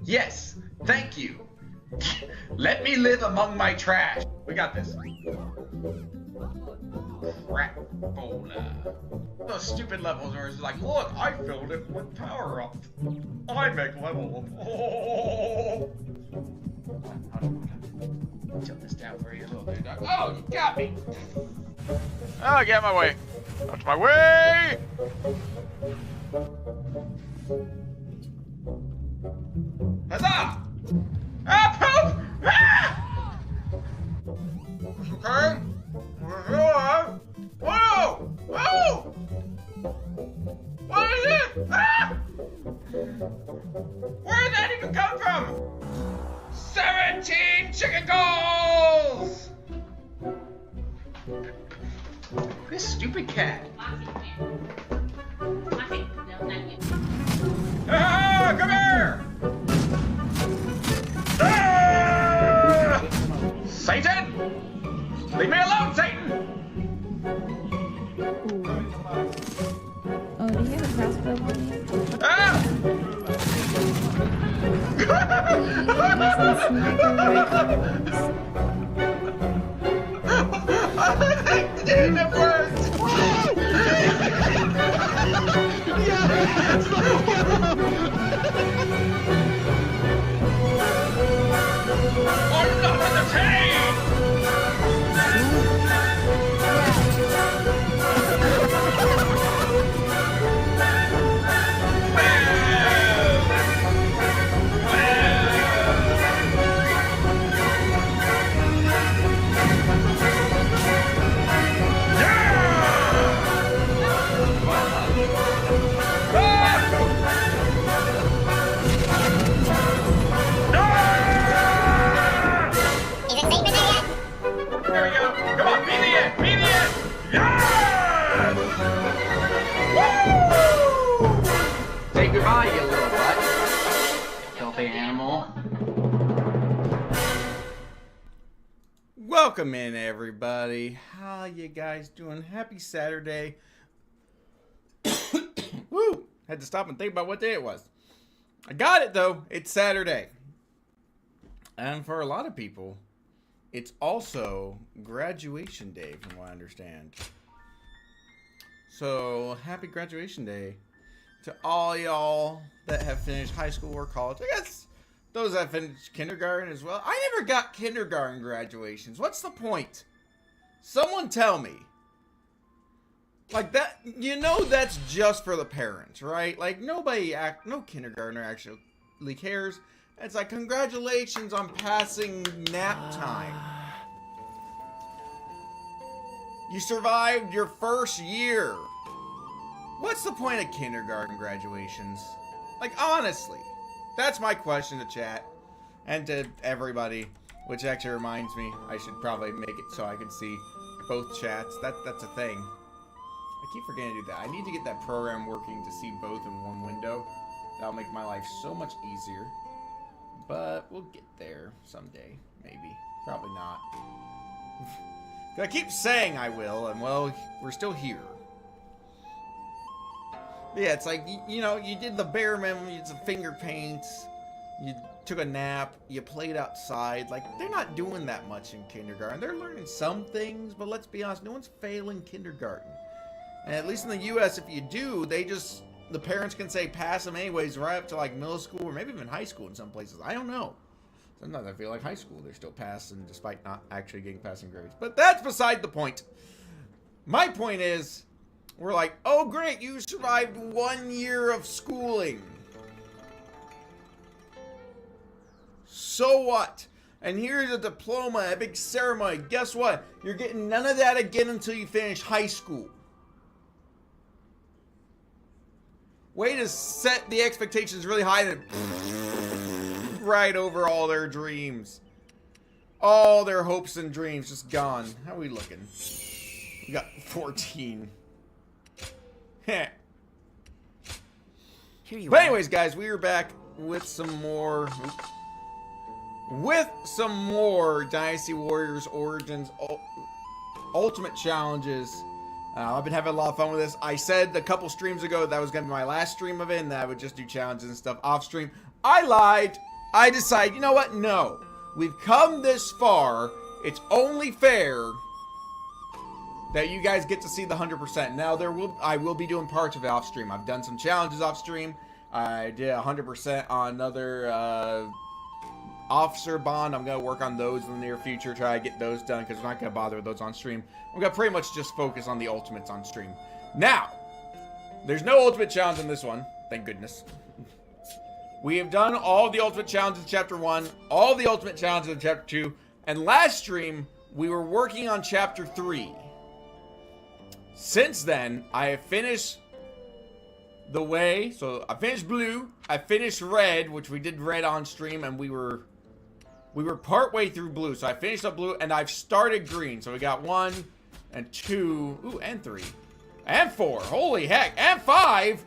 Yes, thank you. Let me live among my trash. We got this. Crapola. Those stupid levels where it's like, look, I filled it with power up. I make level up. Oh. Tilt this down for you a little bit. Oh, you got me. Oh, get out my way. Out my way! Huzzah! Ah, poop! Ah! Okay. Whoa! Whoa! What is it? Ah! Where did that even come from? 17 chicken goals! This stupid cat. Ah, come here! Ah! Satan! Leave me alone, Satan! Oh, do you have a crossbow on you? Ah! Dude, it worked! I'm not entertained! Say goodbye, you little butt. Filthy animal. Welcome in, everybody. How you guys doing? Happy Saturday. Woo! Had to stop and think about what day it was. I got it, though. It's Saturday. And for a lot of people, it's also graduation day, from what I understand. So, happy graduation day to all y'all that have finished high school or college. I guess those that finished kindergarten as well. I never got kindergarten graduations. What's the point? Someone tell me. Like that, you know, that's just for the parents, right? Like no kindergartner actually cares. It's like, congratulations on passing nap time. You survived your first year. What's the point of kindergarten graduations? Like, honestly, that's my question to chat and to everybody, which actually reminds me, I should probably make it so I can see both chats. That's a thing. I keep forgetting to do that. I need to get that program working to see both in one window. That'll make my life so much easier. But we'll get there someday, maybe. Probably not. I keep saying I will, and well, we're still here. Yeah, it's like, you know, you did the bare minimum, you did some finger paints, you took a nap, you played outside. Like, they're not doing that much in kindergarten. They're learning some things, but let's be honest, no one's failing kindergarten. And at least in the U.S., if you do, the parents can say pass them anyways right up to like middle school or maybe even high school in some places. I don't know. Sometimes I feel like high school, they're still passing despite not actually getting passing grades. But that's beside the point. My point is, we're like, oh great, you survived 1 year of schooling. So what? And here's a diploma, a big ceremony. Guess what? You're getting none of that again until you finish high school. Way to set the expectations really high and right over all their dreams. All their hopes and dreams just gone. How are we looking? We got 14. Heh. But anyways, guys, we are back with some more Dynasty Warriors Origins Ultimate Challenges. I've been having a lot of fun with this. I said a couple streams ago that was going to be my last stream of it and that I would just do challenges and stuff off stream. I lied. I decided, you know what? No. We've come this far. It's only fair that you guys get to see the 100%. Now, I will be doing parts of it off stream. I've done some challenges off stream. I did 100% on another officer bond. I'm going to work on those in the near future, try to get those done because we're not going to bother with those on stream. I'm going to pretty much just focus on the ultimates on stream. Now, there's no ultimate challenge in this one. Thank goodness. We have done all the ultimate challenges in Chapter 1, all the ultimate challenges in Chapter 2, and last stream, we were working on Chapter 3. Since then, I have finished the way, so I finished blue, I finished red, which we did red on stream, and we were part way through blue, so I finished up blue, and I've started green, so we got 1, and 2, ooh, and 3, and 4, holy heck, and 5!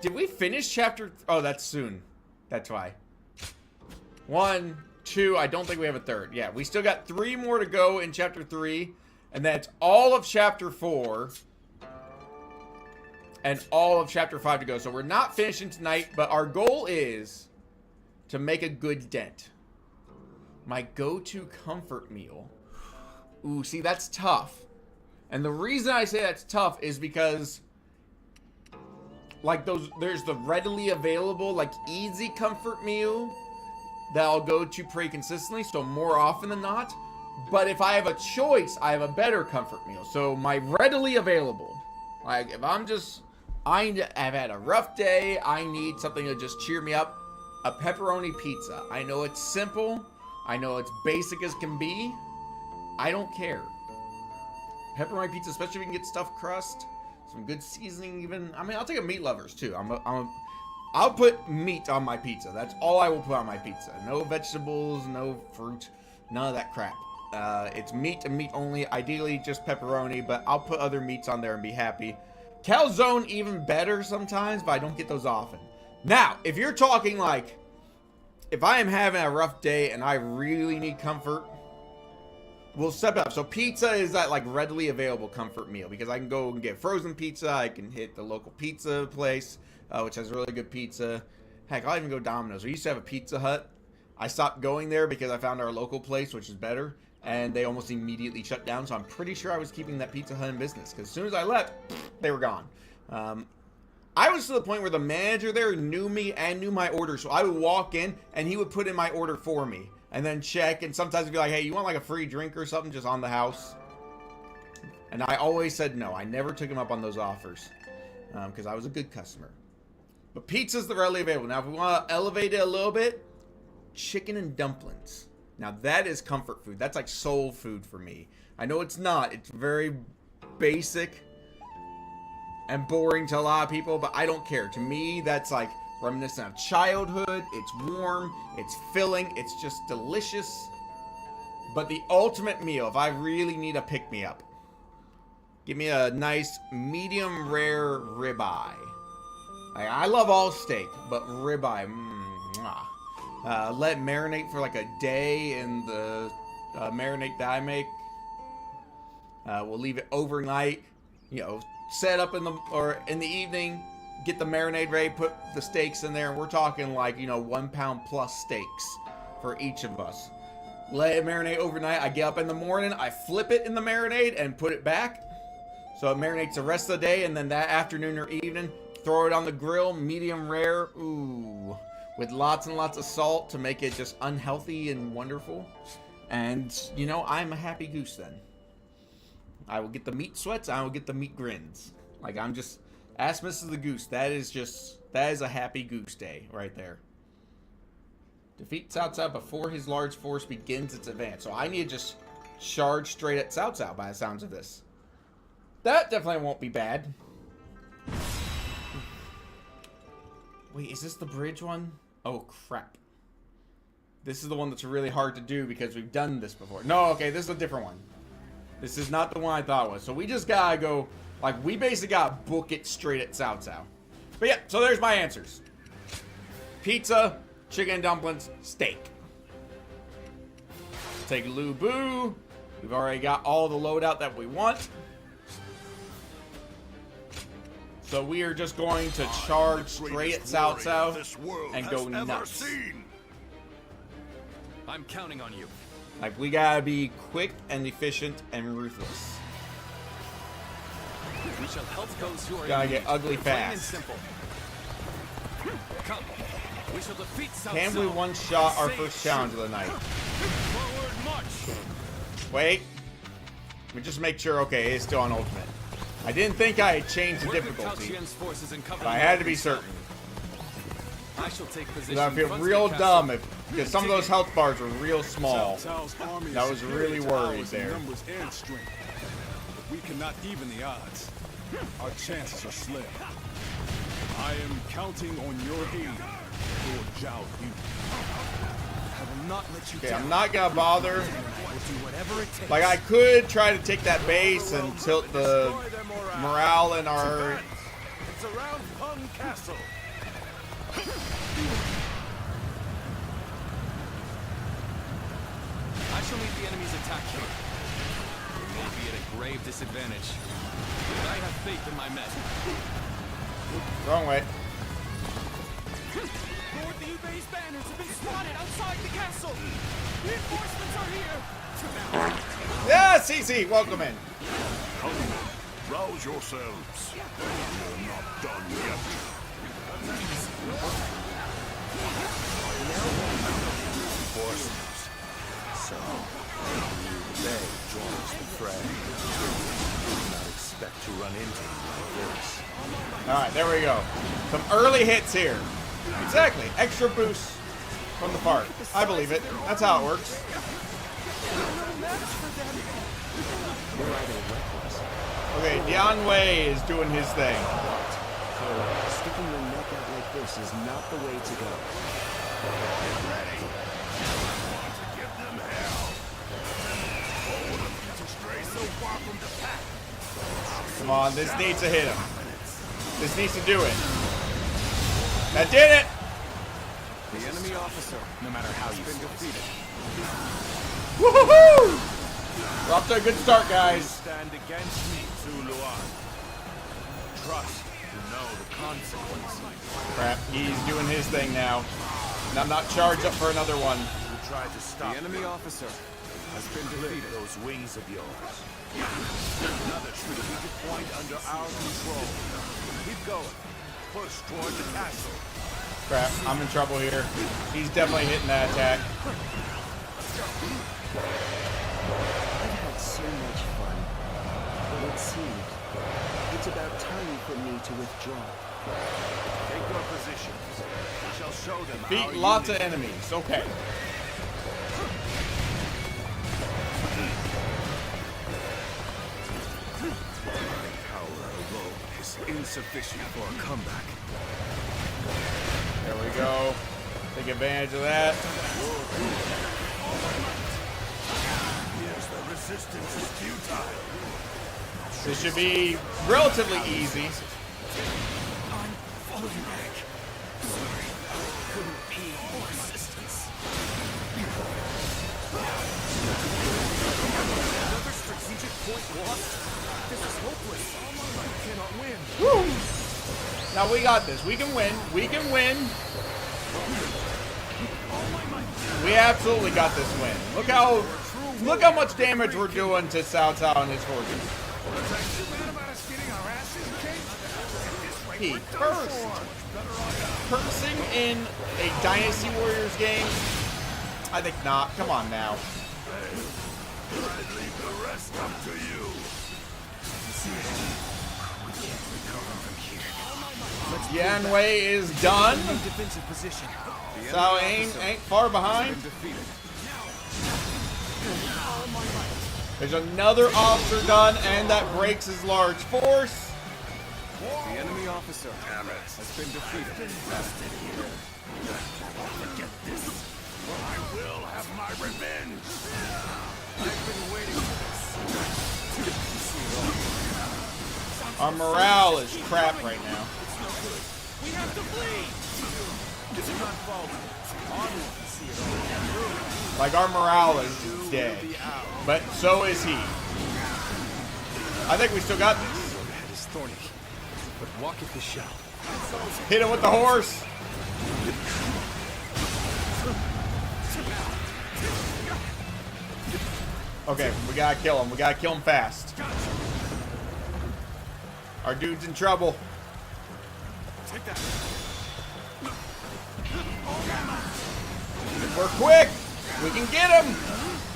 Did we finish chapter, oh, that's soon, that's why. 1, 2, I don't think we have a third, yeah, we still got 3 more to go in chapter 3, and that's all of chapter 4, and all of chapter 5 to go, so we're not finishing tonight, but our goal is to make a good dent. My go-to comfort meal. Ooh, see, that's tough. And the reason I say that's tough is because, like, there's the readily available, like, easy comfort meal that I'll go to pretty consistently, so more often than not. But if I have a choice, I have a better comfort meal. So my readily available, like, if I've had a rough day, I need something to just cheer me up, a pepperoni pizza. I know it's simple. I know it's basic as can be. I don't care. Pepperoni pizza, especially if you can get stuffed crust, some good seasoning even. I mean, I'll take a meat lovers too. I'll put meat on my pizza. That's all I will put on my pizza. No vegetables, no fruit, none of that crap. It's meat and meat only. Ideally just pepperoni, but I'll put other meats on there and be happy. Calzone even better sometimes, but I don't get those often. Now, if you're talking like, if I am having a rough day and I really need comfort, we'll step it up. So pizza is that like readily available comfort meal because I can go and get frozen pizza. I can hit the local pizza place, which has really good pizza. Heck, I'll even go Domino's. We used to have a Pizza Hut. I stopped going there because I found our local place, which is better, and they almost immediately shut down. So I'm pretty sure I was keeping that Pizza Hut in business because as soon as I left, they were gone. I was to the point where the manager there knew me and knew my order, so I would walk in and he would put in my order for me and then check, and sometimes he'd be like, hey, you want like a free drink or something just on the house? And I always said no. I never took him up on those offers because I was a good customer. But pizza's the readily available. Now, if we want to elevate it a little bit, chicken and dumplings. Now, that is comfort food. That's like soul food for me. I know it's not. It's very basic and boring to a lot of people, but I don't care. To me, that's like reminiscent of childhood. It's warm, it's filling, it's just delicious. But the ultimate meal, if I really need a pick-me-up, give me a nice medium rare ribeye. I love all steak, but ribeye, let it marinate for like a day in the marinade that I make. We'll leave it overnight, you know, set up in the evening, get the marinade ready, put the steaks in there, and we're talking like, you know, 1 pound plus steaks for each of us. Let it marinate overnight. I get up in the morning, I flip it in the marinade and put it back. So it marinates the rest of the day, and then that afternoon or evening, throw it on the grill, medium rare, ooh, with lots and lots of salt to make it just unhealthy and wonderful. And, you know, I'm a happy goose then. I will get the meat sweats, I will get the meat grins. Like, I'm just, ask Mrs. the Goose, that is a happy goose day right there. Defeat Cao Cao before his large force begins its advance. So I need to just charge straight at Cao Cao by the sounds of this. That definitely won't be bad. Wait, is this the bridge one? Oh, crap. This is the one that's really hard to do because we've done this before. No, okay, this is a different one. This is not the one I thought it was. So we just gotta go, like, we basically gotta book it straight at Cao Cao. But yeah, so there's my answers. Pizza, chicken dumplings, steak. Take Lu Bu. We've already got all the loadout that we want. So we are just going to charge straight at South and go nuts. I'm counting on you. Like, we gotta be quick and efficient and ruthless. We shall help those who are Gotta in get need. ugly Plain and fast. simple. Come. We shall defeat South Can we Zone. one-shot our Say first shoot. challenge of the night? Forward march. Wait. Let me just make sure. Okay, it's still on ultimate. I didn't think I had changed the Work with difficulty, Kalchian's forces and cover but I the had to be northern certain. side. I shall take position. Because I feel front real of the dumb castle. because some of those health bars were real small. Cao Cao's army I is was superior really to worried ours in there. numbers and strength. But we cannot even the odds. Our chances are slim. I am counting on your aid, Lord Zhao Yu. I will not let you Okay, down. I'm not gonna bother. I will do whatever it takes. Like, I could try to take that base and tilt the morale in our... It's around Peng Castle. I shall meet the enemy's attack here. We may be at a grave disadvantage, but I have faith in my men. Wrong way. Lord, the Yube's banners have been spotted outside the castle. Reinforcements are here. Yeah, CC, welcome in. Rouse yourselves. We're not done yet. Reinforcements. So, they joins the fray. Do not expect to run into him like this. Alright, there we go. Some early hits here. Exactly. Extra boost from the part. I believe it. That's how it works. Okay, Dian Wei is doing his thing. Sticking your neck out like this is not the way to go. Come on, this needs to hit him. This needs to do it. That did it! The enemy officer, no matter how you've been defeated. Woohoo! We're off to a good start, guys. Stand against me, Zuluan. Trust to know the consequences. Crap, he's doing his thing now. And I'm not charged up for another one. Who tried to stop The enemy officer has been defeated. those wings of yours. Another strategic point under our control. Keep going. Push toward the castle. Crap, I'm in trouble here. He's definitely hitting that attack. I've had so much fun, but it seems it's about time for me to withdraw. Take your positions. We shall show them Beat our lots of unity. enemies. Okay. Power alone is insufficient for a comeback. There we go. Take advantage of that. Yes, the resistance is futile. This should be relatively easy. I'm falling back. Sorry, couldn't be more resistance. Another strategic point lost. This is hopeless. I cannot win. Woo! Now we got this. We can win. We can win. We absolutely got this win. Look how much damage we're doing to Cao Cao and his forces. He cursed. Cursing in a Dynasty Warriors game? I think not. Come on now. I'd leave the rest up to you. Yan Wei is done. Defensive position. Cao ain't far behind. Defeated. There's another officer done, and that breaks his large force. The enemy officer has been defeated. Forget this. I will have my revenge. I've been waiting for this. Our morale is crap right now. We have to flee. This is not falling. Onward to see it all. Like, our morale is dead. But so is he. I think we still got this. The head is thorny. but walk if you shall. Hit him with the horse. Okay, we gotta kill him. We gotta kill him fast. Our dude's in trouble. Take that. If we're quick, we can get him.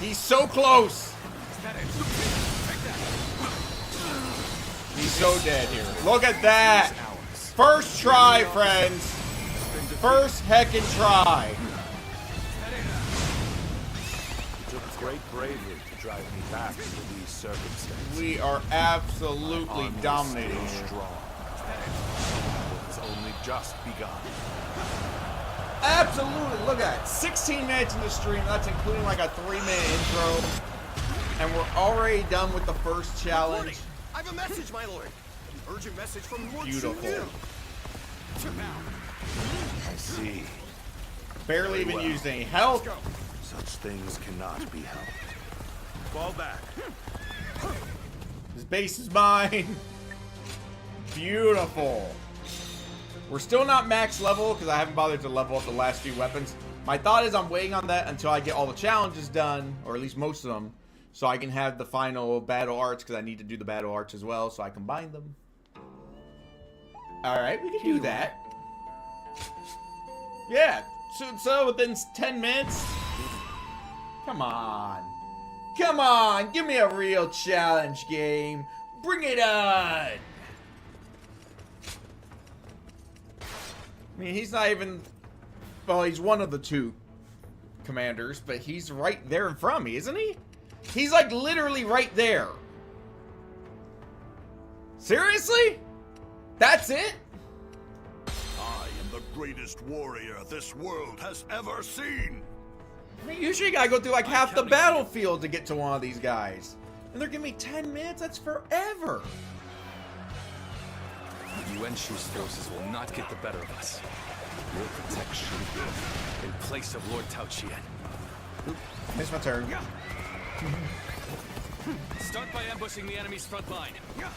He's so close. He's so dead here. Look at that. First try, friends. First heckin' try. It took great bravery to drive me back into these circumstances. We are absolutely dominating Stay here. strong. It's only just begun. Absolutely. Look at it. 16 minutes in the stream. That's including like a 3-minute intro. And we're already done with the first challenge. I have a message, my lord. An urgent message from Lord Beautiful. I see. Barely even used any health. Such things cannot be helped. Fall back. His base is mine. Beautiful. We're still not max level because I haven't bothered to level up the last few weapons. My thought is I'm waiting on that until I get all the challenges done, or at least most of them, so I can have the final battle arts, because I need to do the battle arts as well, so I combine them. Alright, we can do that. Yeah, so within 10 minutes? Come on. Come on, give me a real challenge game. Bring it on. I mean, he's not even... Well, he's one of the two commanders, but he's right there in front of me, isn't he? He's like literally right there. Seriously? That's it? I am the greatest warrior this world has ever seen. I mean, usually you gotta go through like half the battlefield to get to one of these guys. And they're giving me 10 minutes? That's forever. Yuan-Shu's forces will not get the better of us. We'll protect Shu in place of Lord Tao Qian. Missed my turn. Start by ambushing the enemy's front line. Can't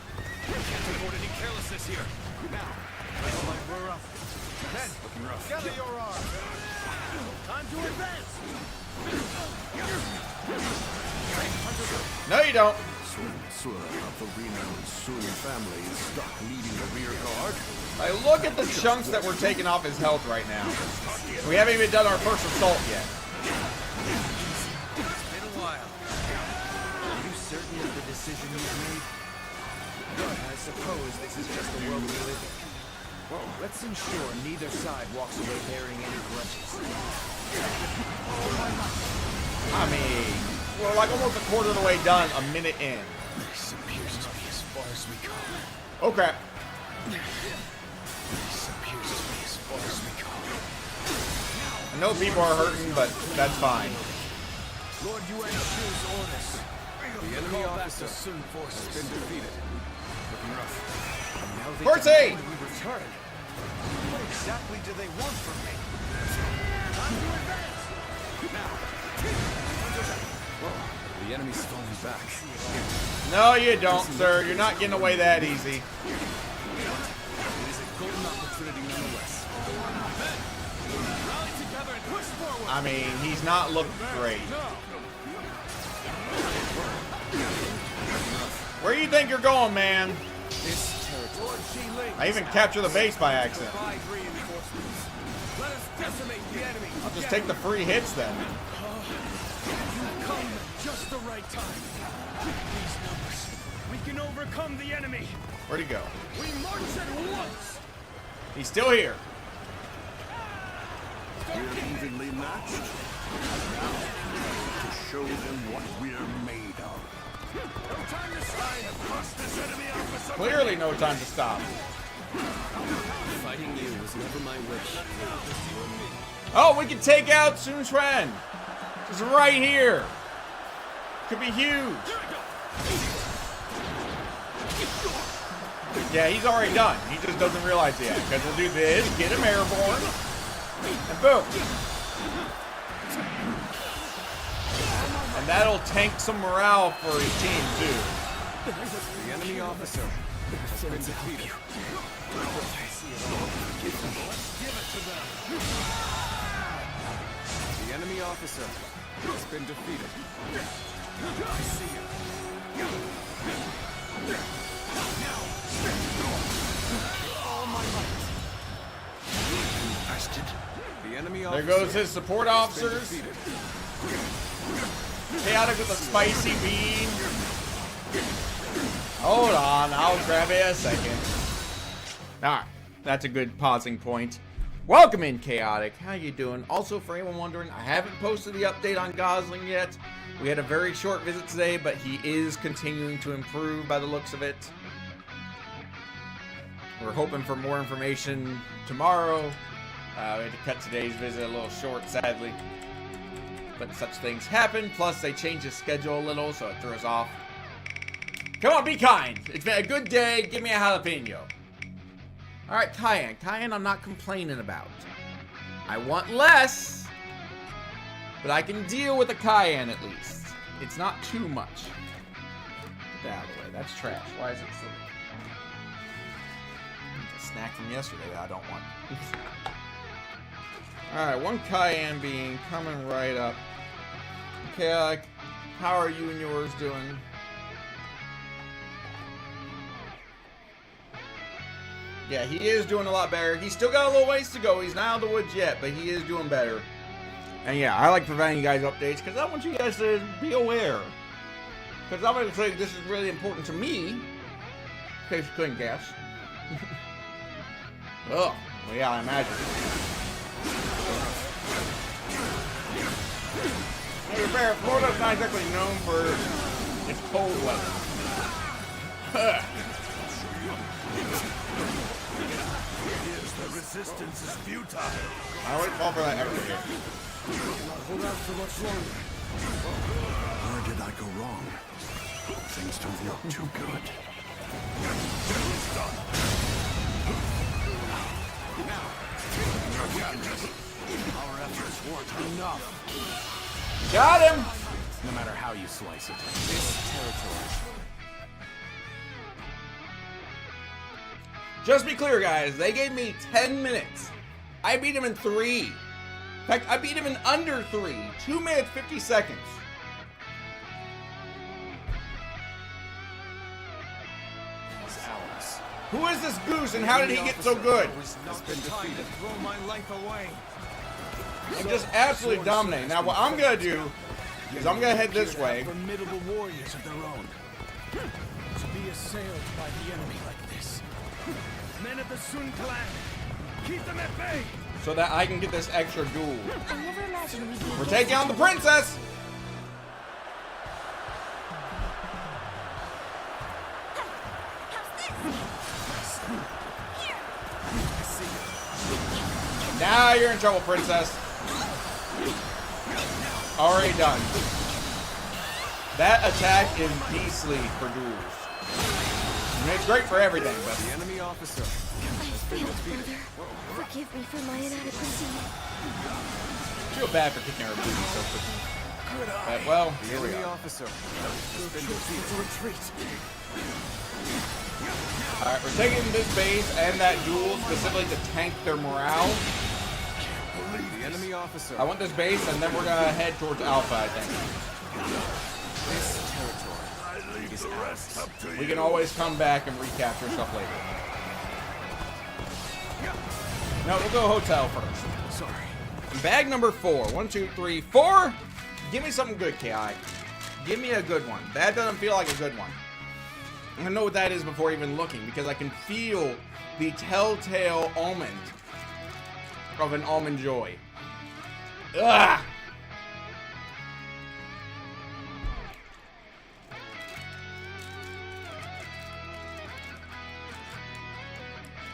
afford any carelessness here. Now, looks like we're up. Men, looking rough. Gather your arms. Time to advance. No, you don't. Sun of the renowned Sun family is stuck leading the rear guard. I look at the chunks that we're taking off his health right now. We haven't even done our first assault yet. It's been a while. Are you certain of the decision you've made? I suppose this is just the world we live in. Let's ensure neither side walks away bearing any grudges. I mean, we're like almost a quarter of the way done, a minute in. This appears to be as far as we go. Oh crap. This appears to be as far as we go. I know people are hurting, but that's fine. Lord Yuan-Shu's orders. The enemy officer Sun force has been defeated. Looking rough. Now they Percy! demand we return. What exactly do they want from me? Time to advance! Now. The enemy's falling back. No, you don't, sir. You're not getting away that easy. It is a golden opportunity nonetheless. Men, rally together and push forward. I mean, he's not looking great. Where do you think you're going, man? This territory. I even captured the base by accident. Let us decimate the enemy. I'll just take the free hits then. Come at just the right time. These numbers. We can overcome the enemy. Where'd he go? We march at once. He's still here. We're evenly matched. To show them what we're made of. No time to slide across this enemy officer. Clearly no time to stop. Fighting you was never my wish. Oh, we can take out Sun Quan. Just right here. Could be huge. Yeah, he's already done. He just doesn't realize it yet. Because we'll do this, get him airborne, and boom. And that'll tank some morale for his team, too. The enemy officer has been defeated. The enemy officer has been defeated. I see you. All my might. Bastard. The enemy There officer goes his support officers. defeated. Chaotic with a spicy bean. Hold on, I'll grab it a second. Alright, that's a good pausing point. Welcome in, Chaotic. How you doing? Also, for anyone wondering, I haven't posted the update on Gosling yet. We had a very short visit today, but he is continuing to improve by the looks of it. We're hoping for more information tomorrow. We had to cut today's visit a little short, sadly. But such things happen, plus they changed his schedule a little, so it threw us off. Come on, be kind. It's been a good day. Give me a jalapeno. Alright, Cayenne. Cayenne I'm not complaining about. I want less, but I can deal with a Cayenne at least. It's not too much. Get that out of the way. That's trash. Why is it still there? It's a snack from yesterday that I don't want. Alright, one Cayenne bean coming right up. Okay, how are you and yours doing? Yeah, he is doing a lot better. He's still got a little ways to go. He's not out of the woods yet, but he is doing better. And yeah, I like providing you guys updates because I want you guys to be aware. Because I'm going to say this is really important to me. In case you couldn't guess. Oh, well, yeah, I imagine. To be fair, Florida's not exactly known for its cold weather. The resistance is futile. I always fall for that every year. Hold out for much longer. Where did I go wrong? Things don't look too good. It's done. Now, our efforts weren't enough. Got him! No matter how you slice it, this territory. Just be clear, guys. They gave me 10 minutes. I beat him in 3. In fact, I beat him in under 3. 2 minutes, 50 seconds. His allies. Who is this goose and how did he get so good? Has been defeated. Throw my life away. I'm just absolutely dominating. Now, what I'm going to do is I'm going to head this way. Formidable warriors of their own. To be assailed by the enemy like this. Men of the Sun clan, keep them at bay. So that I can get this extra duel. I never imagined we'd be We're taking on the princess! Now you're in trouble, princess. Already done. That attack is beastly for duels. I mean, it's great for everything, but The enemy officer. I failed, brother. Forgive me for my inadequacy. I feel bad for kicking our booty so quickly. But, well, The here we enemy are. officer has been defeated. Alright, we're taking this base and that duel specifically to tank their morale. The enemy officer. I want this base and then we're gonna head towards Alpha, I think. This territory is ours. We can always come back and recapture stuff later. No, we'll go hotel first. Sorry. Bag number 4. 1, 2, 3, 4. Give me something good, Chaotic. Give me a good one. That doesn't feel like a good one. I know what that is before even looking because I can feel the telltale almond of an almond joy. Ugh!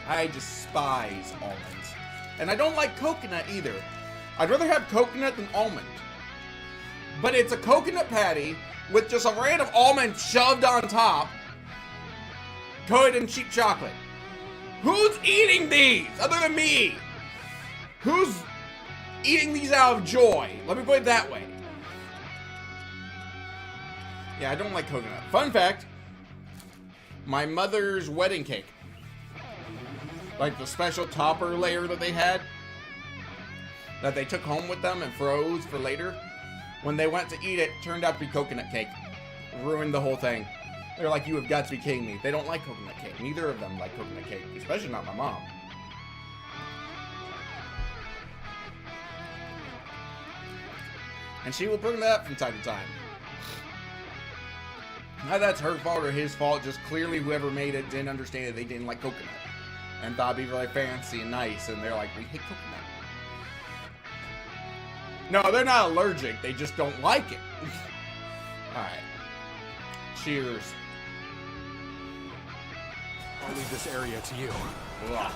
I despise almonds. And I don't like coconut either. I'd rather have coconut than almond. But it's a coconut patty with just a random almond shoved on top, coated in cheap chocolate. Who's eating these other than me? Who's eating these out of joy? Let me put it that way. Yeah, I don't like coconut. Fun fact, my mother's wedding cake. Like the special topper layer that they had, that they took home with them and froze for later. When they went to eat it, turned out to be coconut cake. Ruined the whole thing. They're like, you have got to be kidding me. They don't like coconut cake. Neither of them like coconut cake, especially not my mom. And she will bring that up from time to time. Now that's her fault or his fault, just clearly whoever made it didn't understand that they didn't like coconut. And thought it'd be really fancy and nice, and they're like, we hate coconut. No, they're not allergic, they just don't like it. Alright. Cheers. I'll leave this area to you. Ugh.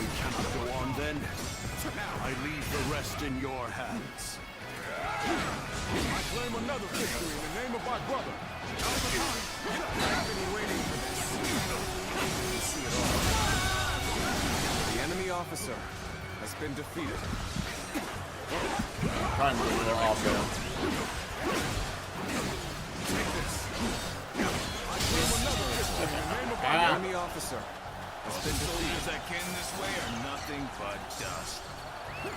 We cannot go on then. I leave the rest in your hands. I claim another victory in the name of my brother. I've been waiting for this. See it all. The enemy officer has been defeated. Try and move it off there. Take this. I claim another victory in the name of my The enemy officer has been defeated. soldiers that came this way are nothing but dust.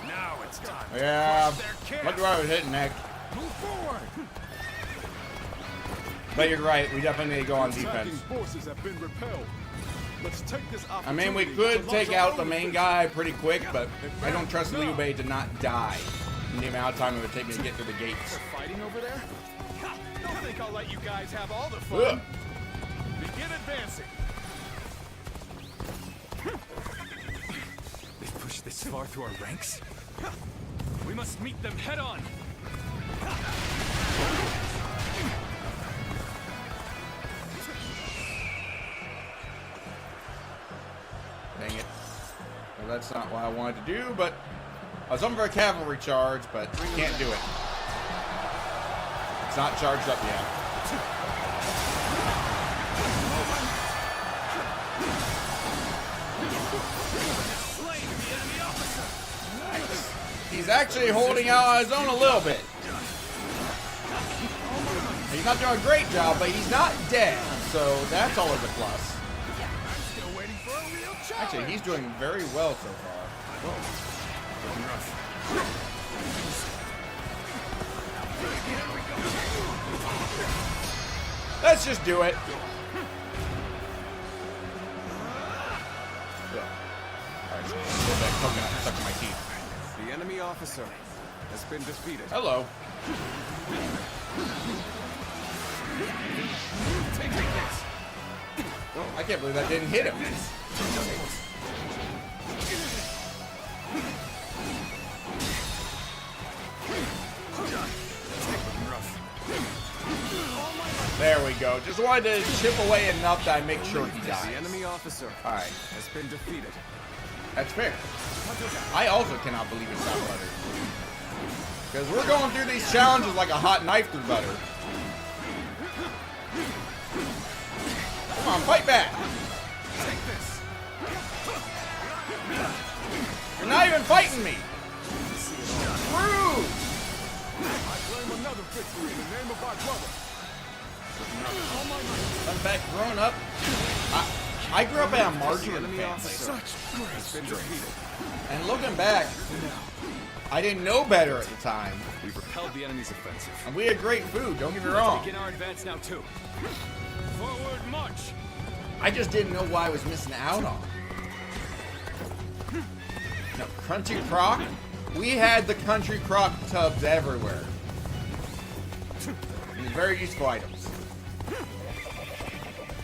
Now it's time. Yeah, to crush their camp. look where I was hitting, Nick. Move forward. But you're right, we definitely need to go on Attacking defense. forces have been repelled. Let's take this I opportunity. mean, we to could launch take our out own the main offensive. guy pretty quick, but I don't trust Liu Bei to not die in the amount of time it would take me to get through the gates. Fighting over there? Don't think I'll let you guys have all the Ugh. fun. Begin advancing. They've pushed this far through our ranks? We must meet them head on. Dang it. Well, that's not what I wanted to do, but I was hoping for a cavalry charge, but can't do it. It's not charged up yet. Nice. He's actually holding out on his own a little bit. He's not doing a great job, but he's not dead, so that's always a plus. Still waiting for a real challenge. Actually, he's doing very well so far. Let's just do it. Alright, so get that coconut stuck in my teeth. The enemy officer has been defeated. Hello. I can't believe that didn't hit him. There we go. Just wanted to chip away enough that I make sure he The dies. enemy officer Alright, has been defeated. that's fair. I also cannot believe it's not butter. Because we're going through these challenges like a hot knife through butter. Come on, fight back! Take this. You're not even fighting me! Rude! I claim another victory in the name of my brother. I'm back growing up. I grew up in a margarine enemy family. officer has been defeated. And looking back, I didn't know better at the time. We've repelled the enemy's offensive. And we had great food, don't get me wrong. Begin our advance now too. Forward march. I just didn't know what I was missing out on. No, Crunchy Crock? We had the Country Crock tubs everywhere. And very useful items.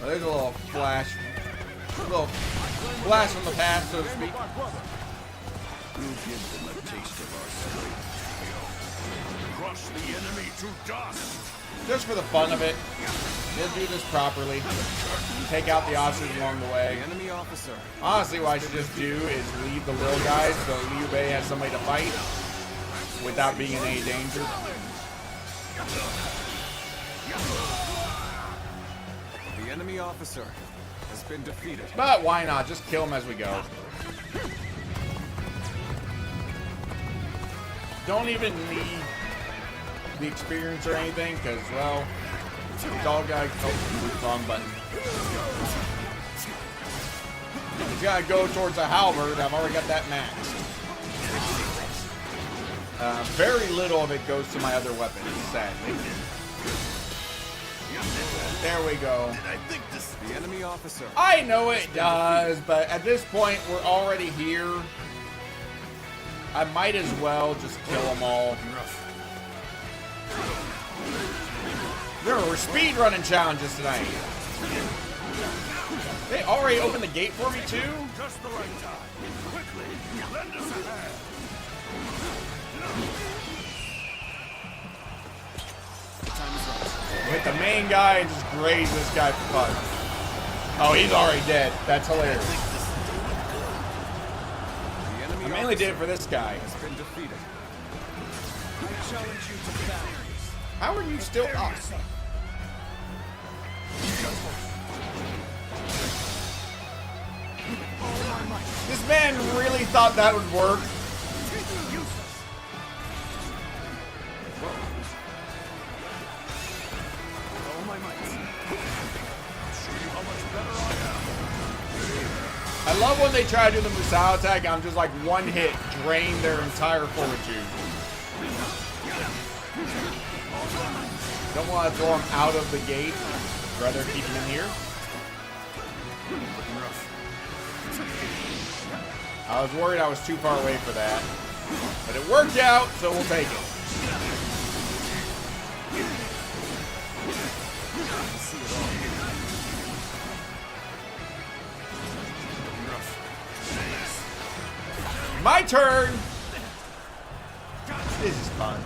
Well, there's a little flash from the past, so to speak. My brother. We'll give them a taste of our strength. Crush the enemy to dust. Just for the fun of it. We'll do this properly. Take out the officers along the The way. enemy officer. Honestly, what I should just do is leave the little guys so Liu Bei has somebody to fight without being in any danger. The enemy officer has been defeated. But why not? Just kill him as we go. Don't even need the experience or anything, because, well, it's all got to go wrong button. It's got to go towards a halberd. I've already got that maxed. Very little of it goes to my other weapons, sadly. There we go. The enemy officer. I know it does, but at this point, we're already here. I might as well just kill them all. There were speed running challenges tonight. They already opened the gate for me too? Just the right time. Quickly, lend us a hand. Hit the main guy and just graze this guy for fun. Oh, he's already dead. That's hilarious. I mainly did it for this guy. Has been defeated. I challenge you to battle. How are you still up? This man really thought that would work. I love when they try to do the missile attack. I'm just like one hit, drain their entire fortitude. Don't want to throw him out of the gate. Rather keep him in here. I was worried I was too far away for that. But it worked out, so we'll take it. My turn! This is fun.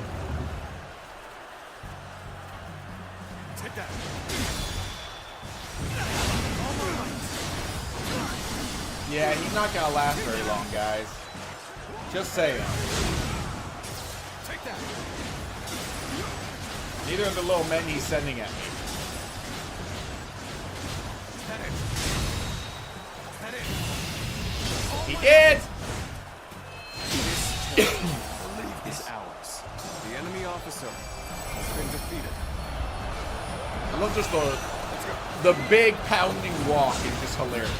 Take that. Yeah, he's not gonna last very long, guys. Just saying. Take that. Neither of the little men he's sending at me. He did! Is ours. The enemy officer has been defeated. I love just the big pounding walk is just hilarious.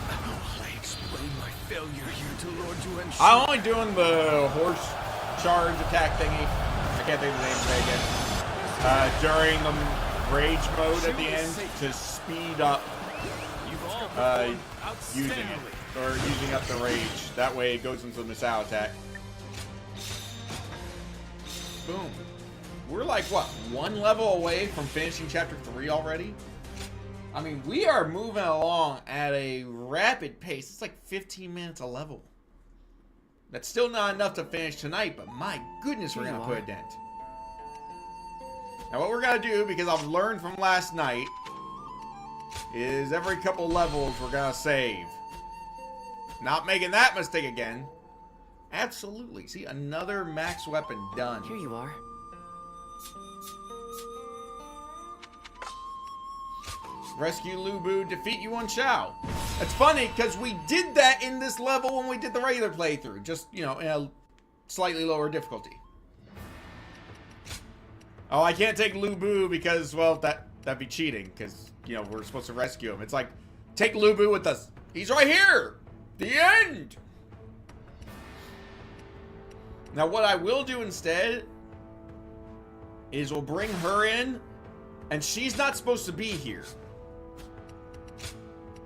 I explain my failure here to Lord Yuan. I'm only doing the horse charge attack thingy. I can't think of the name of it again. During the rage mode at the end to speed up using it. Or using up the rage. That way it goes into the missile attack. Boom. We're like, what, one level away from finishing Chapter 3 already? I mean, we are moving along at a rapid pace. It's like 15 minutes a level. That's still not enough to finish tonight, but my goodness, we're going to put a dent. Now, what we're going to do, because I've learned from last night, is every couple levels we're going to save. Not making that mistake again. Absolutely. See, another max weapon done. Here you are. Rescue Lu Bu, defeat Yuan Shao. It's funny because we did that in this level when we did the regular playthrough. Just, you know, in a slightly lower difficulty. Oh, I can't take Lu Bu because, well, that'd be cheating because, you know, we're supposed to rescue him. It's like, take Lu Bu with us. He's right here. The end. Now, what I will do instead is we'll bring her in, and she's not supposed to be here.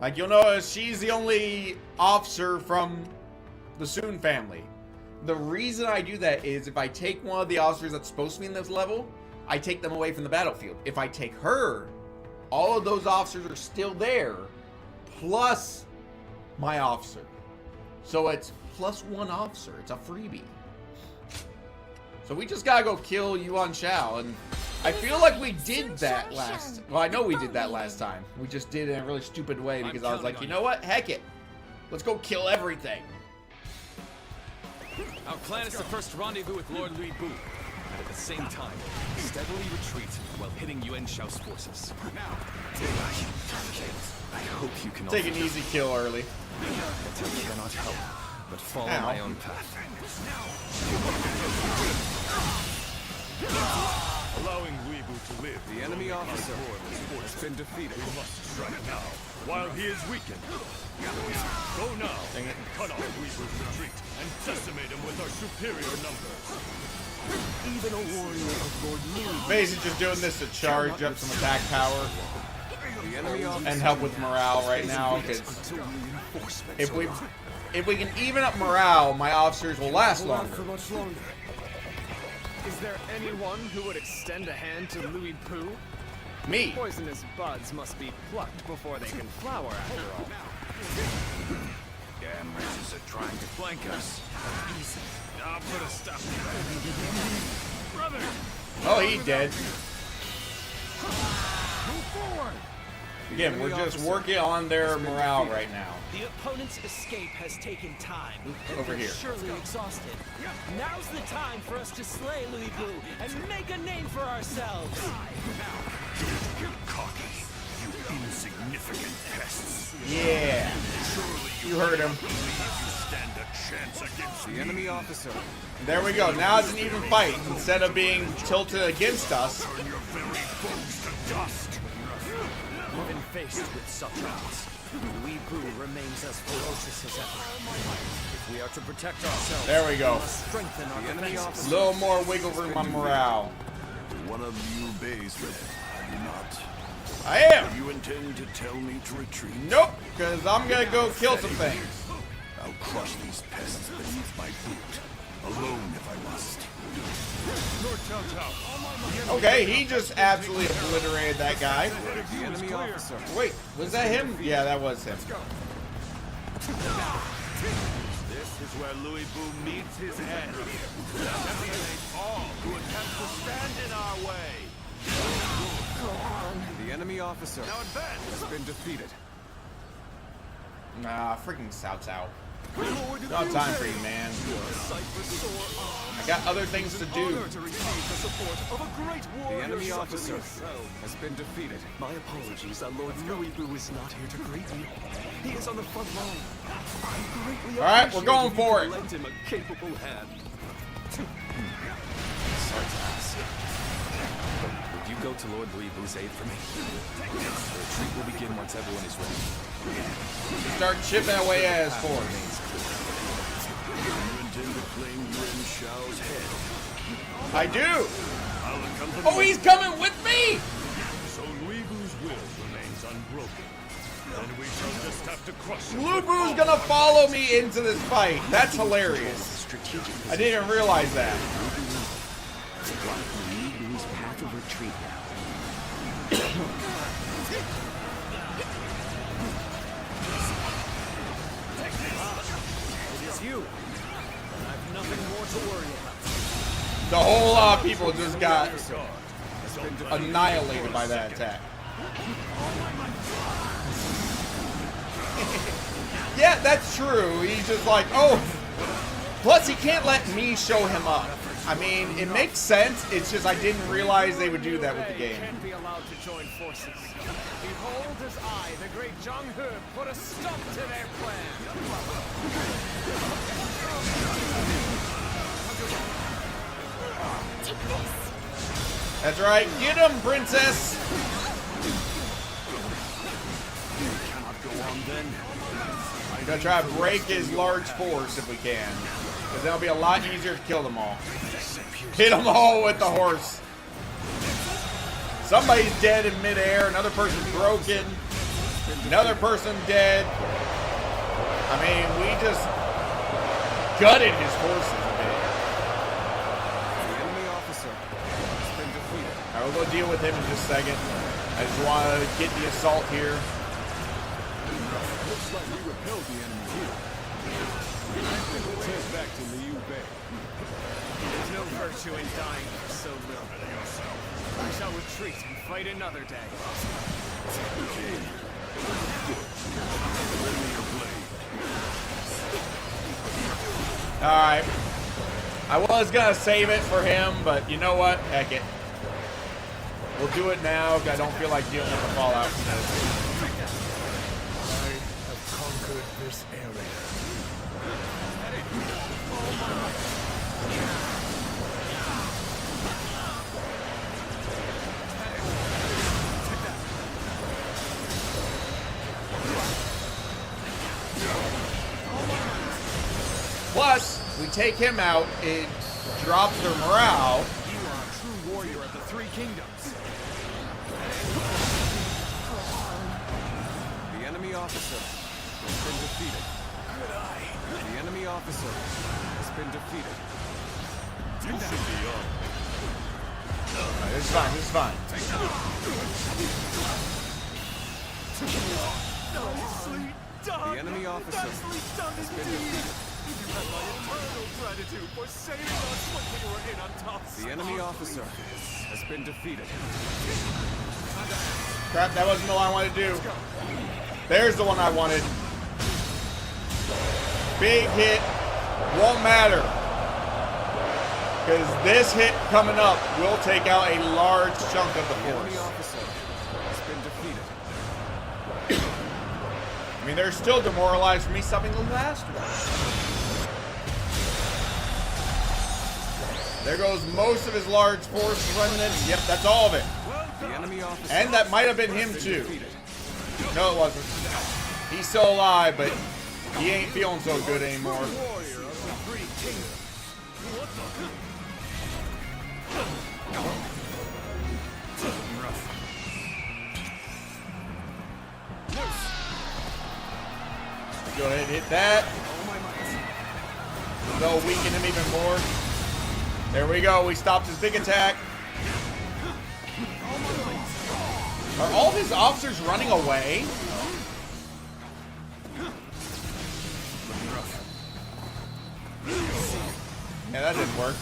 Like, you'll notice she's the only officer from the Soon family. The reason I do that is if I take one of the officers that's supposed to be in this level, I take them away from the battlefield. If I take her, all of those officers are still there, plus my officer. So it's plus one officer. It's a freebie. So we just gotta go kill Yuan Shao, and I feel like we did that last. Well, I know we did that last time. We just did it in a really stupid way because I was like, you know what? Heck it. Let's go kill everything. Our plan is to first rendezvous with Lord Lu Bu, and at the same time, steadily retreat while hitting Yuan Shao's forces. Now, I hope you can Take an easy kill early. I cannot help but follow my own path. Allowing Weebu to live. The enemy officer has been defeated. We must strike now, while he is weakened. Go now, cut off Weebu's retreat, and decimate him with our superior numbers. Even a warrior of Lord Louis Basically just doing this to charge up some attack power the enemy officer and help with morale right now, because until reinforcements if we arrive. can even up morale, my officers will last Hold on longer. for much longer. Is there anyone who would extend a hand to Louis Poo? Me. Poisonous buds must be plucked before they can flower, after all. Damn races are trying to flank us. Easy. I'll put a stop to that. Brother! Oh, he dead. Move forward! Again, we're just working on their morale right now. The opponent's escape has taken time. Over here. Surely exhausted. Now's the time for us to slay Louis Boo and make a name for ourselves. Don't get cocky, you insignificant pests. Yeah. Surely You heard him. believe you stand a chance against The me. enemy officer. There we go. Now it's an even fight. Instead of being tilted against us, Turn your very bones to dust. Even faced with such odds, Louis Boo remains as ferocious as ever. If we are to protect ourselves, there we go. we must strengthen our defenses. A little more wiggle room on morale. One of you obeys me. I do not. I am. You intend to tell me to retreat? Nope, because I'm going to go kill some things. I'll crush these pests beneath my boot. Alone if I must. Okay, he just absolutely obliterated that guy. The enemy officer. Wait, was that him? Yeah, that was him. This is where Louis Boo meets his end. Annihilate all who attempt to stand in our way. The enemy officer Now advance. has been defeated. Nah, freaking South's out. No time for you, man. I got other things to do. The enemy officer has been defeated. My apologies, our Lord Louis Boo is not here to greet you. He is on the front line. I greatly All right, we're appreciate going you for it. lent him a capable hand. Sorry to ask. Would you go to Lord Louis Boo's aid for me? The retreat will begin once everyone is ready. Start chipping away at his force. You intend to claim Yuan Shao's head. I do. I'll accompany Oh, he's coming with me. So Louis Boo's will remains unbroken. Then we shall just have to crush him. Blue Boo's gonna follow me into this fight. That's hilarious. Strategic I didn't realize that. block Louis Boo's path of retreat now. It is you. I've nothing more to worry about. The whole lot of people just got annihilated by that attack. Yeah, that's true. He's just like, oh. Plus, he can't let me show him up. I mean, it makes sense. It's just I didn't realize they would do that with the game. Can't be allowed to join forces. Behold as I, the great Zhang He, put a stop to their plan. Take this. That's right. Get him, princess. Cannot go on then. I'm gonna try to break his large force if we can, because that'll be a lot easier to kill them all. Hit them all with the horse. Somebody's dead in midair. Another person's broken. Another person dead. I mean, we just gutted his horses a bit. The enemy officer has been defeated. All right, we'll go deal with him in just a second. I just want to get the assault here. Looks like we repelled the enemy here. Let's head back to Liu Bei. There's no virtue in dying for so little. We shall retreat and fight another day. Alright. I was going to save it for him, but you know what? Heck it. We'll do it now, because I don't feel like dealing with the fallout from this. I have conquered this area. take him out, it drops their morale. You are a true warrior of the Three Kingdoms. The enemy officer has been defeated. The enemy officer has been defeated. You should be up. Alright, this is fine, this is fine. The enemy officer has been defeated. The enemy officer has been defeated. Crap, that wasn't the one I wanted to do. There's the one I wanted. Big hit. Won't matter. Because this hit coming up will take out a large chunk of the The enemy force. officer has been defeated. I mean, they're still demoralized from me subbing the last one. There goes most of his large force remnants. Yep, that's all of it. The enemy officer And that might have been him too. No, it wasn't. He's still alive, but he ain't feeling so good anymore. Warrior of the Three Kingdoms. Go ahead and hit that. That'll weaken him even more. There we go. We stopped his big attack. Are all his officers running away? Yeah, that didn't work.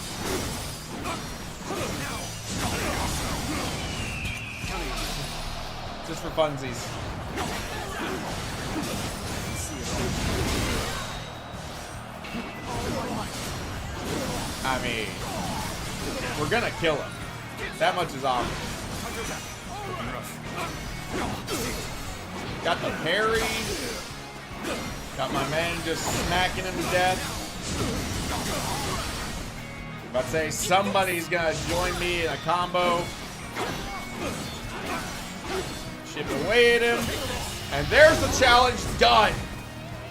Just for funsies. I mean, we're gonna kill him. That much is obvious. Got the parry. Got my man just smacking him to death. About to say somebody's gonna join me in a combo. Chip away at him. And there's the challenge done.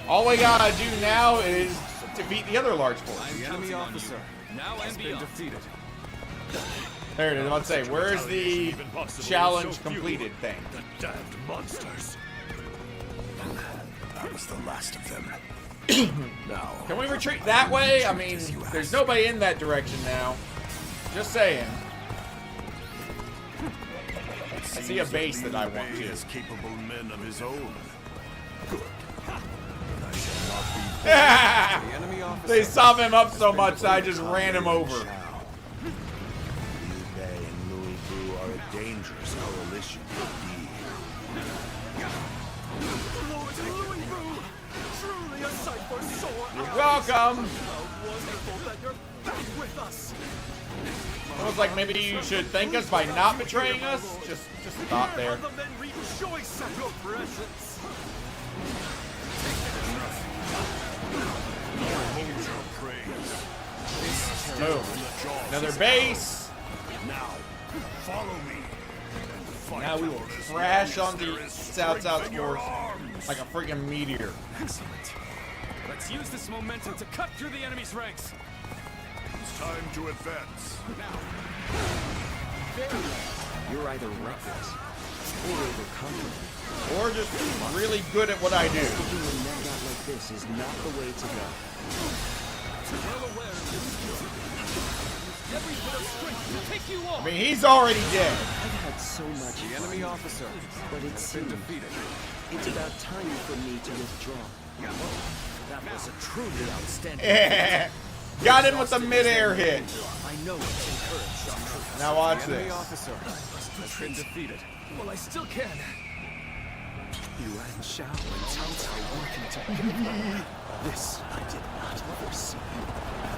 All we gotta do now is defeat the other large force. The enemy officer has been defeated. There it is. I was about to say, where's the challenge completed thing? The damned monsters. That was the last of them. Now, Can we retreat that way? I mean, there's nobody in that direction now. Just saying. I see a base that I want he to. has capable men of his own. Good. I shall not be The enemy officer They saw him up so much that I just ran him over. Liu Bei and Louis Wu are a dangerous coalition indeed. Truly a sight for sore You're welcome. wonderful that you're back with us. Almost like maybe you should thank us by not betraying us. Just a thought there. The men rejoice at your presence. Hold your praise. Move. Another base. Now, follow me. And fight Now we will for as crash long on as the there is South strength in your force arms. like a freaking meteor. Excellent. Let's use this momentum to cut through the enemy's ranks. It's time to advance. You're either reckless or overconfident. Or just really good at what I do. Sticking a neck out like this is not the way to go. Well aware of your skill. Every bit of strength to take you I on. mean, he's already dead. I've had so much The enemy fun, officer but it has been seems defeated. it's about time for me to withdraw. That was a truly outstanding. Got him with the mid-air hit. I know it's encouraged. Now watch The enemy this. officer has been defeated. Well, I still can. You and Xiao and Cao Cao working together. This I did not foresee.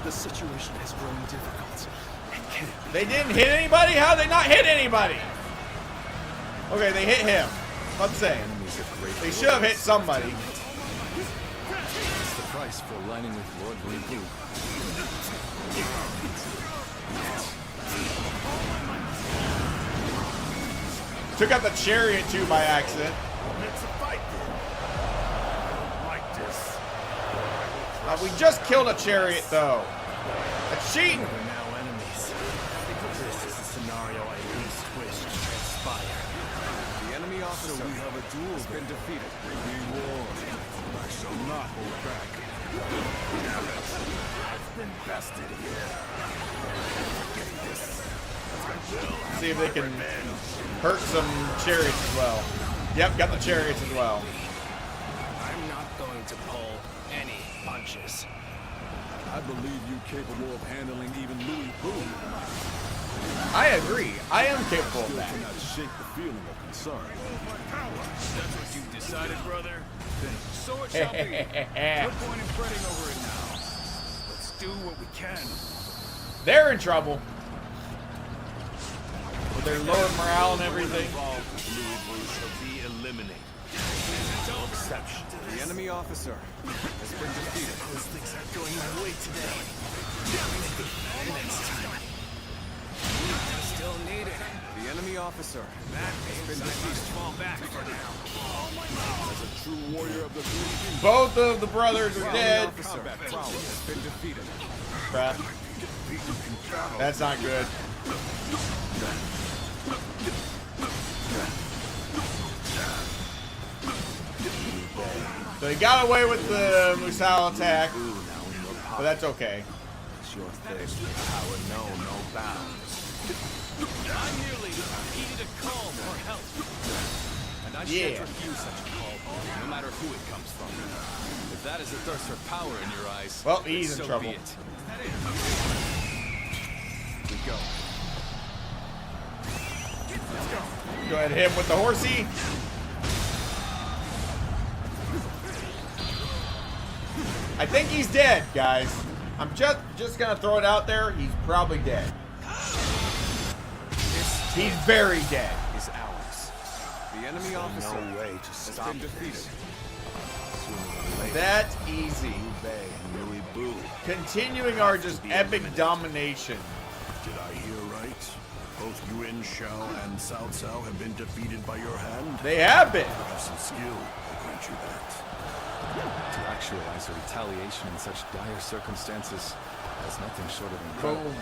The situation has grown difficult. It can't be. They didn't hit anybody? How did they not hit anybody? Okay, they hit him. Let's say. They should have hit somebody. That's the price for aligning with Lord Wu. Took out the chariot too by accident. It's a fight then. I don't like this. I will We just killed a chariot, though. That's cheating. We're now enemies. This is the scenario I least wish to transpire. The enemy officer So we have a duel has been defeated. We war. I shall not hold back. I've been bested here. See if they can hurt some chariots as well. Yep, got the chariots as well. I'm not going to pull any punches. I believe you capable of handling even Louis Boo. I agree. I am capable of Still that. cannot shake the feeling of concern. That's what you decided, brother? So it shall be. No point in fretting over it now. Let's do what we can. They're in trouble. With their lower morale and everything. Louis Boo shall be eliminated. No exception. The enemy officer has been defeated. Those things aren't going my way today. Next time. Still needed. The enemy officer has been defeated. Fall back for now. As a true warrior of the three Both of the brothers are The dead. officer has been defeated. Crap. That's not good. So he got away with the Musal attack, but that's okay. It's your thirst for power, no bounds. I merely heeded a call for help. And I Yeah. shan't refuse such a call, no matter who it comes from. If that is a thirst for power in your eyes, Well, he's then in so trouble. be it. We go. Go ahead and hit him with the horsey. I think he's dead, guys. I'm just gonna throw it out there. He's probably dead. He's very dead. Is ours. The enemy officer No way to has stop been defeated. That's easy. Liu Bei and Louis Boo. Continuing our just epic domination. Did I hear right? Both Yuan Shao and Cao Cao have been defeated by your hand? They have been. You have some skill, I grant you that. To actualize a retaliation in such dire circumstances is nothing short of incredible. Boom.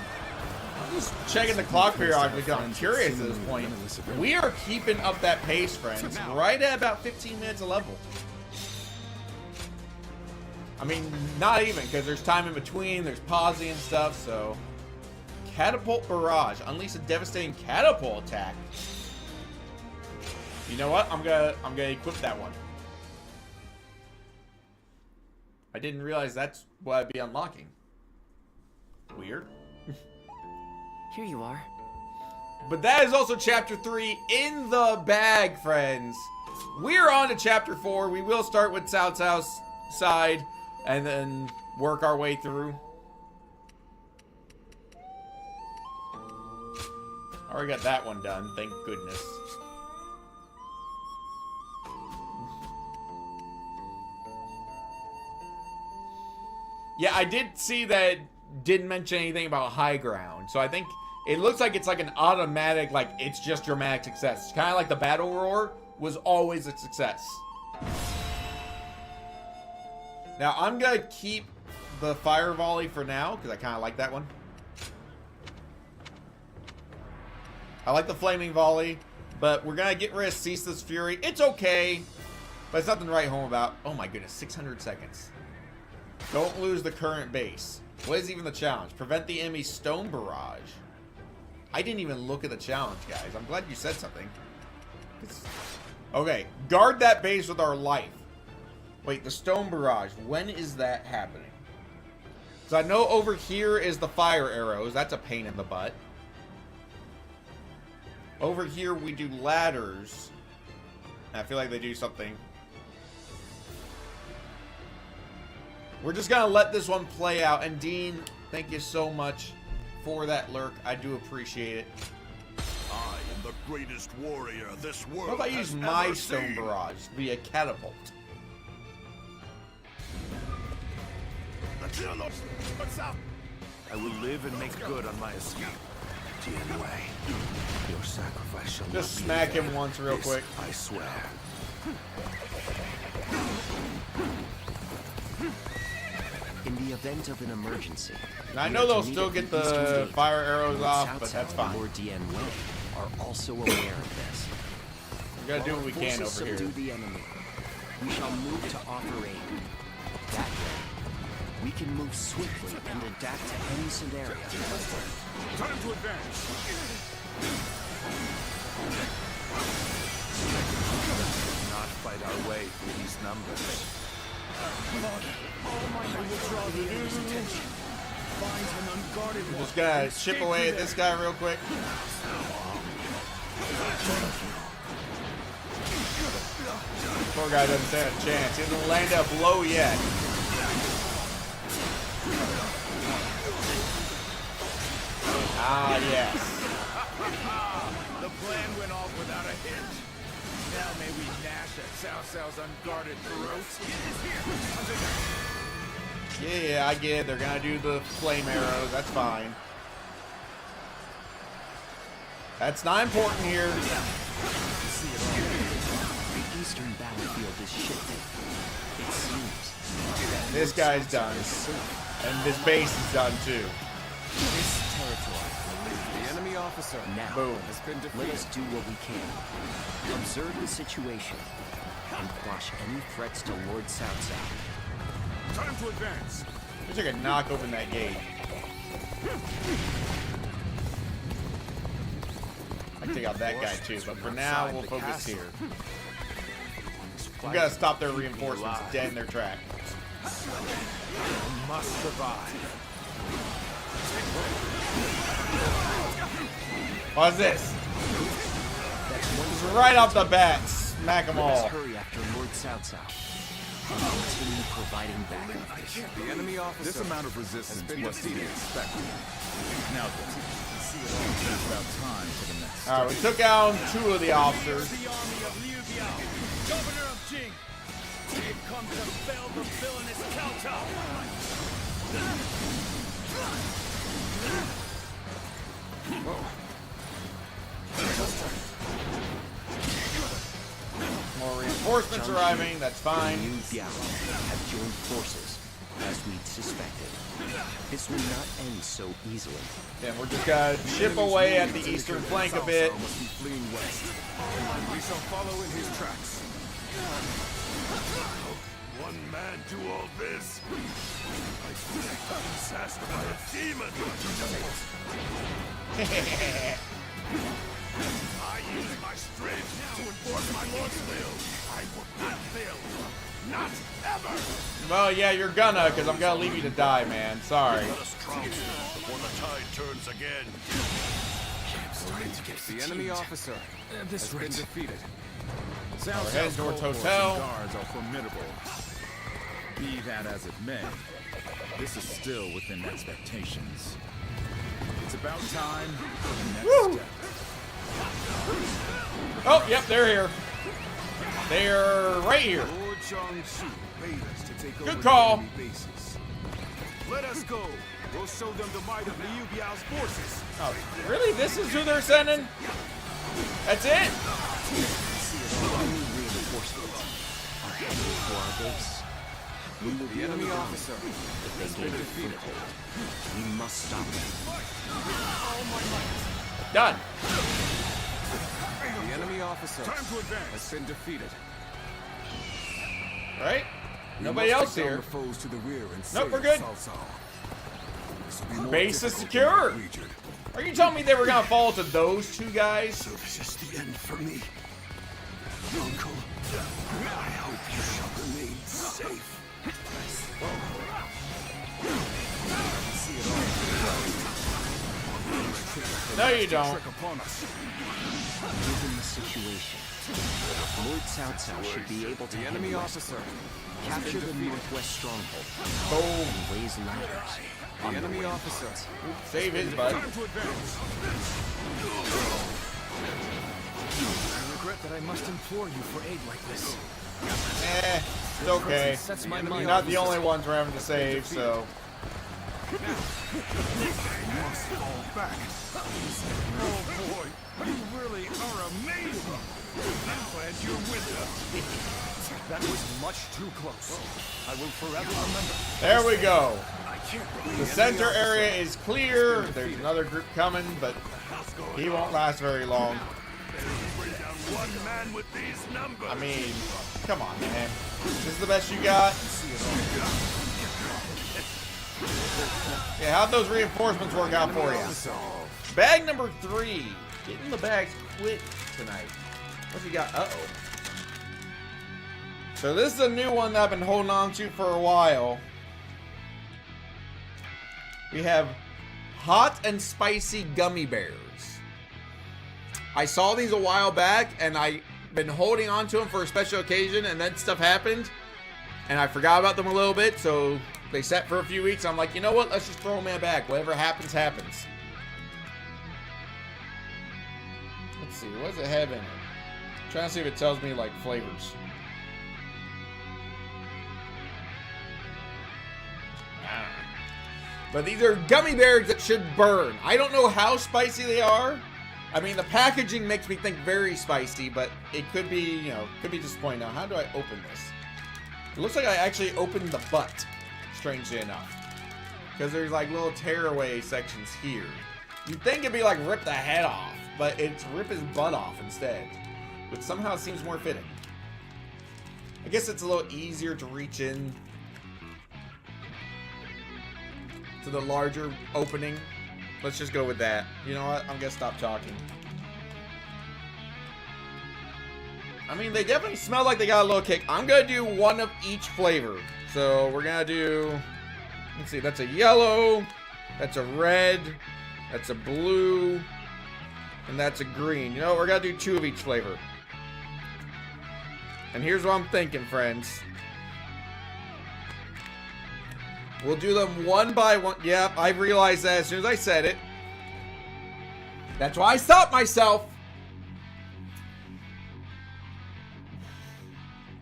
I'm just checking the clock periodically because I'm curious at this point. We are keeping up that pace, friends. Right at about 15 minutes a level. I mean, not even, because there's time in between, there's pausing and stuff, so. Catapult Barrage. Unleash a devastating catapult attack. You know what? I'm gonna equip that one. I didn't realize that's what I'd be unlocking. Weird. Here you are. But that is also chapter 3 in the bag, friends. We're on to chapter 4. We will start with Cao Cao's side and then work our way through. Already got that one done, thank goodness. Yeah, I did see that it didn't mention anything about high ground, so I think it looks like it's like an automatic, like it's just dramatic success. It's kind of like the battle roar was always a success. Now I'm gonna keep the fire volley for now because I kind of like that one. I like the flaming volley, but we're gonna get rid of Ceaseless Fury. It's okay, but it's nothing to write home about. Oh my goodness, 600 seconds. Don't lose the current base. What is even the challenge? Prevent the enemy stone barrage. I didn't even look at the challenge, guys. I'm glad you said something. Okay, guard that base with our life. Wait, the stone barrage. When is that happening? So I know over here is the fire arrows. That's a pain in the butt. Over here we do ladders. I feel like they do something. We're just gonna let this one play out. And Dean, thank you so much for that lurk. I do appreciate it. I am the greatest warrior this world What if I has use my ever stone seen. barrage via catapult? What's up? I will live and make good on my escape. Tian Wei, your sacrifice shall Just not be smack in him vain. once real This quick. I swear. the event of an emergency, And I know they'll still get the fire arrows off, but that's fine. Lord Dian Wei are also aware of this. We gotta do what we can over here. Subdue the enemy. We shall move to offer aid. That way, we can move swiftly and adapt to any scenario. Time to advance. Not fight our way through these numbers. Just gotta chip away at this guy real quick. Poor guy doesn't stand a chance. He doesn't land a blow yet. Ah, yes. The plan went off without a hitch. Now may we gnash at Cao Cao's unguarded throats. Yeah, I get it. They're gonna do the flame arrows. That's fine. That's not important here. The eastern battlefield is shifting. It seems that This guy's done. And this base is done too. this territory. The enemy officer Now, Boom. has been let defeated. us do what we can. Observe the situation and quash any threats to Lord Cao Cao. Time to advance. Wish I could knock open that gate. I can take out that guy too, but for now we'll focus here. We gotta stop their reinforcements dead in their track. Must survive. What's this? Just right off the bat, smack them Let us all. hurry after Lord Cao Cao and continue providing backup. The enemy officer This amount of resistance been was to be defeated. expected. Now then, it's about time for the next. Alright, we took out 2 of the officers. The army of Liu Biao, governor of Jing. They've come to fell the villainous Cao Cao. More reinforcements arriving, that's fine. Liu Biao have joined forces, as we'd suspected. This will not end so easily. Then we're just gonna chip away at the eastern flank a bit. Must be fleeing west. We shall follow in his tracks. One man do all this? I feel possessed by a demon. I use my strength to enforce my lord's will. I will not fail. Not ever. Well, yeah, you're gonna, because I'm gonna leave you to die, man. Sorry. Let us trounce before the tide turns again. The enemy officer has been defeated. Cao We're heading Cao's towards cohorts hotel. and guards are formidable. Be that as it may, this is still within expectations. It's about time for the next step. Oh, yep, they're here. They're right here. Lord Jiangsu bade us to take over Good call. the enemy bases. Let us go. We'll show them the might of Liu Biao's forces. Oh, really? This is who they're sending? That's it? Enemy reinforcements are heading for our base. We will be The enemy on the run officer if they gain a foothold. We must stop them. Done. The enemy officer Time to has advance. been defeated. Right? We Nobody must else take down here. the foes to the rear and Nope, save we're good. Cao Cao. This will be more Base is difficult secure. than we wagered. Are you telling me they were gonna fall to those 2 guys? So this is the end for me. Uncle, I hope you shall remain safe. No, you don't. Trick upon us. Given the situation, Lord Cao Cao should be able to The head enemy west, officer capture the northwest stronghold, Boom. and raise ladders on The the enemy way officer north. Save his butt. Time to advance. I regret that I must implore you for aid like this. It's okay. Sets my You're mind not the only ones we're having to save, so. Must fall back. Oh boy, you really are amazing. I'm glad you're with us. That was much too close. I will forever remember. There we go. I can't believe The center area is clear. There's another group coming, but he won't last very long. bring down one man with these numbers. I mean, come on, man. This is the best you got? Yeah, how'd those reinforcements work out for you? Bag number 3. Getting the bags quick tonight. What's he got? Uh-oh. So this is a new one that I've been holding on to for a while. We have hot and spicy gummy bears. I saw these a while back, and I've been holding on to them for a special occasion, and then stuff happened, and I forgot about them a little bit, so they sat for a few weeks. I'm like, you know what? Let's just throw them in back. Whatever happens, happens. Let's see. What does it have in it? I'm trying to see if it tells me, like, flavors. But these are gummy bears that should burn. I don't know how spicy they are. I mean, the packaging makes me think very spicy, but it could be, you know, could be disappointing. Now, how do I open this? It looks like I actually opened the butt, strangely enough. Because there's like little tearaway sections here. You'd think it'd be like rip the head off, but it's rip his butt off instead. Which somehow seems more fitting. I guess it's a little easier to reach in to the larger opening. Let's just go with that. You know what? I'm gonna stop talking. I mean, they definitely smell like they got a little kick. I'm gonna do one of each flavor. So we're gonna do, let's see, that's a yellow, that's a red, that's a blue, and that's a green. You know what? We're gonna do 2 of each flavor. And here's what I'm thinking, friends. We'll do them one by one. Yep, I realized that as soon as I said it. That's why I stopped myself.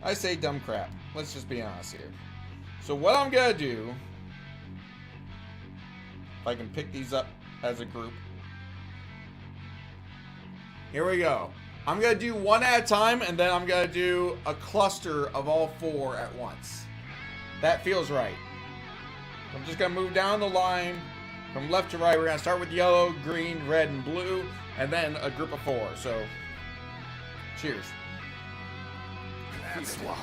I say dumb crap. Let's just be honest here. So what I'm going to do, if I can pick these up as a group. Here we go. I'm going to do one at a time, and then I'm going to do a cluster of all 4 at once. That feels right. I'm just going to move down the line from left to right. We're going to start with yellow, green, red, and blue, and then a group of 4. So, cheers. That's why.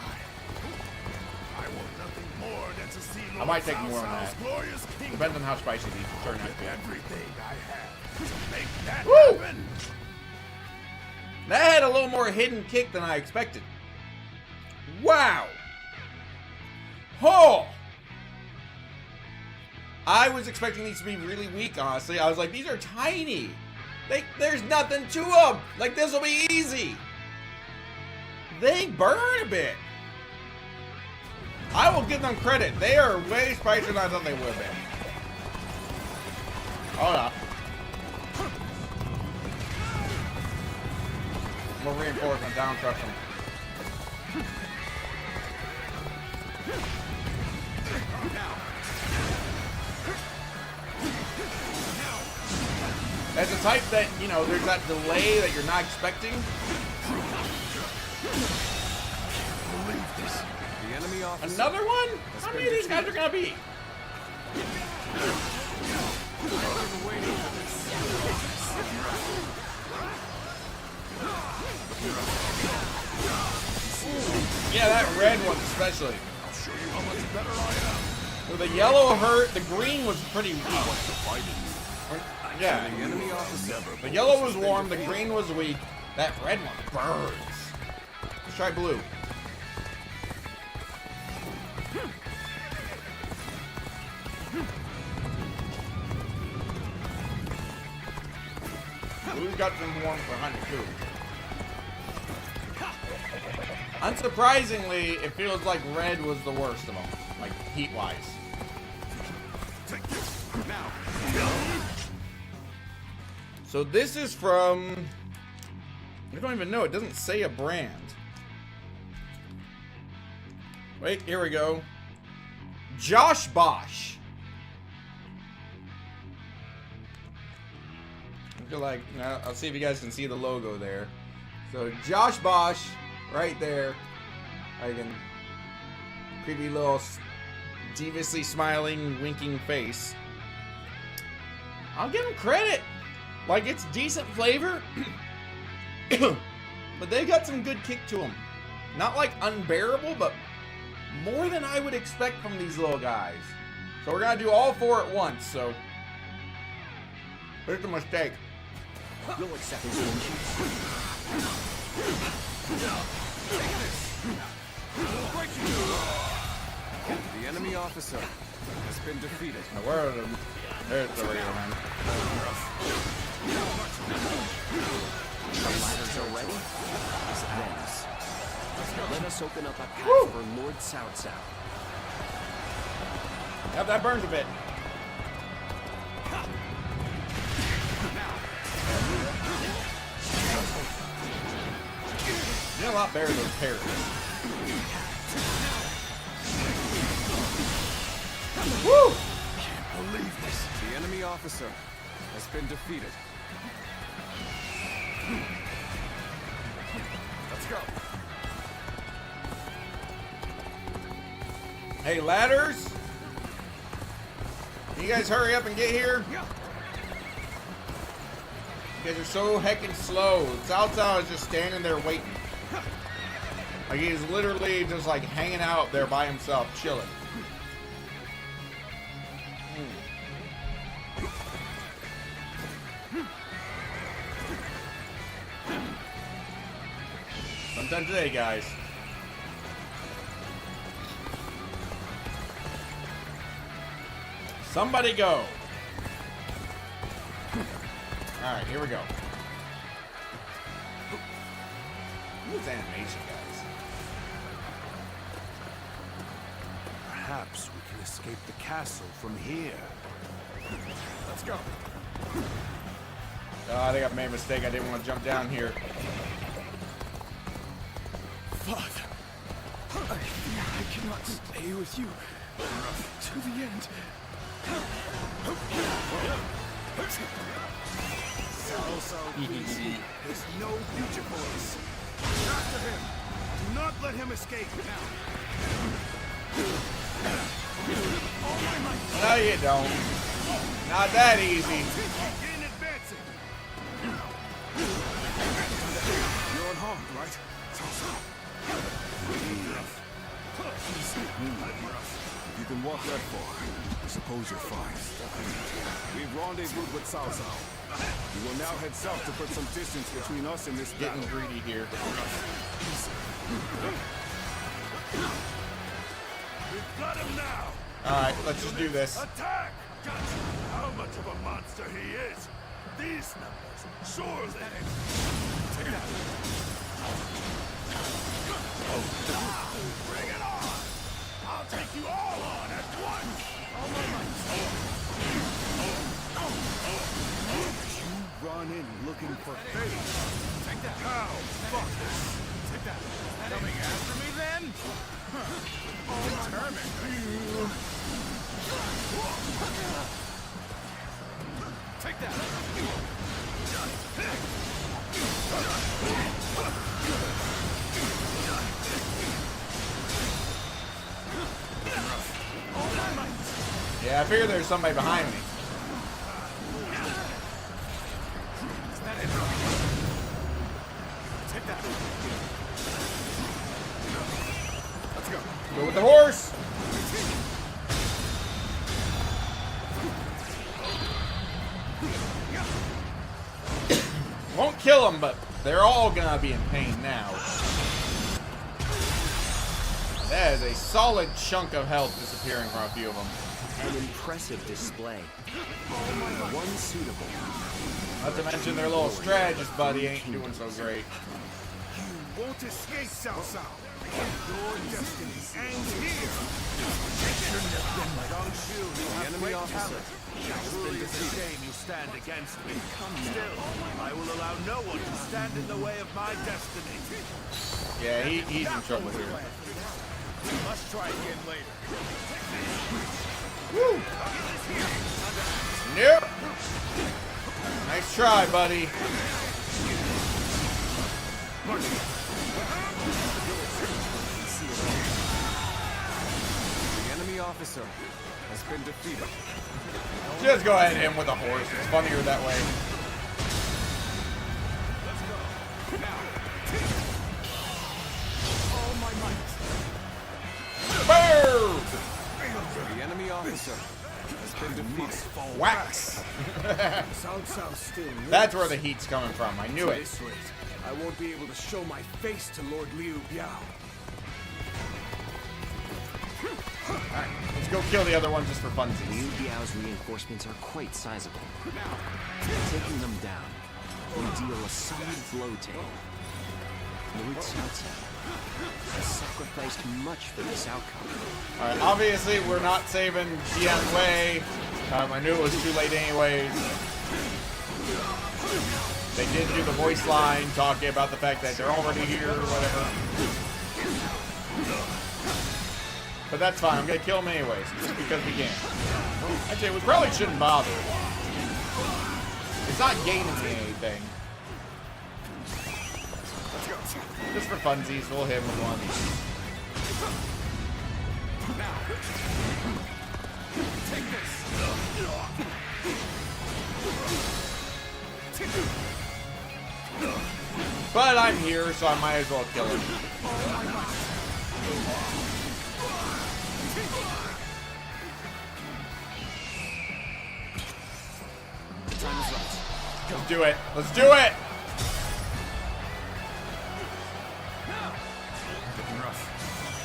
I want nothing more than to see Lord I might take Cao more on Cao's that. glorious kingdom. Depends on how spicy these turn out to be. Everything I have to make that Woo! happen. That had a little more hidden kick than I expected. Wow. Oh. I was expecting these to be really weak, honestly. I was like, these are tiny. There's nothing to them. Like, this will be easy. They burn a bit. I will give them credit. They are way spicier than I thought they would be. Hold up. More reinforcements. I don't trust them. As a type that, you know, there's that delay that you're not expecting. The enemy officer. Another one? How many of these guys are gonna be? Yeah, that red one especially. I'll show you how much better I am. So the yellow hurt, the green was pretty weak. Yeah, The enemy officer. the yellow was warm, the green was weak. That red one burns. Let's try blue. Blue's got some warmth behind it too. Unsurprisingly, it feels like red was the worst of them, like heat-wise. So this is from, I don't even know, it doesn't say a brand. Wait, here we go. Josh Bosch. I feel like, I'll see if you guys can see the logo there. So Josh Bosch, right there. Like a creepy little deviously smiling, winking face. I'll give them credit. Like, it's decent flavor. But they got some good kick to them. Not like unbearable, but more than I would expect from these little guys. So we're gonna do all 4 at once, so here's the mistake. You'll accept his inches. The enemy officer has been defeated. Now where are the... There's the regular man. The ladders are ready. Theirs. Let us open up a path for Lord Cao Cao. Yep, that burns a bit. You're a lot better than parrots. Woo! Can't believe this. The enemy officer has been defeated. Let's go. Hey, ladders! Can you guys hurry up and get here? You guys are so heckin' slow. Cao Cao is just standing there waiting. Like, he's literally just like hanging out there by himself, chilling. Sometime today, guys. Somebody go. Alright, here we go. This animation, guys. Perhaps we can escape the castle from here. Let's go. Oh, I think I made a mistake. I didn't want to jump down here. Father, I cannot stay with you to the end. So easy. There's no future for us. After him. Do not let him escape now. No, you don't. Not that easy. Begin advancing. You're unharmed, right? You can walk that far. I suppose you're fine. We've rendezvoused with Cao Cao. We will now head south to put some distance between us and this battle. Getting greedy here. We've got him now. Alright, let's just do this. Attack! How much of a monster he is. These numbers, surely. Take that. Bring it on! I'll take you all on at once! You run in looking for fate. Take that! How? Fuck this! Take that! Coming after me then? Determined. Take that! Yeah, I figure there's somebody behind me. Take that! Let's go! Go with the horse! Won't kill them, but they're all gonna be in pain now. That is a solid chunk of health disappearing from a few of them. An impressive display. One suitable. Not to mention their little strategist buddy ain't doing so great. You won't escape, Cao Cao. Your destiny ends here. The enemy officer. Truly it's a shame you stand against me. Still, I will allow no one to stand in the way of my destiny. Yeah, he's in trouble here. Let's try again later. Woo! Nope. Nice try, buddy. officer has been defeated. Just go ahead and hit him with a horse. It's funnier that way. All my might. Boom! The enemy officer has been defeated. Wax! Cao Cao still lives. That's where the heat's coming from. I knew At it. this rate, I won't be able to show my face to Lord Liu Biao. Alright, let's go kill the other one just for funsies. Liu Biao's reinforcements are quite sizable. Taking them down will deal a solid blow to him. Lord Cao Cao has sacrificed much for this outcome. Alright, obviously we're not saving Jian Wei. I knew it was too late anyways. They did do the voice line talking about the fact that they're already here or whatever. But that's fine, I'm gonna kill him anyways, just because we can. Actually, we probably shouldn't bother. It's not gaining me anything. Just for funsies, we'll hit him with one of these. Take this. But I'm here, so I might as well kill him. Let's do it. Let's do it!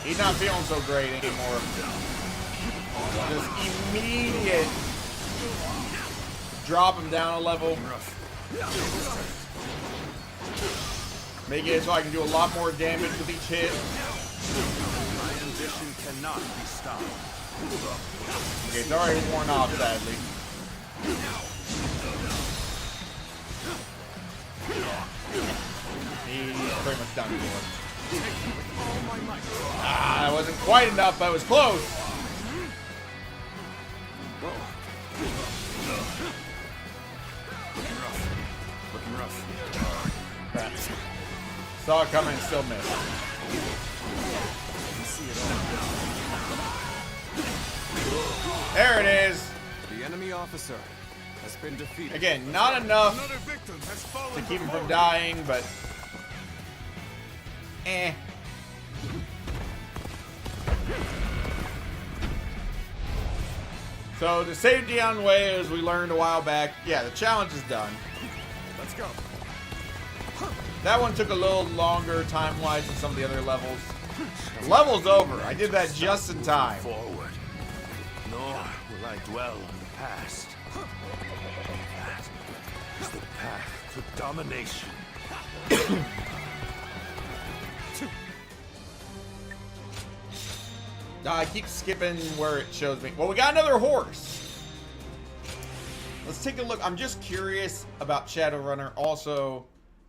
He's not feeling so great anymore. Just immediate drop him down a level. Make it so I can do a lot more damage with each hit. My ambition cannot be stopped. Okay, it's already worn off, sadly. He's pretty much done for. Ah, that wasn't quite enough, but it was close. Looking rough. Crap. Saw it coming and still missed. There it is. The enemy officer has been defeated. Again, not enough Another victim has fallen to keep him before from dying, but eh. So to save Dian Wei, as we learned a while back, yeah, the challenge is done. Let's go. That one took a little longer time-wise than some of the other levels. The level's over. I did that just in time. forward, nor will I dwell on the past. That is the path to domination. I keep skipping where it shows me. Well, we got another horse. Let's take a look. I'm just curious about Shadowrunner. Also,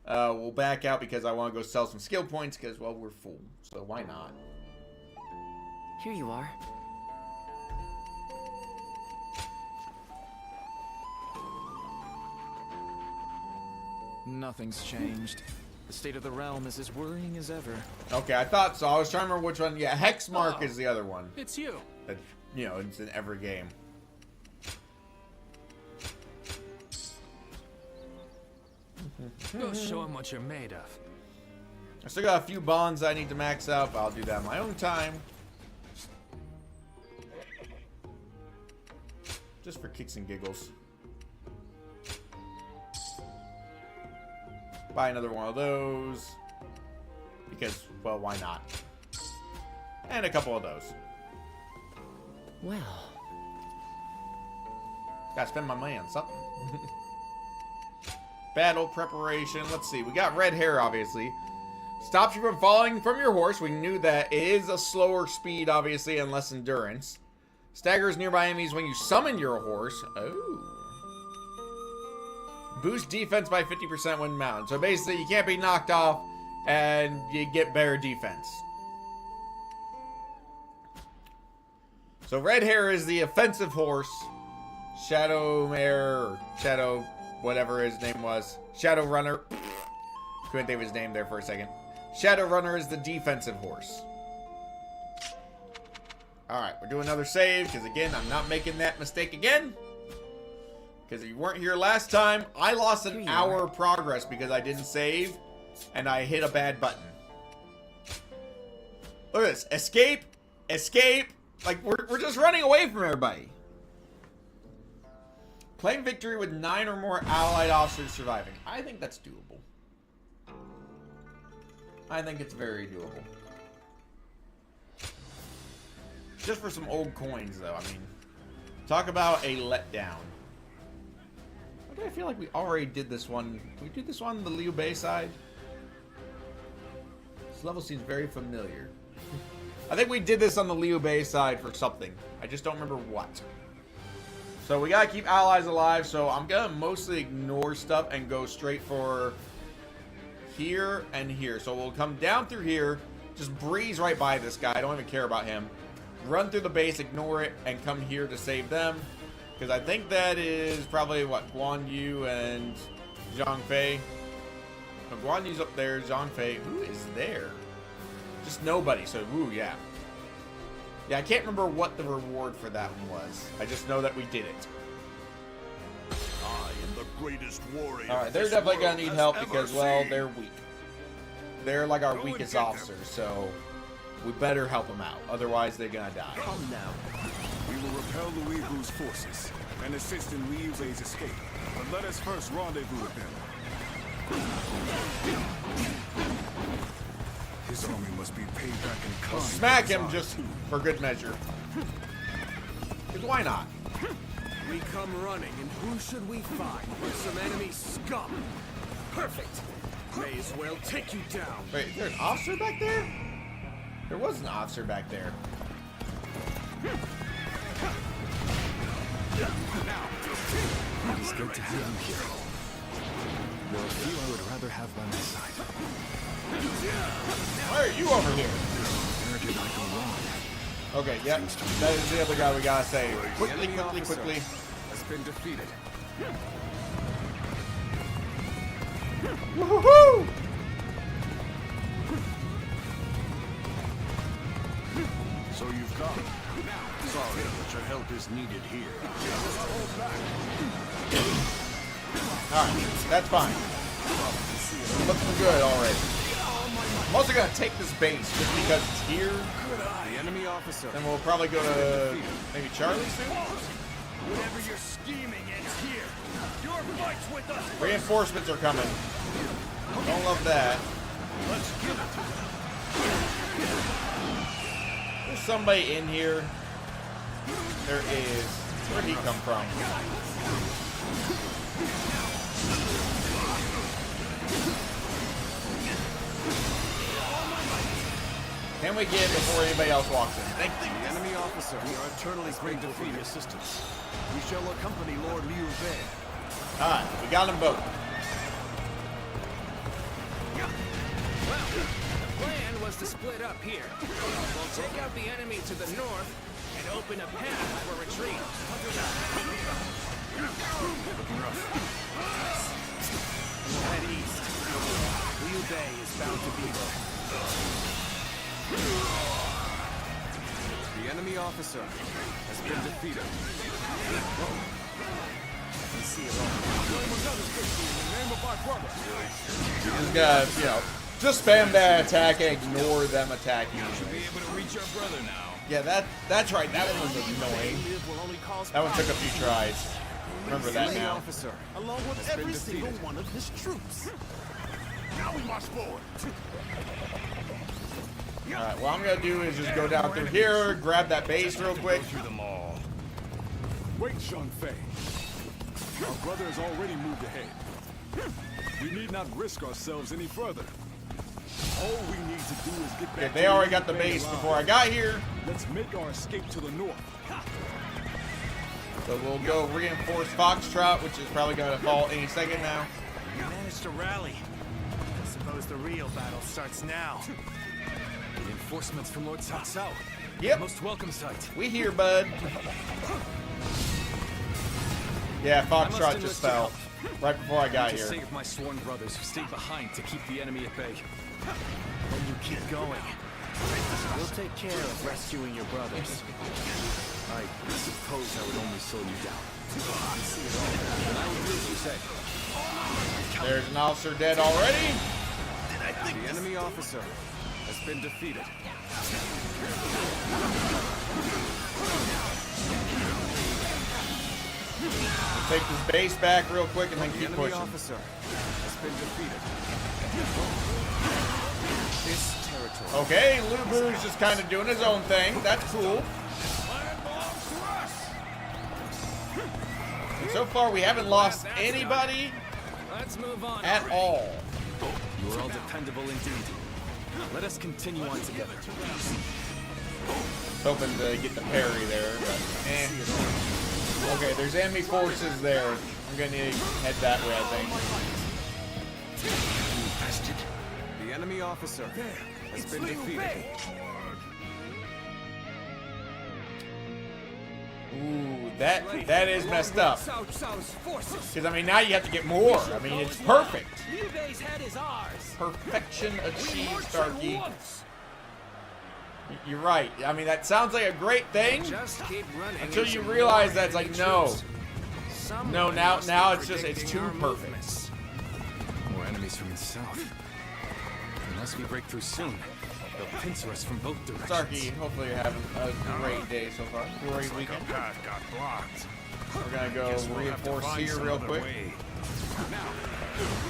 we'll back out because I want to go sell some skill points because, well, we're full. So why not? Here you are. Nothing's changed. The state of the realm is as worrying as ever. Okay, I thought so. I was trying to remember which one. Yeah, Hexmark is the other one. It's you. That, you know, it's in every game. Go show him what you're made of. I still got a few bonds I need to max out, but I'll do that in my own time. Just for kicks and giggles. Buy another one of those. Because, well, why not? And a couple of those. Well, Gotta spend my money on something. Battle preparation. Let's see. We got red hair, obviously. Stops you from falling from your horse. We knew that. It is a slower speed, obviously, and less endurance. Staggers nearby enemies when you summon your horse. Oh. Boost defense by 50% when mounted. So basically, you can't be knocked off, and you get better defense. So red hair is the offensive horse. Shadow Mare, or Shadow, whatever his name was. Shadow Runner. Couldn't think of his name there for a second. Shadow Runner is the defensive horse. Alright, we're doing another save, because again, I'm not making that mistake again. Because if you weren't here last time, I lost an hour of progress because I didn't save, and I hit a bad button. Look at this. Escape. Escape. Like, we're just running away from everybody. Claim victory with 9 or more allied officers surviving. I think that's doable. I think it's very doable. Just for some old coins, though. I mean, talk about a letdown. Okay, I feel like we already did this one. Did we do this one on the Liu Bei side? This level seems very familiar. I think we did this on the Liu Bei side for something. I just don't remember what. So we gotta keep allies alive, so I'm gonna mostly ignore stuff and go straight for here and here. So we'll come down through here, just breeze right by this guy. I don't even care about him. Run through the base, ignore it, and come here to save them. Because I think that is probably, what, Guan Yu and Zhang Fei. No, Guan Yu's up there, Zhang Fei. Who is there? Just nobody, so, ooh, yeah. Yeah, I can't remember what the reward for that one was. I just know that we did it. I am the greatest warrior. Alright, they're definitely going to need help because, well, they're weak. They're like our weakest officers, so we better help them out. Otherwise, they're going to die. Come now. We will repel the Uigu's forces and assist in Liu Bei's escape. But let us first rendezvous with them. His army must be paid back in kind. We'll smack him just for good measure. Because why not? We come running, and who should we find but some enemy scum? Perfect. May as well take you down. Wait, is there an officer back there? There was an officer back there. It is good to have you here. There are a few I would rather have by my side. Why are you over here? Where did I go wrong? Okay, yep. That is the other guy we gotta save. Quickly, quickly, quickly. Has been defeated. Woohoo! So you've come. Sorry, but your help is needed here. Alright, that's fine. Looking good already. I'm also gonna take this base just because it's here. The enemy officer. Then we'll probably go to maybe Charlie soon. Whatever you're scheming ends here. Your fight's with us. Reinforcements are coming. Don't love that. Let's give it. There's somebody in here. There is. Where'd he come from? Can we get before anybody else walks in? Thank you. The enemy officer. We are eternally grateful for your assistance. We shall accompany Lord Liu Bei. Alright, we got them both. Well, the plan was to split up here. We'll take out the enemy to the north and open a path for retreat. We'll head east. Liu Bei is bound to be there. The enemy officer has been defeated. Let's see it all. Just gotta, you know, just spam that attack and ignore them attacking you. Be able to reach our brother now. Yeah, that's right. That one was annoying. That one took a few tries. Remember that now. Officer. Along with every single one of his troops. Now we march forward. Alright, what I'm gonna do is just go down through here, grab that base real quick. Through them all. Wait, Zhang Fei. Our brother has already moved ahead. We need not risk ourselves any further. All we need to do is get back. Okay, they already got the base before I got here. Let's make our escape to the north. So we'll go reinforce Foxtrot, which is probably gonna fall any second now. You managed to rally. I suppose the real battle starts now. Reinforcements from Lord Cao Cao. Yep. Most welcome sight. We here, bud. Yeah, Foxtrot just fell right before I got To here. save my sworn brothers who stayed behind to keep the enemy at bay. Then you keep going. We'll take care of rescuing your brothers. I suppose I would only slow you down. And I will do as you say. There's an officer dead already. The enemy officer has been defeated. We'll take this base back real quick and then keep The pushing. enemy officer has been defeated. This territory. Okay, Lubu's just kind of doing his own thing. That's cool. And so far, we haven't lost anybody Let's move on. at all. You are all dependable indeed. Let us continue on together. Hoping to get the parry there, but eh. Okay, there's enemy forces there. I'm gonna need to head that way, I think. The enemy officer has been defeated. Ooh, that is messed up. Because, I mean, now you have to get more. I mean, it's perfect. Liu Bei's head is ours. Perfection achieved, Starkey. You're right. I mean, that sounds like a great thing Just keep running until you into realize more that's like, enemy no. troops. Someone No, now must be it's just, it's predicting too our perfect. movements. More enemies from the south. Unless we break through soon, they'll pincer us from both directions. Starkey, hopefully you're having a great day so far. Great weekend. Path got blocked. We're gonna go reinforce here real quick.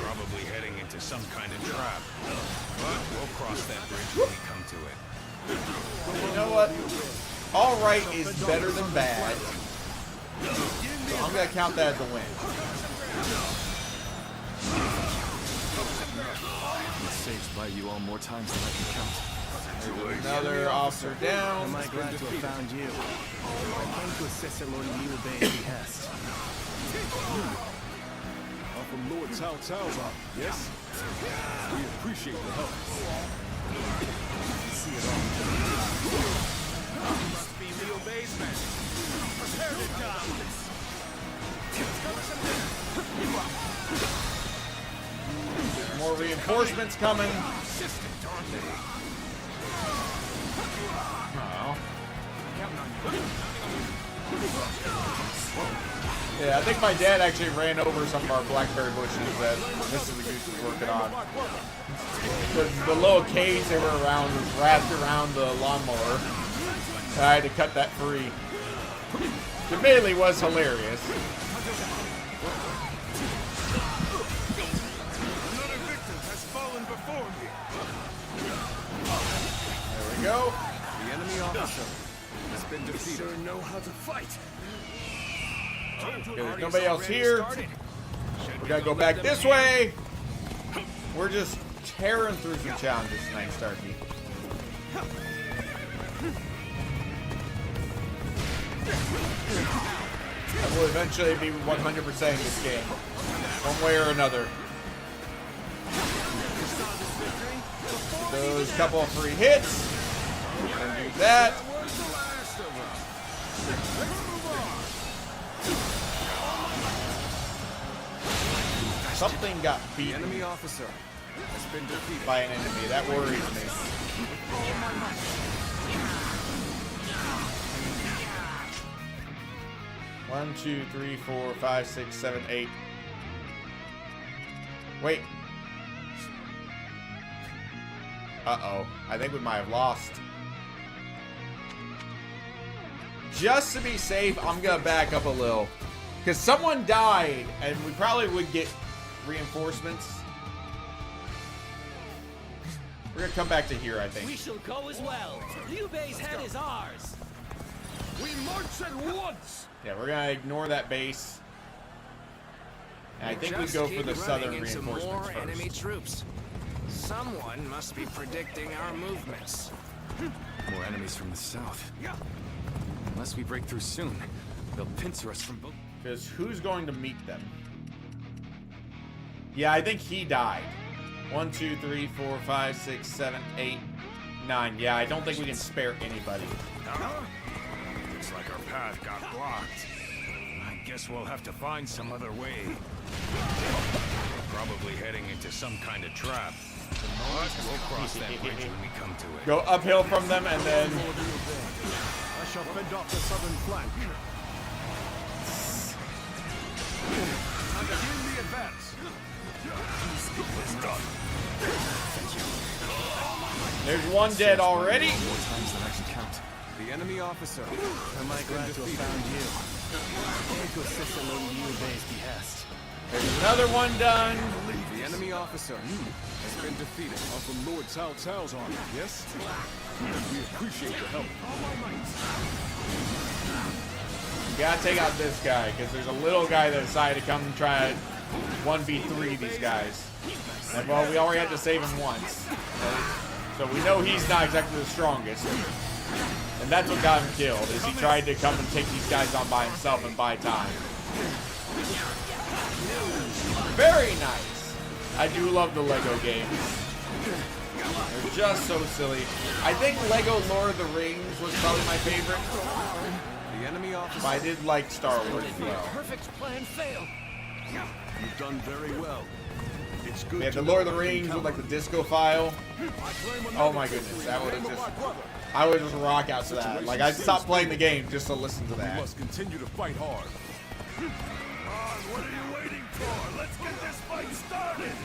Probably heading into some kind of trap. But we'll cross that bridge when we come to it. You know what? All right is better than bad. So I'm gonna count that as a win. Been saved by you all more times than I can count. Another officer down. Am I glad to have found you? I came to assist at Lord Liu Bei's behest. I'm from Lord Cao Cao's office, yes? We appreciate the help. See it all. Must be Liu Bei's men. Prepare to die. More reinforcements coming. Persistent, aren't they? Oh. Yeah, I think my dad actually ran over some of our blackberry bushes that Mr. the Goose was working on. The little cage they were around was wrapped around the lawnmower. I had to cut that free. It admittedly was hilarious. Another victim has fallen before me. There we go. The enemy officer has been defeated. Sure know how to fight. Okay, there's nobody else here. We gotta go back this way. We're just tearing through some challenges tonight, Starkey. I will eventually be 100% this game, one way or another. Those couple of free hits. And do that. Something got The beaten enemy officer has been defeated. by an enemy. That worries me. One, two, three, 4, 5, 6, 7, 8. Wait. Uh-oh. I think we might have lost. Just to be safe, I'm gonna back up a little. Because someone died, and we probably would get reinforcements. We're gonna come back to here, I think. We shall go as well. Liu Bei's head is ours. We march at once. Yeah, we're gonna ignore that base. And I think we Just go for keep the southern running into reinforcements more enemy first. troops. Someone must be predicting our movements. More enemies from the south. Unless we break through soon, they'll pincer us from both. Because who's going to meet them? Yeah, I think he died. 1, 2, 3, 4, 5, 6, 7, 8, 9. Yeah, I don't think we can spare anybody. Looks like our path got blocked. I guess we'll have to find some other way. Probably heading into some kind of trap. We'll cross that bridge when we come to it. Go uphill from them and then... I shall fend off the southern flank. Begin the advance. There's one dead already. More times than I can count. The enemy officer. Am I glad to have found you? Ego Cicero obeys behest. There's another one done. The enemy officer has been defeated. Are from Lord Cao Cao's army, yes? We appreciate the help. You gotta take out this guy, because there's a little guy that decided to come and try to 1v3 these guys. And well, we already had to save him once. So we know he's not exactly the strongest. And that's what got him killed, is he tried to come and take these guys on by himself and buy time. Very nice. I do love the Lego games. They're just so silly. I think Lego Lord of the Rings was probably my favorite. The enemy officer. But I did like Star Wars as well. Perfect plan failed. You've done very well. It's good. We had the Lord of the Rings with like the disco file. Oh my goodness, that would have just... I would just rock out to that. Like, I stopped playing the game just to listen to We that. must continue to fight hard. What are you waiting for? Let's get this fight started.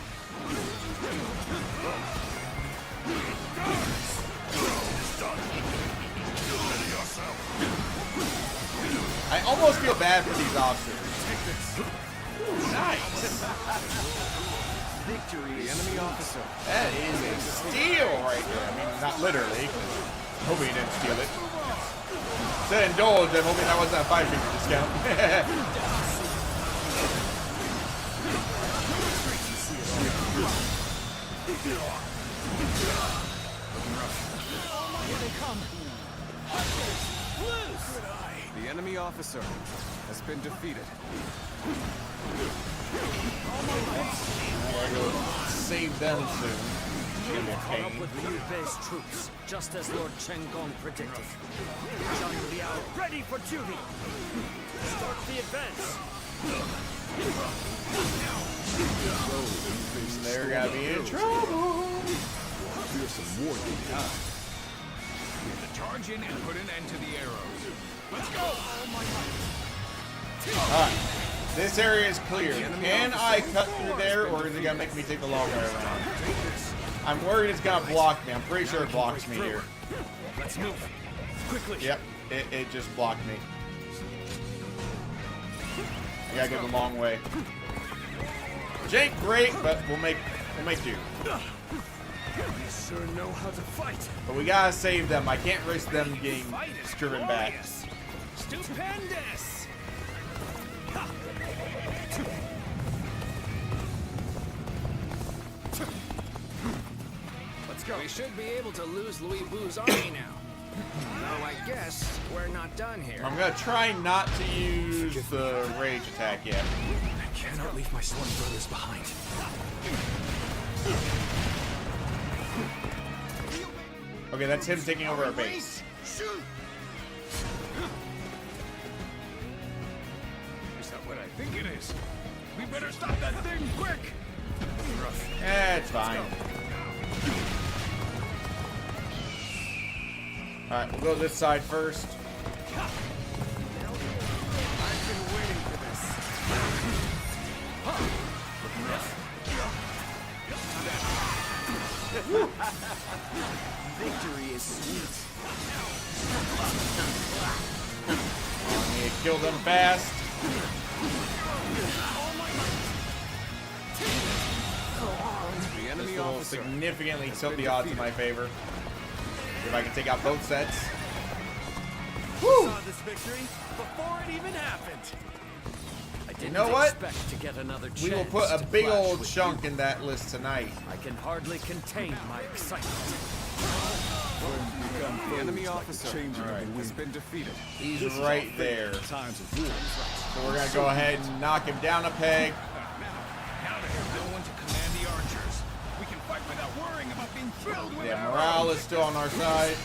I almost feel bad for these officers. Nice. Victory. The enemy officer. That is a steal right there. I mean, not literally. Hoping he didn't steal it. Said indulge, I'm hoping that wasn't a 5-figure discount. Here they come. The enemy officer has been defeated. I gotta go save them soon. It's gonna be a Caught up pain. with Liu Bei's troops, just as Lord Chen Gong predicted. Zhang Liao ready for duty. Start the advance. They're gonna be in trouble. Fearsome war behind. Charge in and put an end to the arrows. Let's go! Alright. This area is clear. Can I cut through there, or is it gonna make me take the long way around? I'm worried it's gonna block me. I'm pretty sure it blocks me here. Let's move. Quickly. Yep, it just blocked me. I gotta go the long way. Which ain't great, but we'll make do. You sure know how to fight. But we gotta save them. I can't risk them getting driven back. Stupendous. Let's go. We should be able to lose Louis Bu's army now. Though I guess we're not done here. I'm gonna try not to use the rage attack yet. I cannot leave my sworn brothers behind. Okay, that's him taking over our base. Is that what I think it is? We better stop that thing quick! It's fine. Alright, we'll go this side first. I've been waiting for this. Victory is sweet. I need to kill them fast. The enemy This will officer. significantly tilt the odds in my favor. If I can take out both sets. Woo! Saw this victory before it even happened. I didn't know what? expect to get another chance We will put a to big clash old with chunk in that list tonight. I can hardly contain my excitement. The enemy officer Changing of the has wind. been defeated. He's right there. Times of war. So we're gonna go ahead and knock him down a peg. Now that there's no one to command the archers, we can fight without worrying about being filled with Yeah, arrows. morale is still on our side.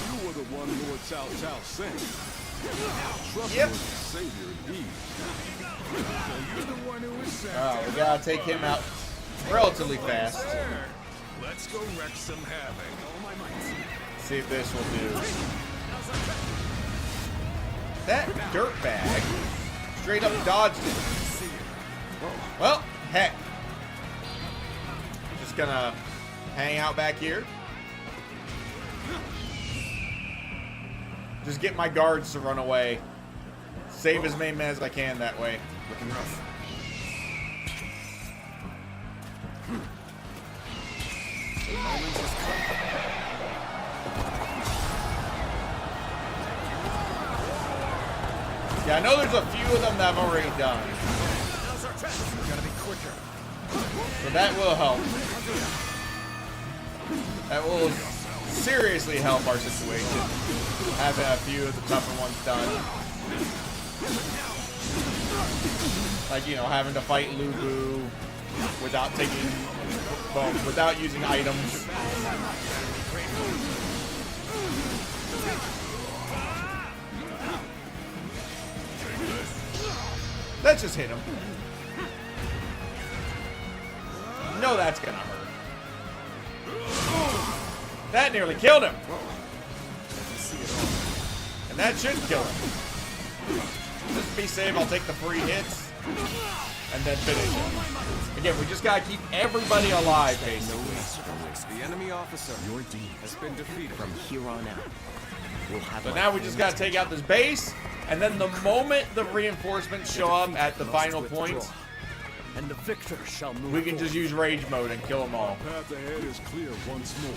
You were the one Lord Cao Cao sent. Trust Yep. was the savior indeed. So you're the one who was sent. Oh, we gotta take him out relatively fast. There. Let's go wreak some havoc. See if this will do. That dirtbag straight up dodged it. Well, heck. Just gonna hang out back here. Just get my guards to run away. Save as many men as I can that way. Looking rough. The moment has come. Yeah, I know there's a few of them that I've already done. Gotta be quicker. So that will help. That will seriously help our situation. Having a few of the tougher ones done. Like, you know, having to fight Lubu without taking, well, without using items. Let's just hit him. No, that's gonna hurt. That nearly killed him. And that should kill him. Just to be safe, I'll take the free hits and then finish him. Again, we just gotta keep everybody alive, basically. The enemy officer, Your deed has been defeated. from here on out will have So my now we just gotta full take out this base, and then the moment the reinforcements show up at the final point, And the victor shall move we can just use rage mode and kill them all. Path ahead is clear once more.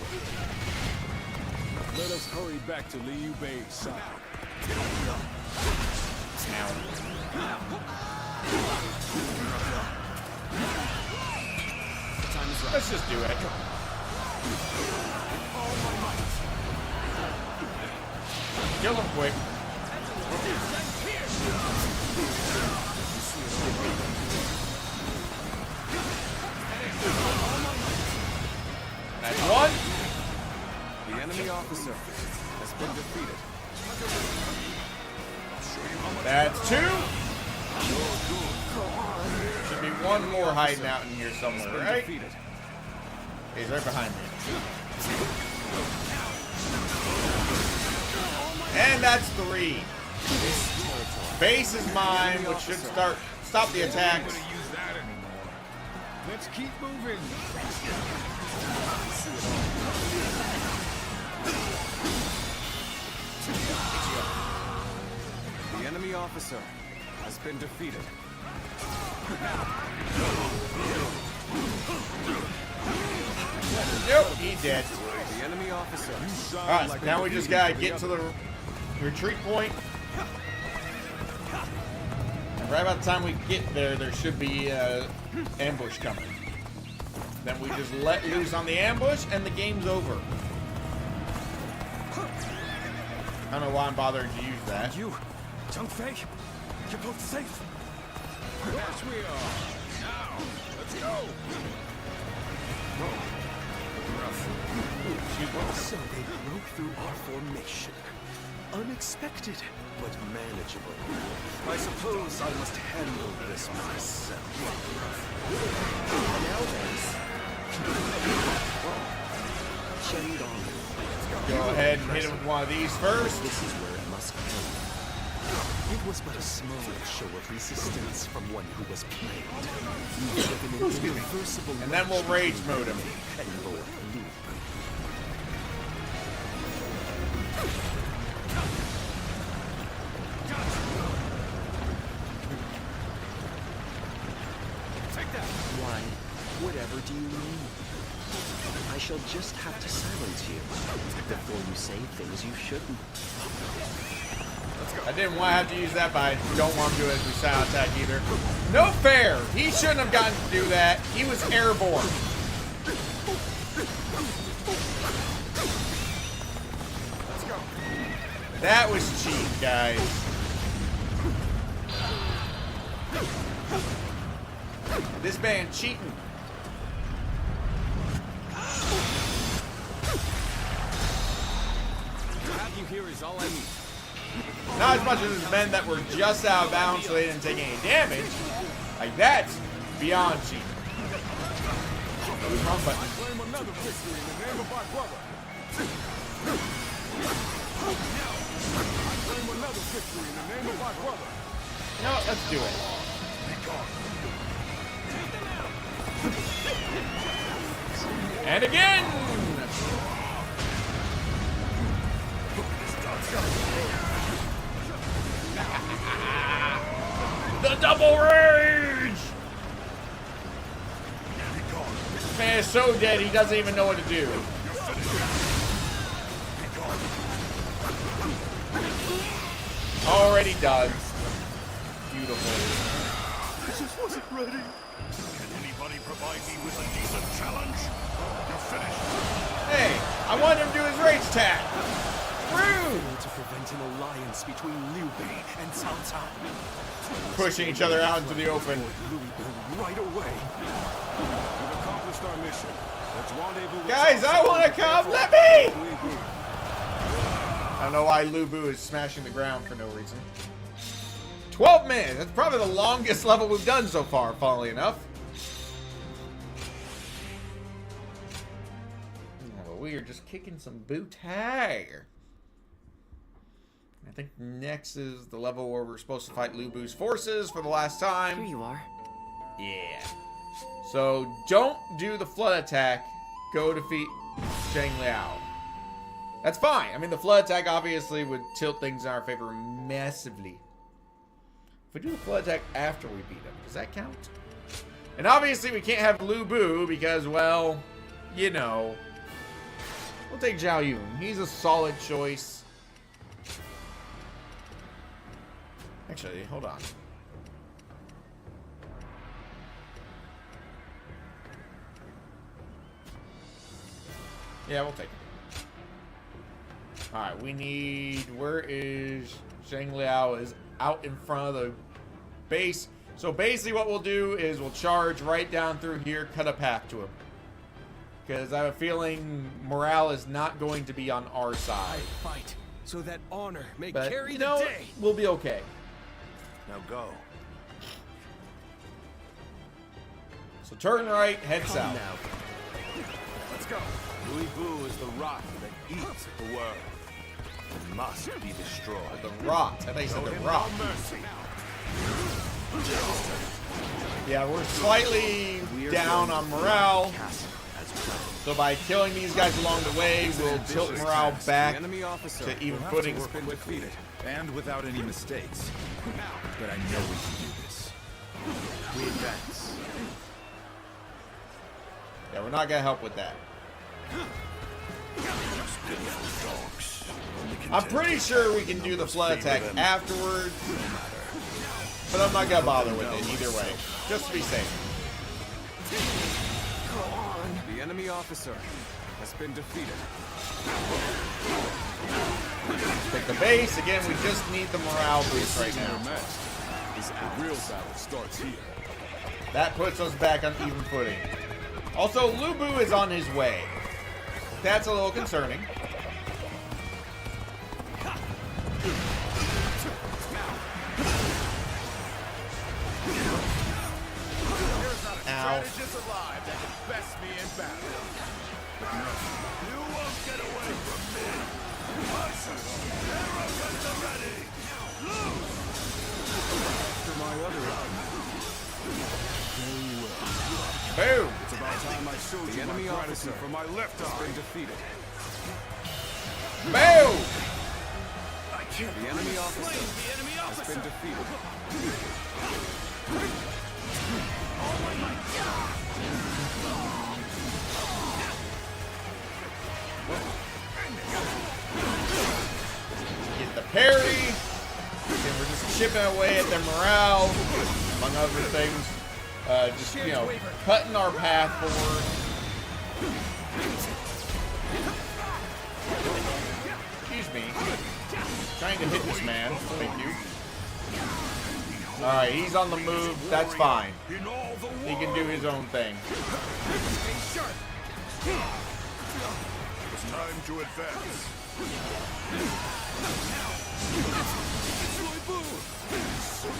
Let us hurry back to Liu Bei's side. Let's just do it. Kill him quick. That's one. The enemy officer has been defeated. That's two. Should be one more hiding out in here somewhere, right? Defeated. He's right behind me. And that's three. Base is mine, which should stop the attacks. Use that anymore. Let's keep moving. The enemy officer has been defeated. Nope, he dead. The enemy officer. Alright, so now we just gotta get to the retreat point. And right about the time we get there, there should be an ambush coming. Then we just let loose on the ambush, and the game's over. I don't know why I'm bothering to use that. You, Zhang Fei, you're both safe. Yes, we are. Now, let's go. So they broke through our formation. Unexpected, but manageable. I suppose I must handle this myself. Now then, Go ahead and hit him with one of these first. This is where it must end. it was but a small show of resistance from one who was plagued. Irreversible And then we'll rage mode him. and Lord Loop. Why, whatever do you mean? I shall just have to silence you before you say things you shouldn't. I didn't want to have to use that, but I don't want to do it as a silent attack either. No fair! He shouldn't have gotten to do that. He was airborne. Let's go. That was cheap, guys. This man cheating. Have you here is all I need. Not as much as his men that were just out of bounds so they didn't take any damage. Like, that's beyond cheap. Wrong button. I claim another victory in the name of my brother. I claim another victory in the name of my brother. No, let's do it. And again! The double rage! This man is so dead he doesn't even know what to do. Already done. Beautiful. I just wasn't ready. Can anybody provide me with a decent challenge? You're finished. Hey, I want him to do his rage attack. Rude! To prevent an alliance between Liu Bei and Cao Cao. Pushing each other out into the open. Right away. We've accomplished our mission. Let's rendezvous with Guys, I want to come. Let me! I don't know why Lu Bu is smashing the ground for no reason. 12 minutes. That's probably the longest level we've done so far, funnily enough. Yeah, but we are just kicking some booty. I think next is the level where we're supposed to fight Lu Bu's forces for the last time. Here you are. Yeah. So don't do the flood attack. Go defeat Zhang Liao. That's fine. I mean, the flood attack obviously would tilt things in our favor massively. If we do the flood attack after we beat him, does that count? And obviously we can't have Lu Bu because, well, you know. We'll take Zhao Yun. He's a solid choice. Actually, hold on. Yeah, we'll take it. Alright, we need... Where is... Zhang Liao is out in front of the base. So basically what we'll do is we'll charge right down through here, cut a path to him. Because I have a feeling morale is not going to be on our side. Fight, so that honor may But, carry you the know, day. we'll be okay. Now go. So turn right, head Come south. now. Let's go. Louis Bu is the rock that eats the world. It must be destroyed. The rock. I think you said the rock. Yeah, we're slightly down on morale. So by killing these guys along the way, we'll tilt morale back to even footing. We've been defeated, and without any mistakes. But I know we can do this. We advance. Yeah, we're not gonna help with that. I'm pretty sure we can do the flood attack afterwards, but I'm not gonna bother with it either way, just to be safe. The enemy officer has been defeated. Take the base again. We just need the morale boost right now. The real battle starts here. That puts us back on even footing. Also, Lu Bu is on his way. That's a little concerning. Ow. Strategist alive that can best me in battle. You won't get away from me. Arrogant already. For my other arm. Boom. It's about time I showed you my gratitude for my left arm. Been defeated. Boom. The enemy officer has been defeated. Get the parry. And we're just chipping away at their morale, among other things. Just, you know, cutting our path forward. Excuse me. Trying to hit this man. Thank you. Alright, he's on the move. That's fine. He can do his own thing. It's time to advance. So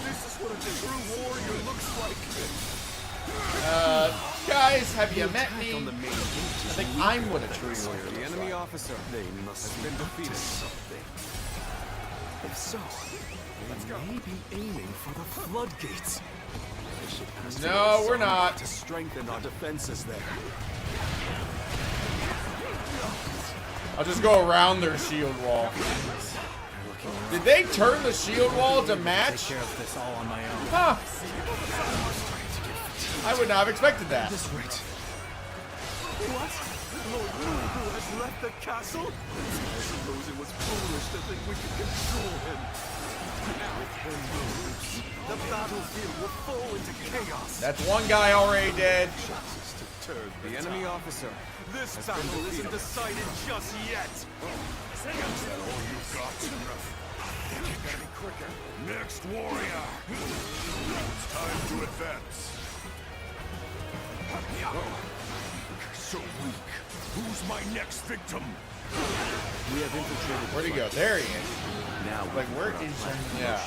this is what a true warrior looks like. Guys, have you met me? I think I'm what a true warrior The looks enemy like. officer has been defeated. If so, they may be aiming for the floodgates. No, we're not. To strengthen our defenses there. I'll just go around their shield wall. Did they turn the shield wall to match? Take care of this all on my own. Huh. I would not have expected that. This rate. What? Lord Lugu has left the castle? I suppose it was foolish to think we could control him. With him loose, the battlefield will fall into chaos. That's one guy already dead. The enemy officer. This battle isn't decided just yet. Is that all you've got? Gotta be quicker. Next warrior. It's time to advance. So weak. Who's my next victim? We have infiltrated. Where'd he go? There he is. Now, Like, where is he? Yeah.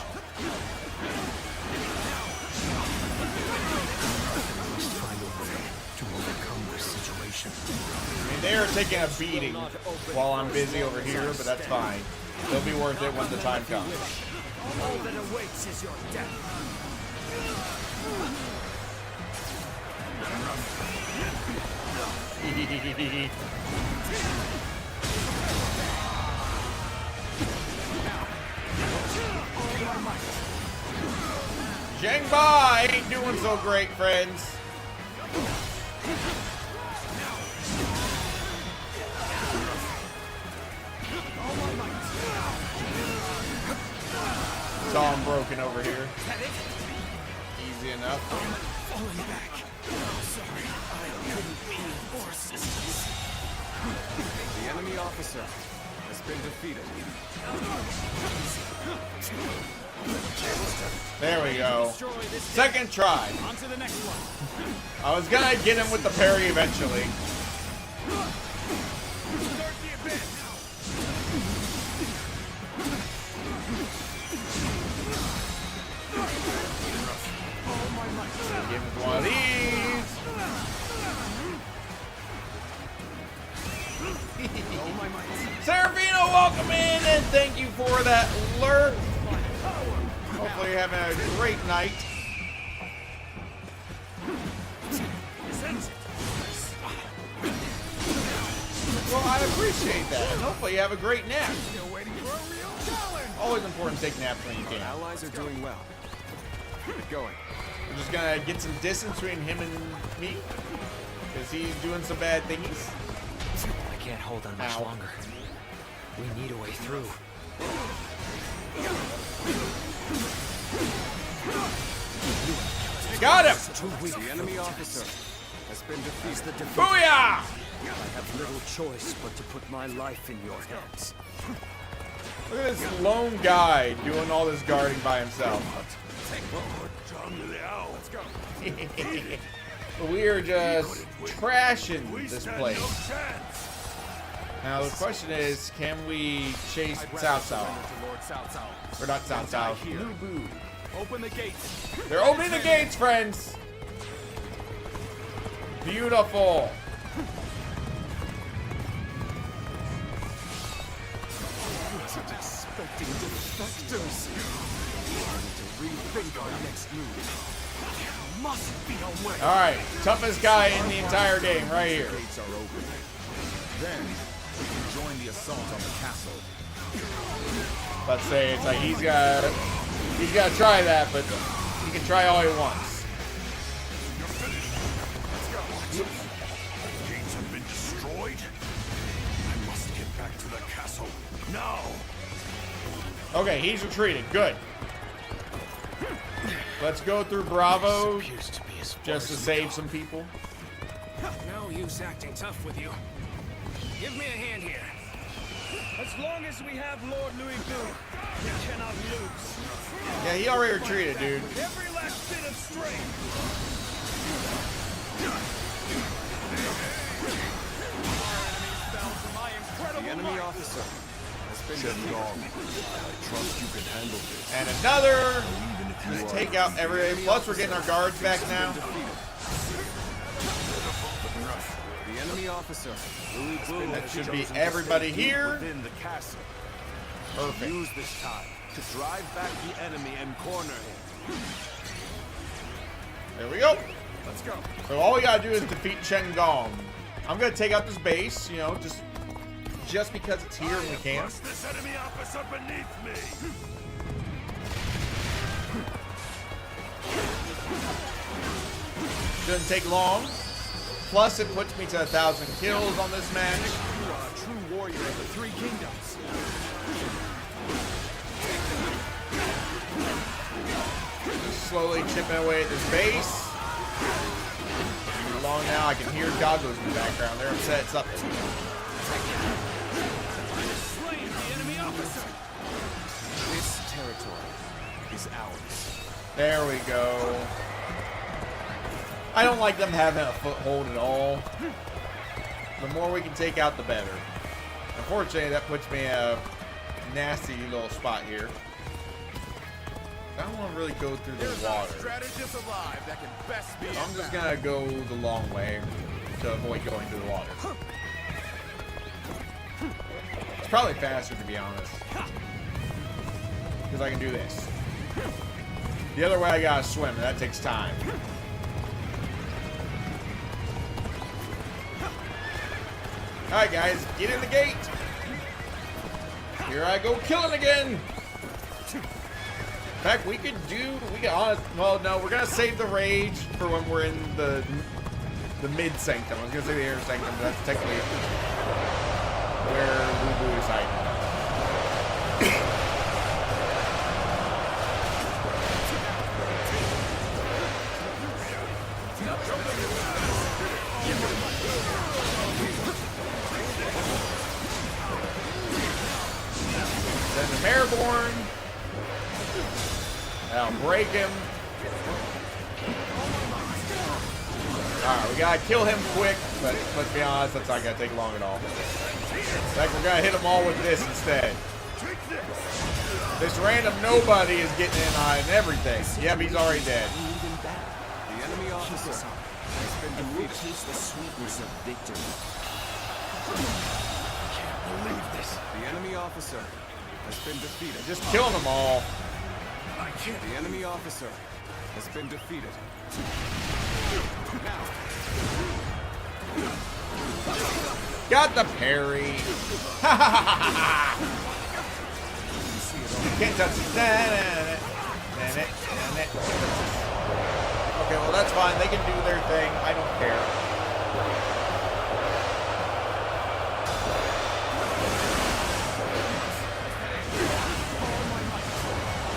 find a way to overcome this situation. I mean, they are taking a beating while I'm busy over here, but that's fine. It'll be worth it when the time comes. All that awaits is your death. Zhengba ain't doing so great, friends. It's all broken over here. Easy enough. Falling back. Sorry, I couldn't be more assistance. The enemy officer has been defeated. There we go. Second try. On to the next one. I was gonna get him with the parry eventually. Start the event. Give him one of these. Serafino, welcome in, and thank you for that lurk. Hopefully you're having a great night. Well, I appreciate that, and hopefully you have a great nap. Always important to take naps when you can. Allies are doing well. Keep it going. We're just gonna get some distance between him and me, because he's doing some bad things. I can't hold on much longer. We need a way through. Got him! The enemy officer has been defeated. Booyah! I have little choice but to put my life in your hands. Look at this lone guy doing all this guarding by himself. We are just trashing this place. Now the question is, can we chase Cao Cao? Or not Cao Cao, Lu Bu. Open the gates. They're opening the gates, friends! Beautiful! Wasn't expecting defectors. To rethink our next move. Must be a way. Alright, toughest guy in the entire game, right here. Gates are open. Then we can join the assault on the castle. Let's say it's like he's got to try that, but he can try all he wants. Gates have been destroyed. I must get back to the castle now. Okay, he's retreating. Good. Let's go through Bravo just to save some people. No use acting tough with you. Give me a hand here. As long as we have Lord Louis Boo, we cannot lose. Yeah, he already retreated, dude. Every last bit of strength. The enemy officer Shendong, I trust you can handle this. And another. Even if you Just are take out every. Plus, we're getting our guards back now. The enemy officer. That should be everybody here. within the castle. Perfect. Use this time to drive back the enemy and corner him. There we go. Let's go. So all we gotta do is defeat Shendong. I'm gonna take out this base, you know, just because it's here and we can. Push this enemy officer beneath me. Shouldn't take long. Plus, it puts me to 1,000 kills on this match. You are a true warrior of the Three Kingdoms. Slowly chipping away at this base. Too long now. I can hear goggles in the background. They're upset. It's up. Slain the enemy officer. This territory is ours. There we go. I don't like them having a foothold at all. The more we can take out, the better. Unfortunately, that puts me in a nasty little spot here. I don't want to really go through the water. Strategist alive that can best be. I'm just gonna go the long way to avoid going through the water. It's probably faster, to be honest, because I can do this. The other way I gotta swim, and that takes time. Alright guys, get in the gate! Here I go killing again! In fact, we could honest, well no, we're gonna save the rage for when we're in the mid-sanctum. I was gonna say the air sanctum, but that's technically where Lubu is hiding. Send the Airborne. That'll break him. Alright, we gotta kill him quick, but let's be honest, that's not gonna take long at all. In fact, we're gonna hit them all with this instead. This random nobody is getting in on everything. Yep, he's already dead. The enemy officer has been And we'll defeated. taste the sweetness of victory. Believe this. The enemy officer has been defeated. Just killing them all. The enemy officer has been defeated. Now, Got the parry. Ha ha ha ha ha! Can't touch it. Okay, well that's fine. They can do their thing. I don't care.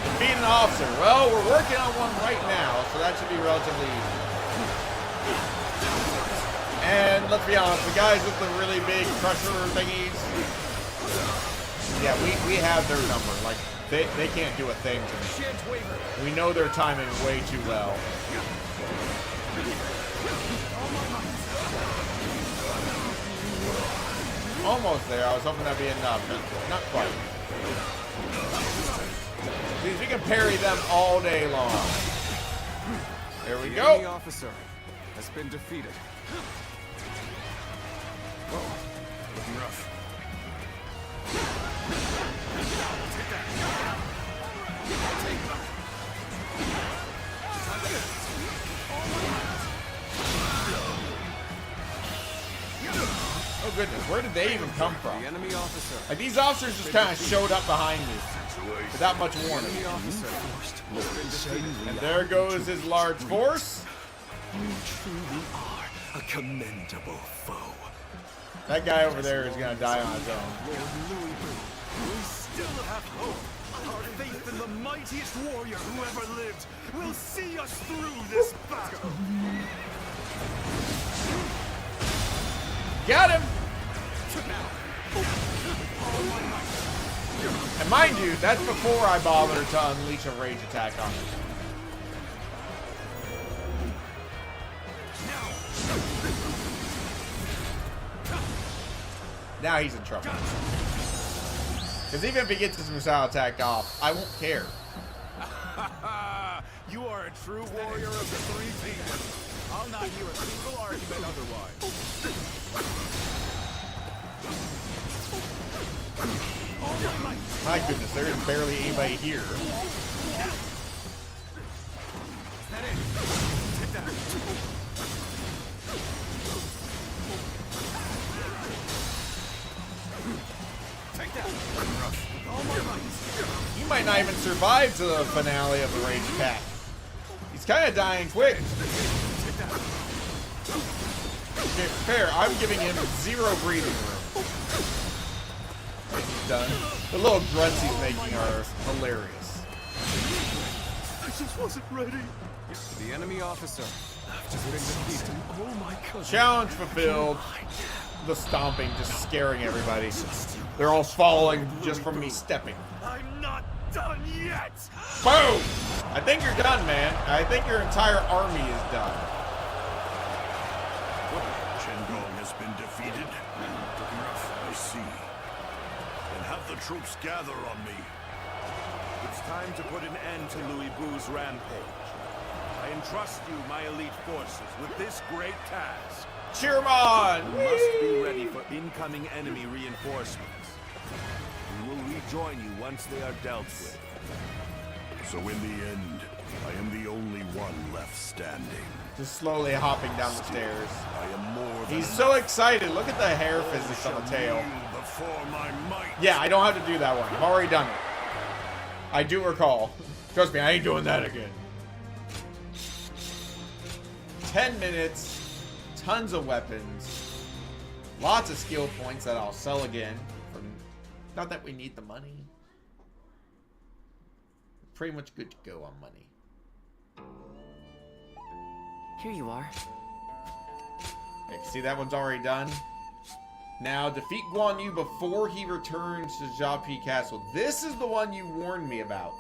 Defeat an officer. Well, we're working on one right now, so that should be relatively easy. And let's be honest, the guys with the really big crusher thingies, yeah, we have their number. Like, they can't do a thing to me. We know their timing way too well. Almost there. I was hoping that'd be enough, but not quite. Please, we can parry them all day long. There we the go. enemy officer has been defeated. Whoa, looking rough. Oh goodness, where did they even come from? The enemy officer. Like, these officers just kind of showed up behind me without much warning. Enemy officer has been defeated. And there goes his large force. You truly are a commendable foe. That guy over there is gonna die on his own. Lord Louis, we still have hope. Our faith in the mightiest warrior who ever lived will see us through this battle. Got him! And mind you, that's before I bother to unleash a rage attack on him. Now he's in trouble. Because even if he gets his missile attack off, I won't care. You are a true warrior of the three kingdoms. I'll not hear a single argument otherwise. My goodness, there is barely anybody here. He might not even survive to the finale of the Rage Pack. He's kind of dying quick. Okay, fair. I'm giving him 0 breathing room. And he's done. The little grunts he's making are hilarious. I just wasn't ready. The enemy officer. I've just been defeated. Oh my God. Challenge fulfilled. The stomping just scaring everybody. They're all falling just from me stepping. I'm not done yet. Boom! I think you're done, man. I think your entire army is done. Chendong has been defeated. I see. Then have the troops gather on me. It's time to put an end to Louis Bu's rampage. I entrust you, my elite forces, with this great task. Cheer 'em on! You must be ready for incoming enemy reinforcements. We will rejoin you once they are dealt with. So in the end, I am the only one left standing. Just slowly hopping down the stairs. I am more than He's so excited. Look at the hair physics on the tail. before my might. Yeah, I don't have to do that one. I've already done it. I do recall. Trust me, I ain't doing that again. 10 minutes. Tons of weapons. Lots of skill points that I'll sell again. Not that we need the money. Pretty much good to go on money. Here you are. Okay, see, that one's already done. Now, defeat Guan Yu before he returns to Jiapi Castle. This is the one you warned me about.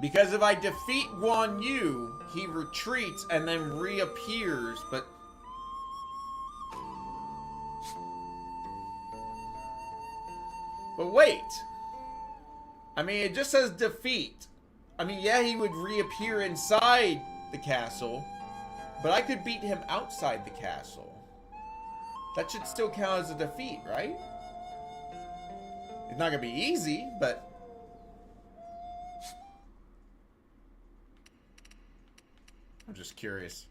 Because if I defeat Guan Yu, he retreats and then reappears, but... But wait. I mean, it just says defeat. I mean, yeah, he would reappear inside the castle, but I could beat him outside the castle. That should still count as a defeat, right? It's not gonna be easy, but... I'm just curious.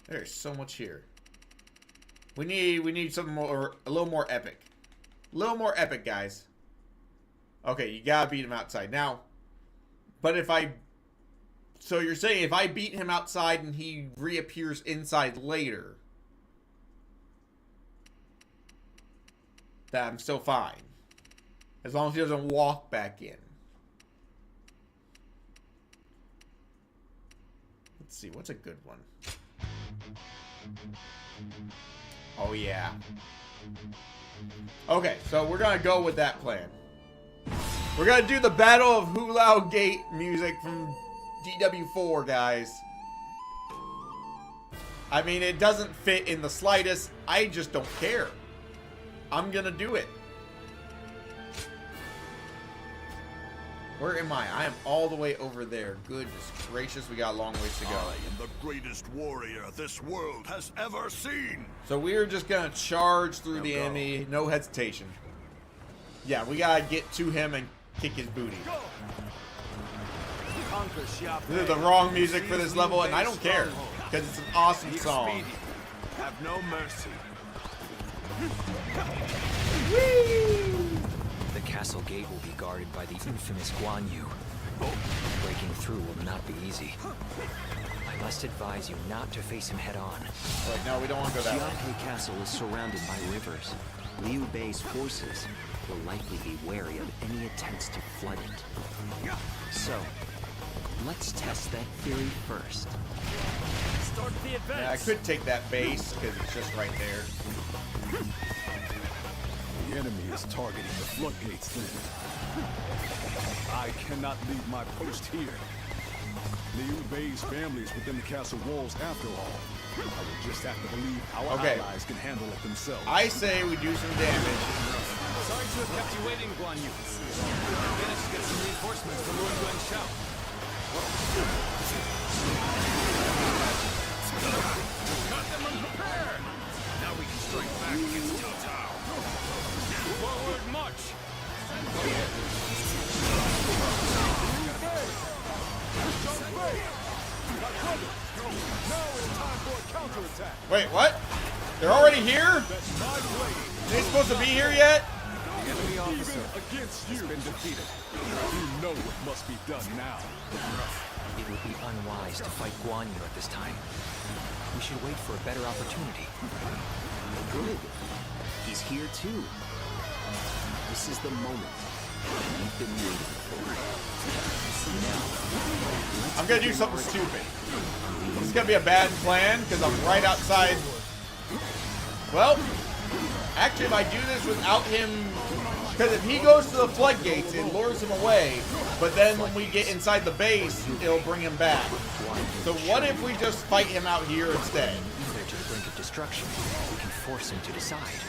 There's so much here. We need something more, a little more epic. A little more epic, guys. Okay, you gotta beat him outside. Now, but if I... So you're saying if I beat him outside and he reappears inside later, that I'm still fine. As long as he doesn't walk back in. Let's see, what's a good one? Oh, yeah. Okay, so we're gonna go with that plan. We're gonna do the Battle of Hulao Gate music from DW4, guys. I mean, it doesn't fit in the slightest. I just don't care. I'm gonna do it. Where am I? I am all the way over there. Goodness gracious, we got a long ways to go. I am the greatest warrior this world has ever seen. So we're just gonna charge through the enemy, no hesitation. Yeah, we gotta get to him and kick his booty. This is the wrong music for this level, and I don't care, because it's an awesome song. Have no mercy. The castle gate will be guarded by the infamous Guan Yu. Breaking through will not be easy. I must advise you not to face him head on. Wait, no, we don't want to go that way. Jiapi Castle is surrounded by rivers. Liu Bei's forces will likely be wary of any attempts to flood it. So, let's test that theory first. Start the advance. Yeah, I could take that base, because it's just right there. The enemy is targeting the floodgates then. I cannot leave my post here. Liu Bei's family is within the castle walls after all. I will just have to believe our allies can handle it themselves. I say we do some damage. Sorry to have kept you waiting, Guan Yu. Managed to get some reinforcements from Lord Yuan Shao. Got them unprepared. Now we can strike back against Cao Cao. Forward march. Wait, what? They're already here? They supposed to be here yet? The enemy officer against you has been defeated. You know what must be done now. It would be unwise to fight Guan Yu at this time. We should wait for a better opportunity. Good. He's here too. This is the moment we've been waiting for. Now, I'm gonna do something stupid. This is gonna be a bad plan because I'm right outside. Well, actually, if I do this without him, because if he goes to the floodgates, it lures him away. But then when we get inside the base, it'll bring him back. So what if we just fight him out here instead? Either to the brink of destruction, we can force him to decide.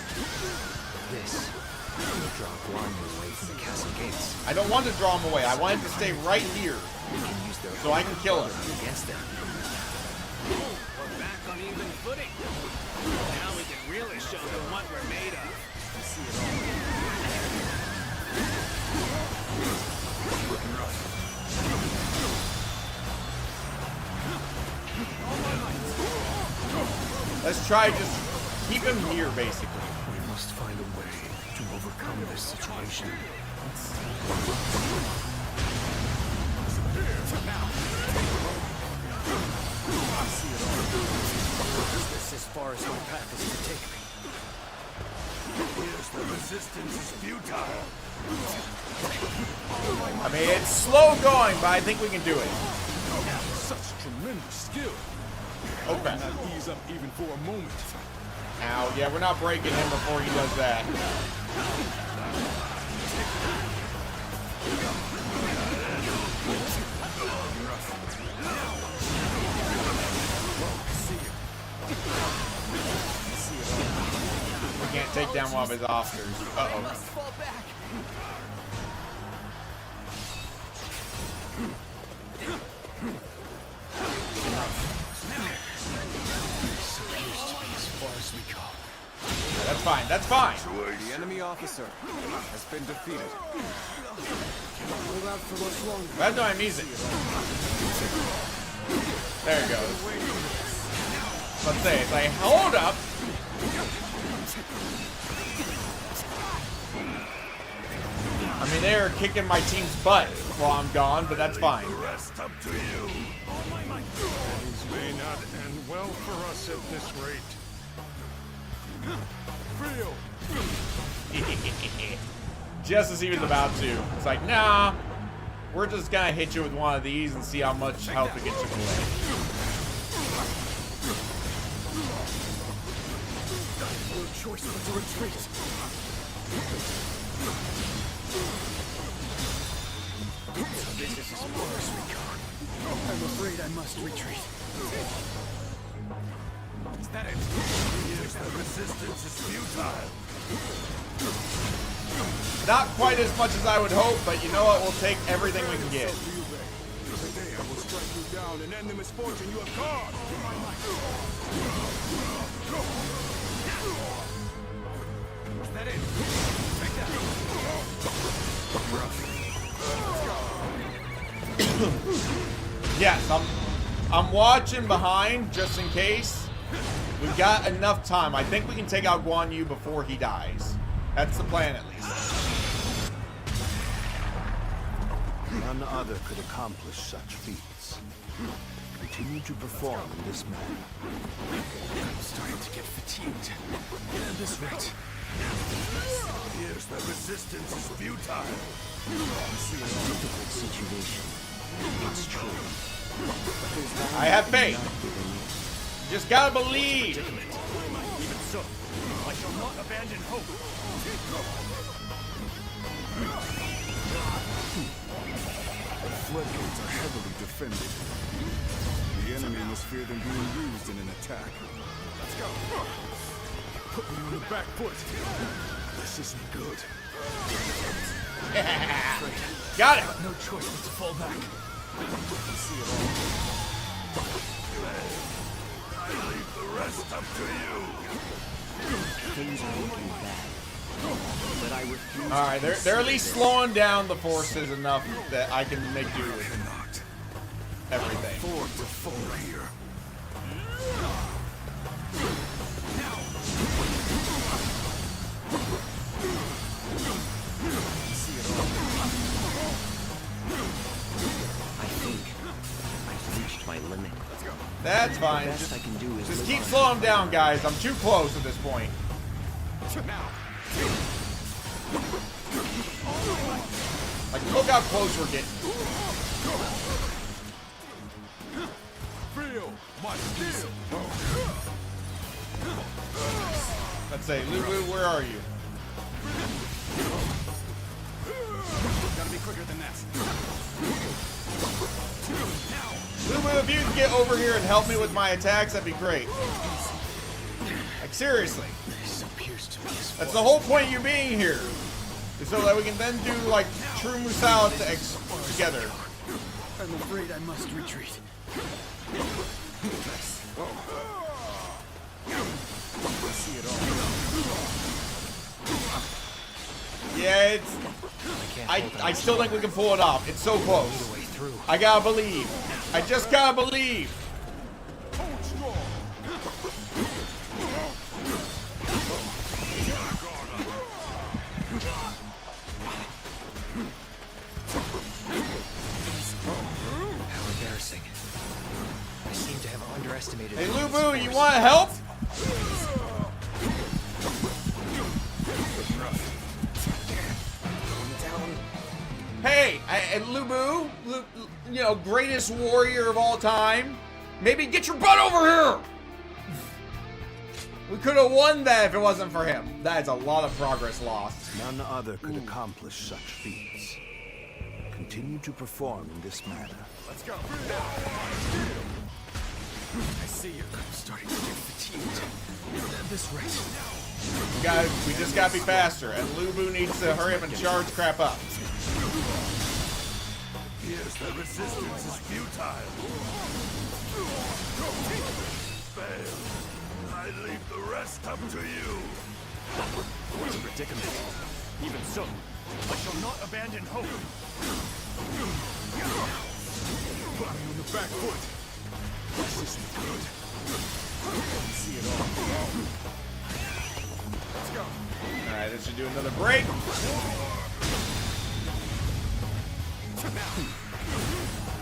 This will draw Guan Yu away from the castle gates. I don't want to draw him away. I want him to stay right here We can use their so I can kill him. against them. We're back on even footing. Now we can really show them what we're made of. Let's try just keep him here, basically. We must find a way to overcome this situation. Is this as far as my path is to take me? Here's the resistance is futile. I mean, it's slow going, but I think we can do it. Such tremendous skill. Okay. Not ease up even for a moment. Ow, yeah, we're not breaking him before he does that. We can't take down one of his officers. Uh-oh. That's fine, that's fine. The enemy officer has been defeated. That's no music. There it goes. Let's say it's like, hold up. I mean, they're kicking my team's butt while I'm gone, but that's fine. Rest up to you. Things may not end well for us at this rate. Feel. Just as he was about to. It's like, nah, we're just gonna hit you with one of these and see how much health it gets you away. No choice but to retreat. This is as far as we go. I'm afraid I must retreat. Is that it? Here's the resistance is futile. Not quite as much as I would hope, but you know what? We'll take everything we can get. Today I will strike you down and end the misfortune you have caused. Is that it? Take that. Yes, I'm watching behind just in case. We've got enough time. I think we can take out Guan Yu before he dies. That's the plan, at least. None other could accomplish such feats. Continue to perform in this manner. I'm starting to get fatigued. At this rate. Here's the resistance is futile. Difficult situation. It's true. I have faith. You just gotta believe. Even so, I shall not abandon hope. floodgates are heavily defended. The enemy must fear them being used in an attack. Let's go. Put me on the back foot. This isn't good. Got it. No choice but to fall back. See it all. I leave the rest up to you. Things are looking bad. But I refuse. All right, they're at least slowing down the forces enough that I can make do with Cannot everything. afford to fall here. I think I've reached my limit. That's fine. The best I can do is Just live keep on. slowing down, guys. I'm too close at this point. Like, look how close we're getting. Feel my steel. Let's say, Lulu, where are you? Gotta be quicker than that. Lulu, if you can get over here and help me with my attacks, that'd be great. Like, seriously. This appears to be as That's the whole point of you being here. Is so that we can then do, like, true Musou together. I'm afraid I must retreat. Yeah, it's... I still think we can pull it off. It's so close. I gotta believe. I just gotta believe. How embarrassing. I seem to have underestimated. Hey, Lubu, you want help? Hey, Lubu, you know, greatest warrior of all time. Maybe get your butt over here. We could have won that if it wasn't for him. That's a lot of progress lost. None other could accomplish such feats. Continue to perform in this manner. Let's go. I see you. I'm starting to get fatigued. At this rate. We just gotta be faster, and Lubu needs to hurry up and charge crap up. Yes, the resistance is futile. Fail. I leave the rest up to you. What a predicament. Even so, I shall not abandon hope. Put me on the back foot. This isn't good. See it all. Let's go. Alright, this should do another break.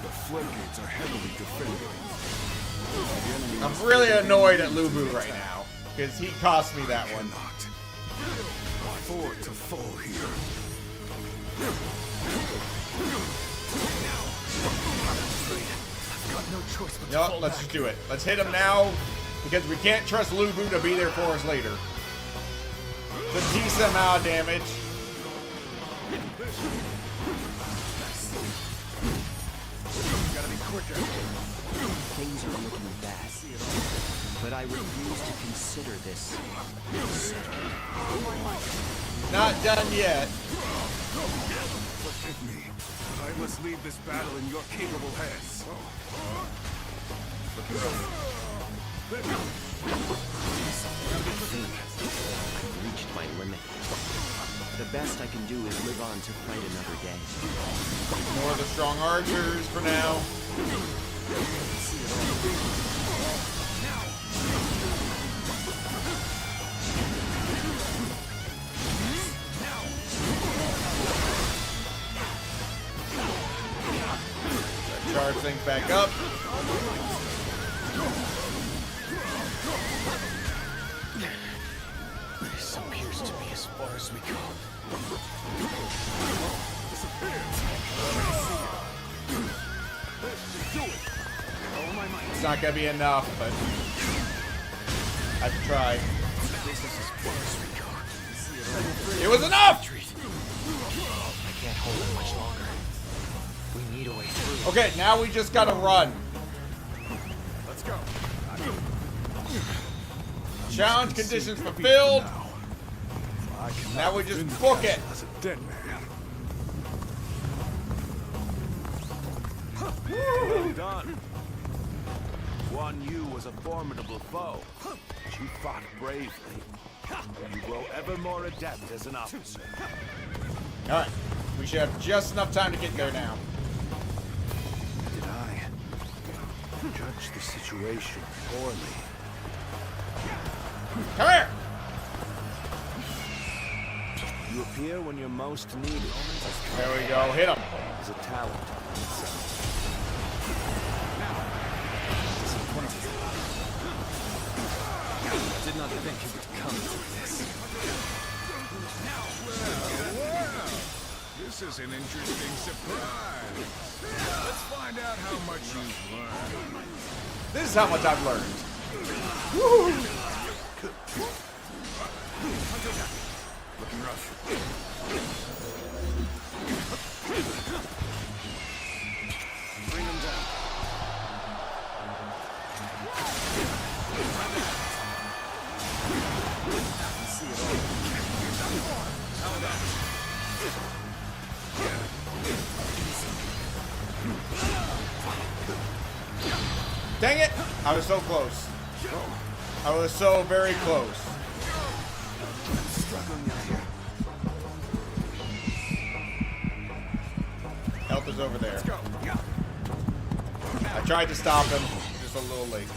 The floodgates are heavily defended. I'm really annoyed at Lubu right now, because he cost me that one. Cannot afford to fall here. I've got no choice but to No, fall let's back. just do it. Let's hit him now, because we can't trust Lubu to be there for us later. It's a decent amount of damage. Gotta be quicker. Things are looking bad. But I refuse to consider this. Not done yet. Forgive me. I must leave this battle in your capable hands. I've reached my limit. The best I can do is live on to fight another day. Ignore the strong archers for now. Charge things back up. This appears to be as far as we go. It's not gonna be enough, but I have to try. This is as far as we go. It was enough! I can't hold it much longer. We need a way through. Okay, now we just gotta run. Let's go. Challenge conditions fulfilled. Now we just book it. As a dead man. Well done. Guan Yu was a formidable foe. You fought bravely. You grow ever more adept as an officer. Alright, we should have just enough time to get there now. Did I judge the situation poorly? Come here! You appear when you're most needed. There we go, hit him. As a talent. I did not think it would come to this. Well, this is an interesting surprise. Let's find out how much you've learned. This is how much I've learned. Woo! Looking rough. Bring him down. Dang it! I was so close. I was so very close. Health is over there. I tried to stop him, just a little late.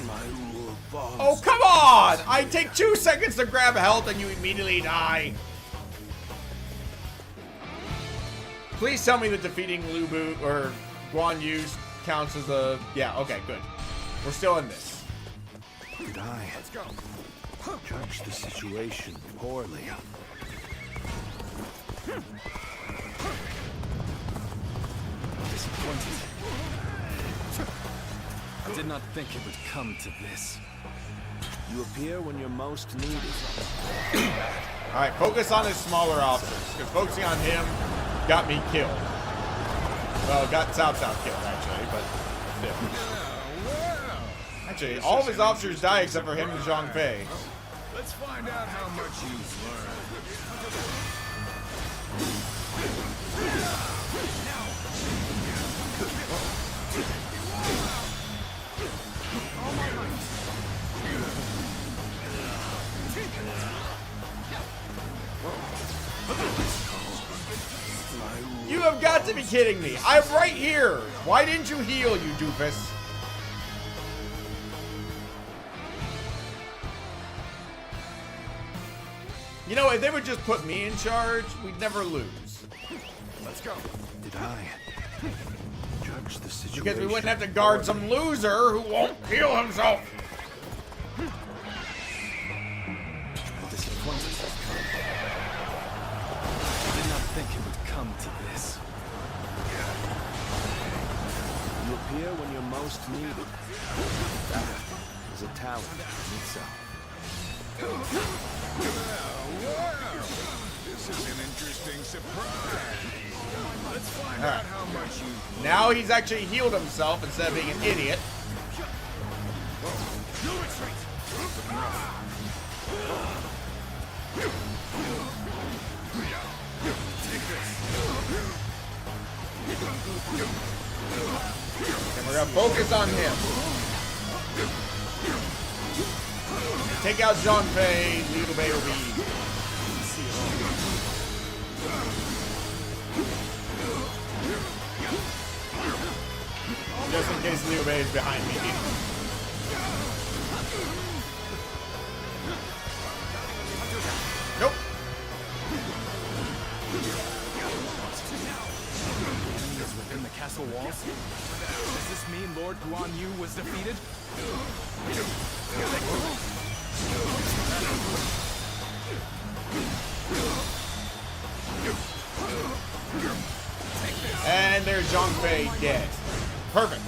Oh, come on! I take 2 seconds to grab health and you immediately die. Please tell me that defeating Lu Bu or Guan Yu counts as a... Yeah, okay, good. We're still in this. Did I judge the situation poorly? Disappointed. I did not think it would come to this. You appear when you're most needed. Alright, focus on his smaller officers, because focusing on him got me killed. Well, got Cao Cao killed, actually, but still. Actually, all of his officers die except for him and Zhang Fei. Let's find out how much you've learned. You have got to be kidding me. I'm right here. Why didn't you heal, you doofus? You know, if they would just put me in charge, we'd never lose. Let's go. Did I judge the situation? Because we wouldn't have to guard some loser who won't heal himself. Disappointed. I did not think it would come to this. You appear when you're most needed. That is a talent in itself. This is an interesting surprise. Let's find All out right. how much you've Now he's actually healed himself instead of being an idiot. And we're gonna focus on him. Take out Zhang Fei, Liu Bei will be. Just in case Liu Bei is behind me. Nope. Enemies within the castle walls? Does this mean Lord Guan Yu was defeated? And there's Zhang Fei dead. Perfect.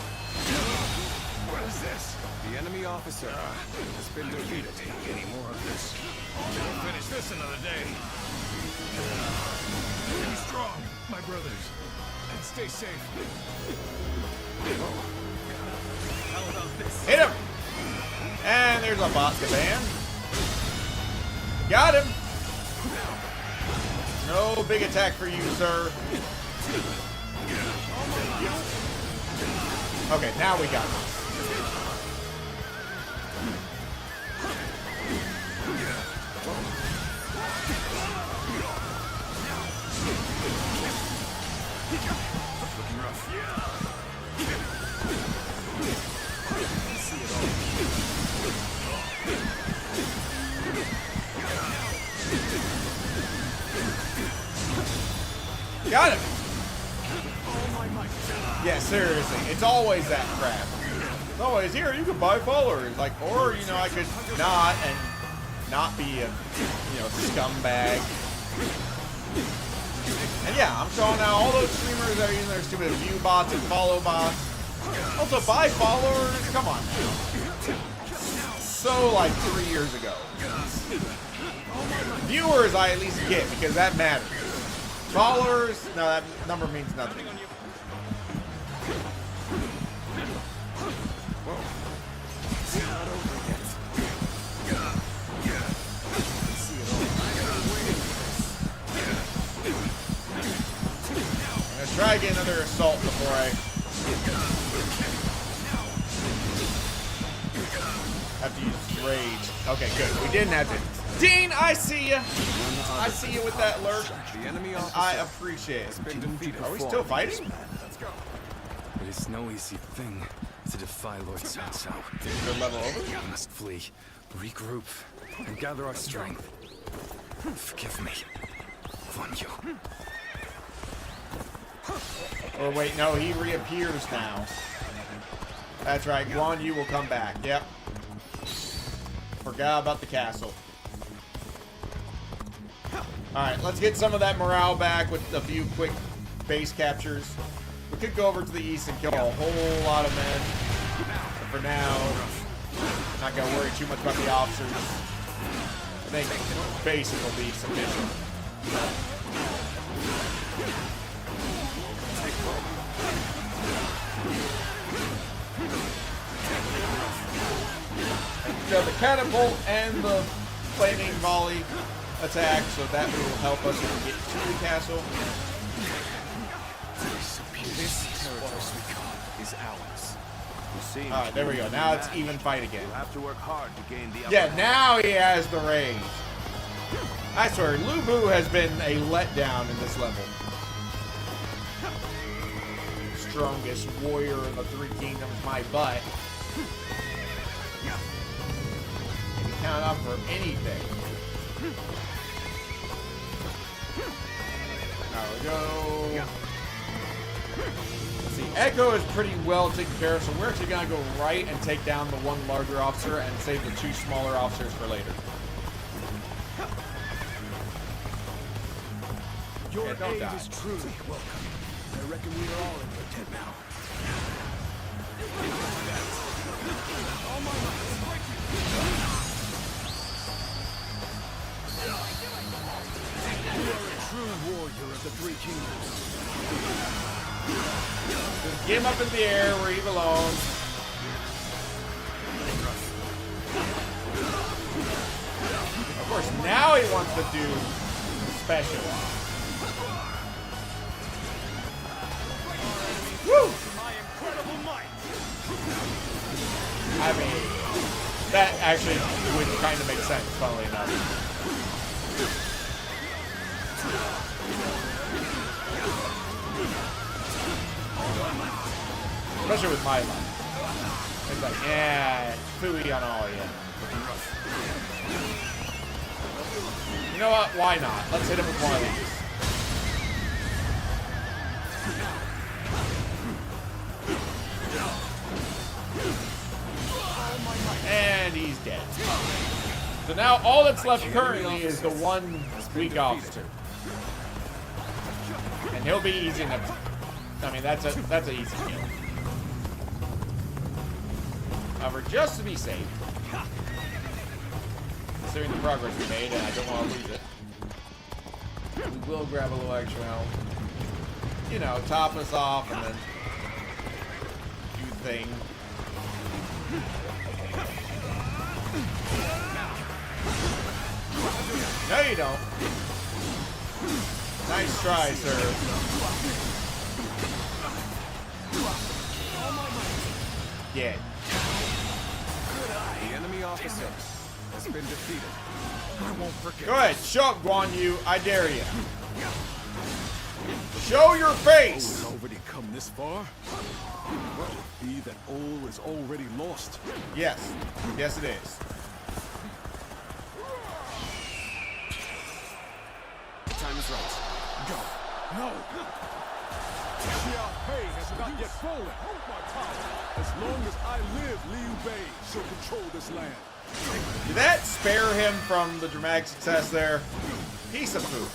What is this? The enemy officer has been defeated. Any more of this? We'll finish this another day. Be strong, my brothers. Stay safe. Hit him! And there's a bot command. Got him! No big attack for you, sir. Okay, now we got him. Looking rough. Got him! Yeah, seriously, it's always that crap. It's always, here, you can buy followers. Like, or, you know, I could not and not be a, you know, scumbag. And yeah, I'm showing out all those streamers that are using their stupid view bots and follow bots. Also, buy followers, come on now. So, like, 3 years ago. Viewers I at least get, because that matters. Followers, no, that number means nothing. I'm gonna try to get another assault before I have to use rage. Okay, good. We didn't have to. Dean, I see you. I see you with that lurk. The enemy officer I appreciate it. has been defeated. Are we still fighting? Let's go. It is no easy thing to defy Lord Cao Cao. Good level over? We must flee, regroup, and gather our strength. Forgive me, Guan Yu. Or wait, no, he reappears now. That's right, Guan Yu will come back. Yep. Forgot about the castle. Alright, let's get some of that morale back with a few quick base captures. We could go over to the east and kill a whole lot of men. But for now, I'm not going to worry too much about the officers. I think bases will be sufficient. So the catapult and the flaming volley attack, so that will help us when we get to the castle. This territory is ours. Alright, there we go. Now it's even fight again. You'll have to work hard to gain the upper Yeah, hand. now he has the range. I swear, Lu Bu has been a letdown in this level. Strongest warrior in the Three Kingdoms, my butt. You can count up for anything. There we go. Let's see, Echo is pretty well taken care of, so we're actually going to go right and take down the one larger officer and save the two smaller officers for later. Your Yeah, don't aid die. is truly welcome. I reckon we are all in good tent now. You are a true warrior of the Three Kingdoms. Just get him up in the air where he belongs. Of course, now he wants to do special. Woo! I mean, that actually would kind of make sense, funnily enough. Especially with my life. It's like, yeah, phooey on all of you. You know what? Why not? Let's hit him with one of these. And he's dead. So now all that's left currently is the one weak officer. And he'll be easy enough. I mean, that's an easy kill. However, just to be safe, considering the progress we made, and I don't want to lose it, we will grab a little extra health. you know, top us off and then do the thing. No, you don't. Nice try, sir. Dead. The enemy officer has been defeated. I won't forget. Go ahead, show up, Guan Yu. I dare you. Show your face! All has already come this far? Well, be that all is already lost. Yes. Yes, it is. The time is right. Go. No! Xiao Pei has not yet fallen. My power. As long as I live, Liu Bei shall control this land. Did that spare him from the dramatic success there? Piece of poop.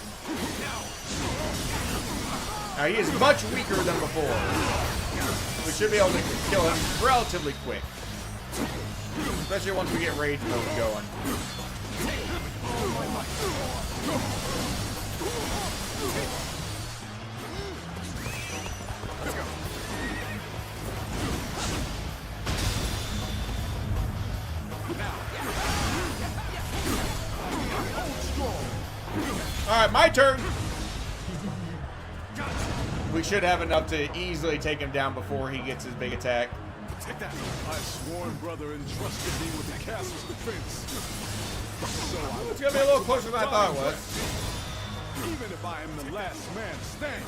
Now he is much weaker than before. We should be able to kill him relatively quick. Especially once we get rage mode going. Alright, my turn! We should have enough to easily take him down before he gets his big attack. Take that. My sworn brother entrusted me with the castle's defense. So It's gonna be a little closer than I thought it was. Even if I am the last man standing.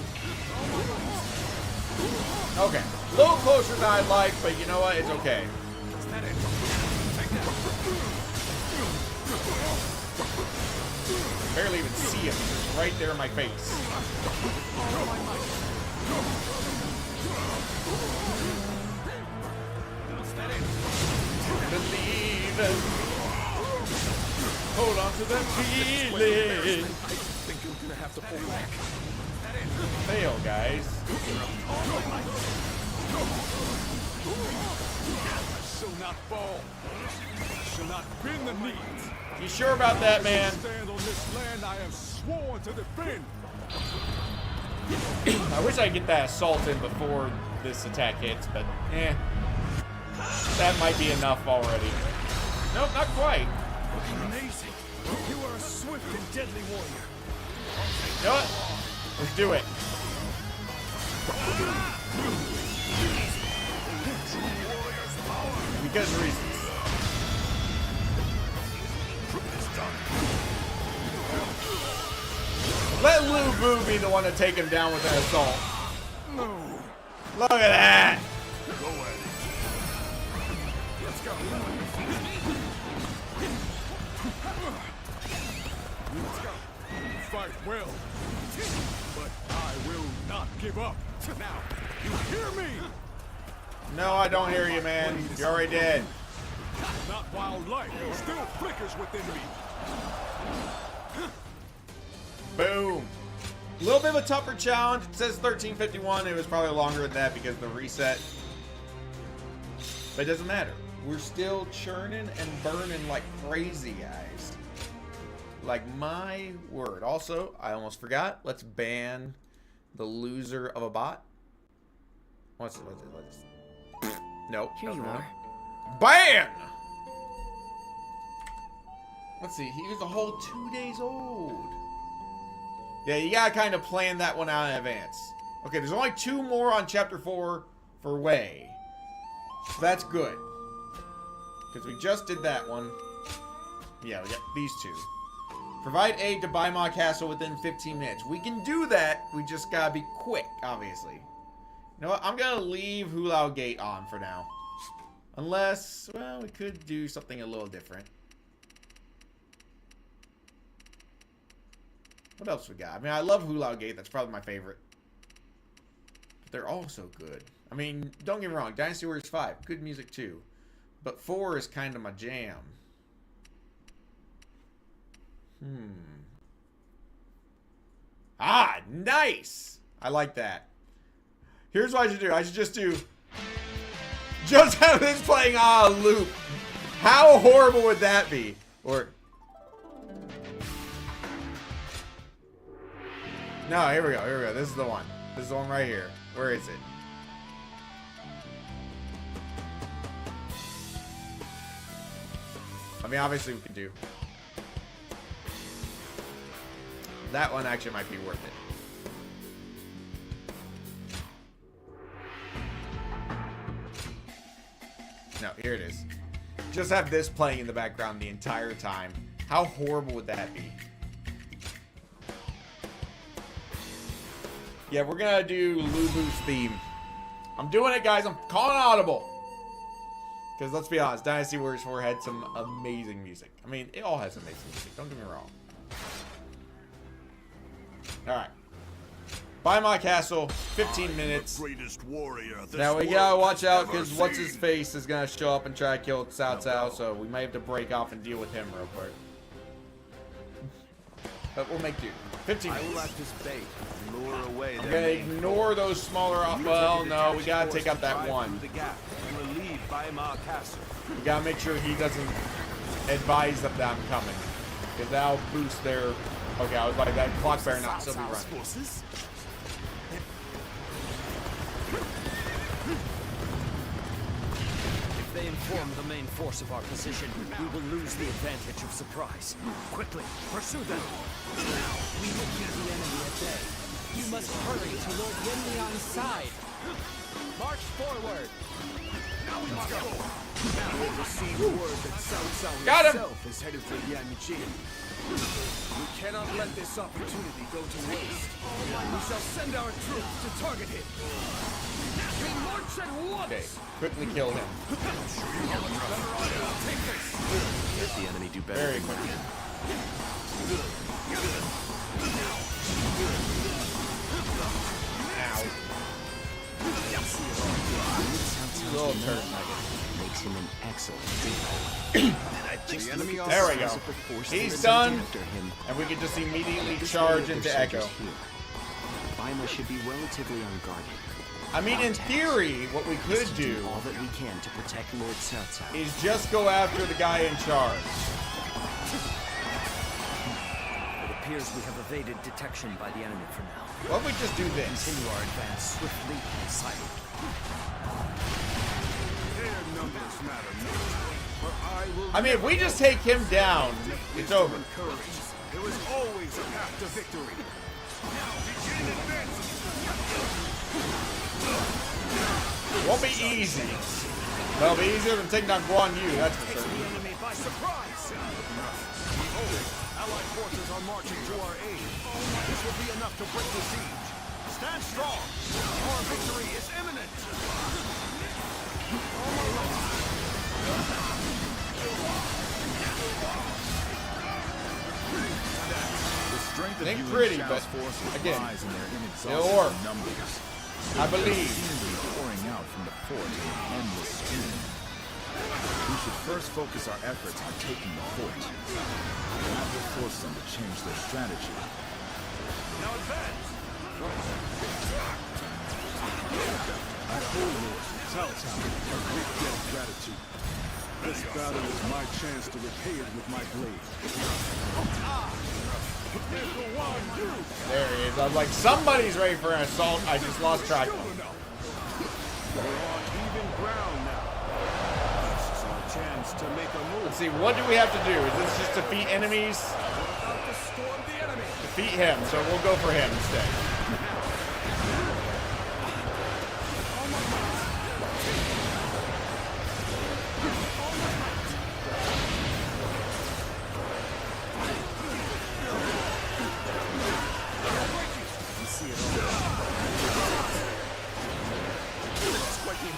Okay. A little closer than I'd like, but you know what? It's okay. Barely even see him. He's right there in my face. Believe it. Hold on to that feeling. I think I'm gonna have to pull back. Fail, guys. I shall not fall. I shall not bend the knees. You sure about that, man? Stand on this land I am sworn to defend. I wish I could get that assault in before this attack hits, but eh. That might be enough already. Nope, not quite. Amazing. You are a swift and deadly warrior. You know what? Let's do it. Because of reasons. Let Lu Bu be the one to take him down with an assault. No. Look at that. Go at it. Let's go. Let's go. Fight well. But I will not give up. Now, you hear me? No, I don't hear you, man. You're already dead. Not while life still flickers within me. Boom. A little bit of a tougher challenge. It says 1351. It was probably longer than that because of the reset. But it doesn't matter. We're still churning and burning like crazy, guys. Like my word. Also, I almost forgot. Let's ban the loser of a bot. What's it? Nope. Here you are. Ban! Let's see. He was a whole 2 days old. Yeah, you gotta kind of plan that one out in advance. Okay, there's only 2 more on Chapter 4 for Wei. So that's good. Because we just did that one. Yeah, we got these 2. Provide aid to Baima Castle within 15 minutes. We can do that. We just gotta be quick, obviously. You know what? I'm gonna leave Hulao Gate on for now. Unless, well, we could do something a little different. What else we got? I mean, I love Hulao Gate. That's probably my favorite. But they're all so good. I mean, don't get me wrong. Dynasty Warriors 5, good music too. But 4 is kind of my jam. Ah, nice! I like that. Here's what I should do. I should just do... just have this playing on a loop. How horrible would that be? Or... no, here we go. Here we go. This is the one. This is the one right here. Where is it? I mean, obviously we can do. That one actually might be worth it. No, here it is. Just have this playing in the background the entire time. How horrible would that be? Yeah, we're gonna do Lubu's theme. I'm doing it, guys. I'm calling audible. Because let's be honest, Dynasty Warriors 4 had some amazing music. I mean, it all has amazing music. Don't get me wrong. Alright. Buy my castle, 15 minutes. Now we gotta watch out because what's his face is gonna show up and try to kill Cao Cao, so we might have to break off and deal with him real quick. But we'll make do. 15 minutes. I will act as bait and lure away. I'm gonna ignore those smaller off. Well, no, we gotta take out that one. We gotta make sure he doesn't advise them that I'm coming, because that'll boost their. Okay, I was like, that clock better not still be running. If they inform the main force of our position, we will lose the advantage of surprise. Quickly, pursue them. We will keep the enemy at bay. You must hurry to Lord Yenliang's side. March forward. Now we must go. Now we receive word that Cao Cao himself is headed for Yanjin. We cannot let this opportunity go to waste. We shall send our troops to target him. We march at once. Okay, quickly kill him. Let the enemy do better. Very quickly. Ow. Little turd nugget. Makes him an excellent There we go. He's done, and we can just immediately charge into Echo. Baima should be relatively unguarded. I mean, in theory, what we could do all that we can to protect Lord Cao Cao is just go after the guy in charge. It appears we have evaded detection by the enemy for now. What if we just do this? Continue our advance swiftly and silently. I mean, if we just take him down, it's over. There is always a path to victory. It won't be easy. But it'll be easier than taking down Guan Yu, that's for sure. The enemy by surprise. Behold, Allied forces are marching to our aid. This will be enough to break the siege. Stand strong. Our victory is imminent. It ain't pretty, but again, it'll work. I believe. Pouring out from the fort in an endless stream. We should first focus our efforts on taking the fort. That will force them to change their strategy. Now advance. I owe Lord Cao Cao a great debt of gratitude. This battle is my chance to repay it with my blade. There he is. I was like, somebody's ready for an assault. I just lost track of him. We're on even ground now. This is our chance to make a move. Let's see, what do we have to do? Is this just defeat enemies? We're about to storm the enemy. Defeat him, so we'll go for him instead.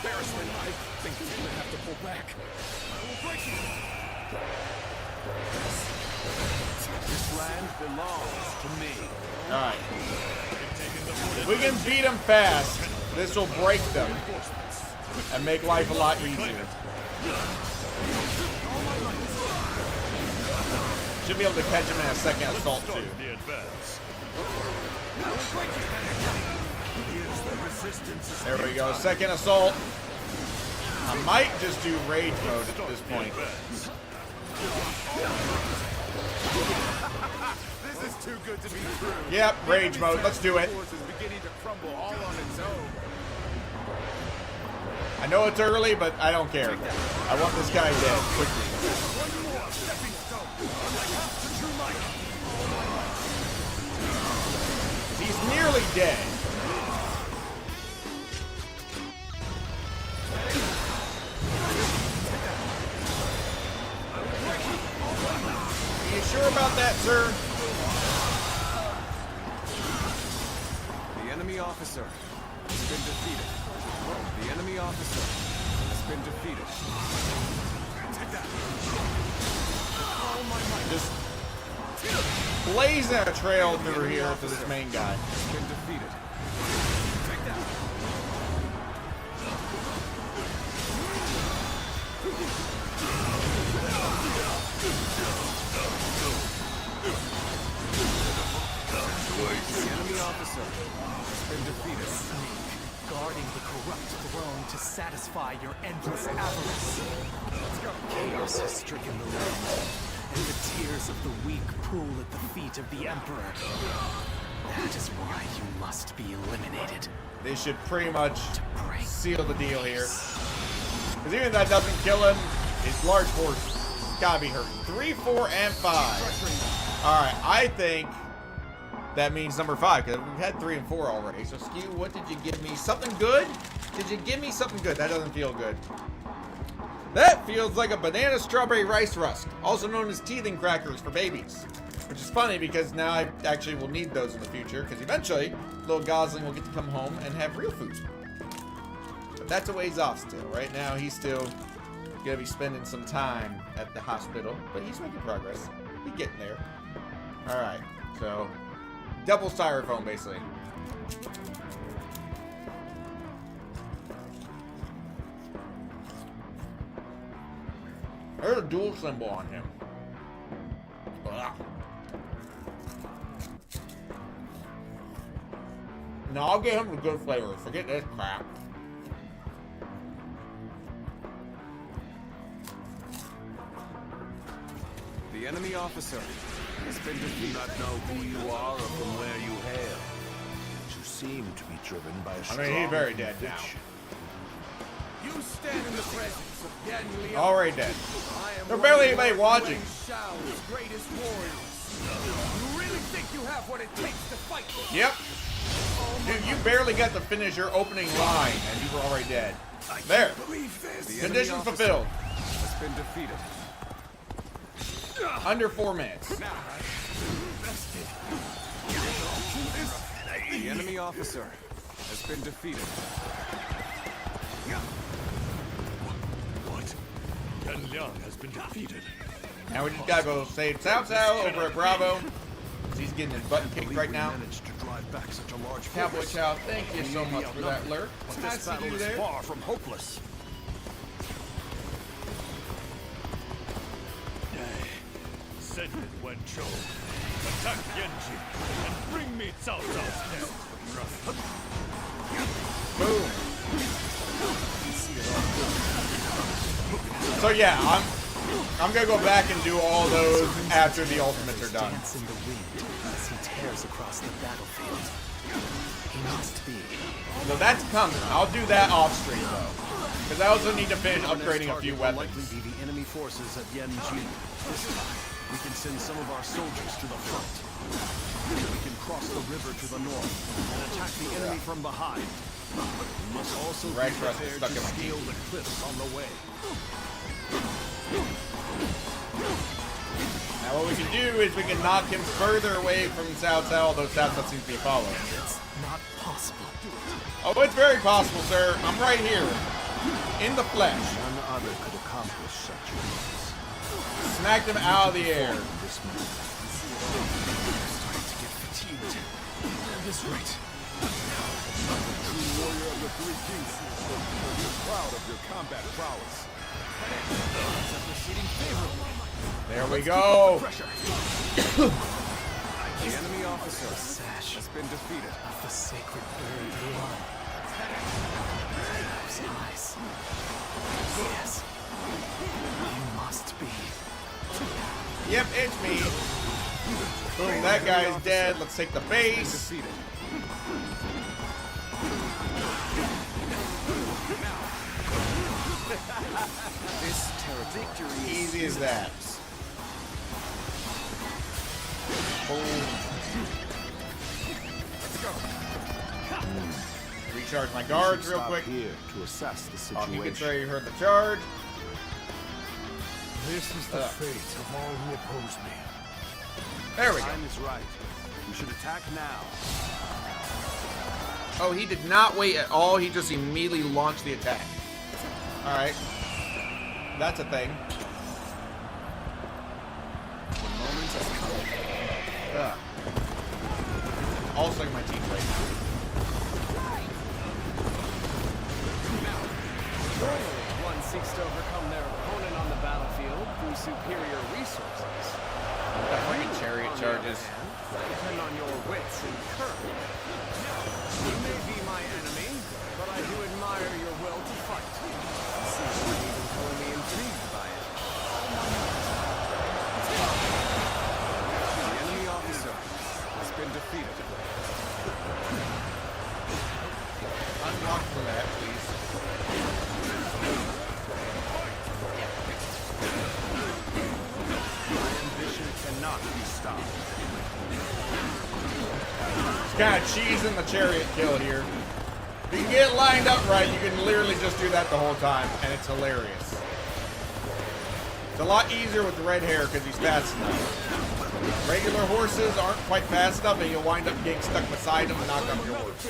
Embarrassment. I think we're gonna have to pull back. I will break you. This land belongs to me. Alright. If we can beat them fast, this will break them and make life a lot easier. Should be able to catch him in a second assault too. There we go, second assault. I might just do rage mode at this point. This is too good to be true. Yep, rage mode. Let's do it. Force is beginning to crumble all on its own. I know it's early, but I don't care. I want this guy dead quickly. One more stepping stone. Unlike half the true might. He's nearly dead. Are you sure about that, sir? The enemy officer has been defeated. The enemy officer has been defeated. Just blazing a trail through here to this main guy. Has been defeated. The enemy officer has been defeated. Guarding the corrupt throne to satisfy your endless avarice. Chaos has stricken the land, and the tears of the weak pool at the feet of the Emperor. That is why you must be eliminated. They should pretty much seal the deal here. Because even if that doesn't kill him, his large force gotta be hurting. 3, 4, and 5. Alright, I think that means number 5, because we've had 3 and 4 already. So, Skew, what did you give me? Something good? Did you give me something good? That doesn't feel good. That feels like a banana strawberry rice rusk, also known as teething crackers for babies. Which is funny because now I actually will need those in the future, because eventually, little Gosling will get to come home and have real food. But that's a ways off still. Right now, he's still gonna be spending some time at the hospital, but he's making progress. He's getting there. Alright, so double styrofoam, basically. There's a dual symbol on him. Ugh. No, I'll get him the good flavor. Forget this crap. The enemy officer has been Do defeated. not know who you are or from where you hail. But you seem to be driven by a strong he's very dead now. conviction. You stand in the presence of Yan Liang. Already dead. I am There's one barely of anybody watching. Shao's greatest warriors. You really think you have what it takes to fight me? Yep. Dude, you barely got to finish your opening line, and you were already dead. There. The enemy Conditions officer fulfilled. has been defeated. Under 4 minutes. The enemy officer has been defeated. What? Yan Liang has been defeated. Now we just gotta go save Cao Cao over at Bravo. He's getting his butt kicked right now. Managed to drive back such a large Cowboy force. Chow, thank you so much for that lurk. But Nice this to battle you is there. far from hopeless. Send it, Wen Chou. Attack Yanji and bring me Cao Cao's head. Boom. So yeah, I'm gonna go back and do all those after the ultimates are done. Dance in the wind as he tears across the battlefield. He must be. So that's coming. I'll do that off stream though, because I also need to finish upgrading a few Will likely weapons. be the enemy forces at Yanji. This time, we can send some of our soldiers to the front. We can cross the river to the north and attack the enemy from behind. We must also Right, be Russ, it's prepared stuck to in my scale the cliffs on the way. Now what we can do is we can knock him further away from Cao Cao, although Cao Cao seems to be following. It's not possible. Oh, it's very possible, sir. I'm right here, in the flesh. None other could accomplish such feats. Smacked him out of the air. This man. Starting to get fatigued. At this rate. True warrior of the Three Kings. We're proud of your combat prowess. There we go. The enemy officer Sash has been defeated. of the sacred bird blood. Those eyes. Yes. You must be. Yep, it's me. Boom, that guy's dead. Let's take the base. This victory is Easy as that. Boom. Recharge my guards real quick. Here to assess the Oh, situation. you can say you heard the charge. This is the fate of all who oppose me. There we go. Time is right. We should attack now. Oh, he did not wait at all. He just immediately launched the attack. All right. That's a thing. The moment has come. Ugh. All sucking my teeth right now. One seeks to overcome their opponent on the battlefield through superior resources. That fucking chariot charges. Depend on your wits and courage. You may be my enemy, but I do admire your will to fight. See, you're even calling me intrigued by it. The enemy officer has been defeated. Unlock the map, please. My ambition cannot be stopped. It's kind of cheesing the chariot kill here. If you get it lined up right, you can literally just do that the whole time, and it's hilarious. It's a lot easier with the red hair because he's fast enough. Regular horses aren't quite fast enough, and you'll wind up getting stuck beside them and knock off your horse.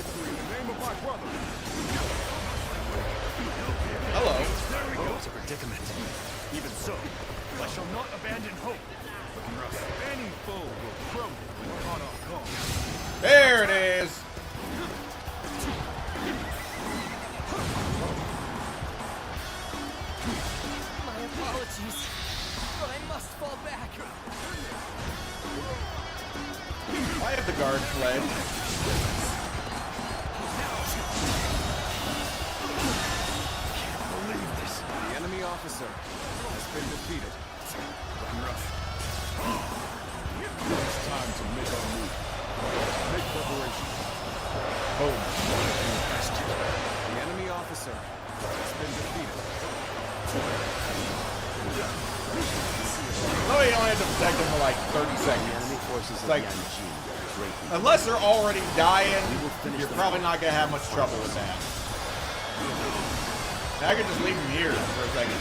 Hello. It's a predicament. Even so, I shall not abandon hope. Any foe will crumble upon our call. There it is. My apologies, but I must fall back. Why have the guard fled? Believe this. The enemy officer has been defeated. It's time to make our move. Make preparations. Boom. The enemy officer has been defeated. Oh, you only have to protect them for like 30 seconds. Enemy forces It's of like, Yanjin are greatly. unless they're already dying, you're probably not going to have much trouble with that. Now I can just leave them here for a second.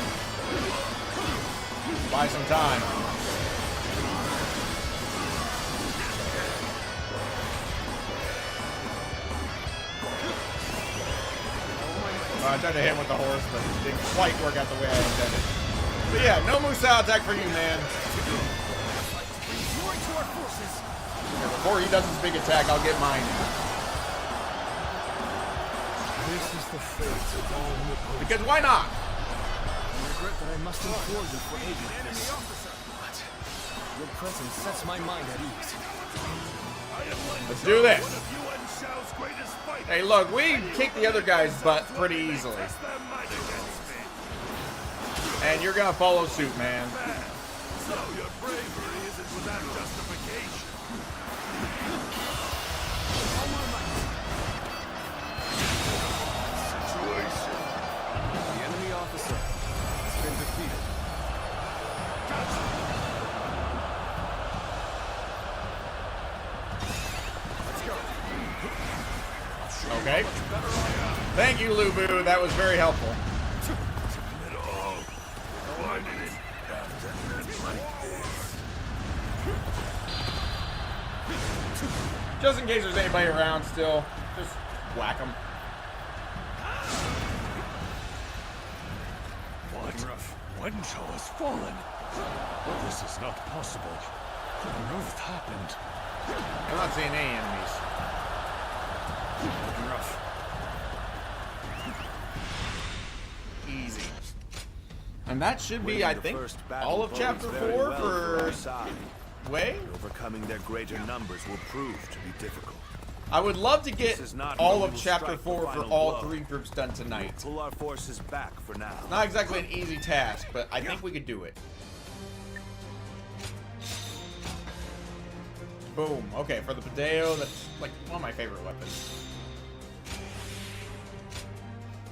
Buy some time. I tried to hit him with the horse, but it didn't quite work out the way I intended. But yeah, no Musa attack for you, man. Yeah, before he does his big attack, I'll get mine. This is the fate of all who oppose me. Because why not? I regret that I must implore you for aid with this. But your presence sets my mind at ease. Let's do this. Hey, look, we kicked the other guy's butt pretty easily. And you're gonna follow suit, man. So your bravery isn't without justification. Situation. The enemy officer has been defeated. Okay. Thank you, Lubu. That was very helpful. Why did it have to end like this? Just in case there's anybody around still, just whack them. What? Wenshaw has fallen. This is not possible. What on earth happened? I'm not seeing any enemies. Easy. And that should be, I think, all of chapter 4 for Wei. Overcoming their greater numbers will prove to be difficult. I would love to get This is not all where of we will chapter strike the 4 for final all blow. 3 groups done tonight. Pull our forces back for now. Not exactly an easy task, but I think we could do it. Boom. Okay, for the Padeo, that's like one of my favorite weapons.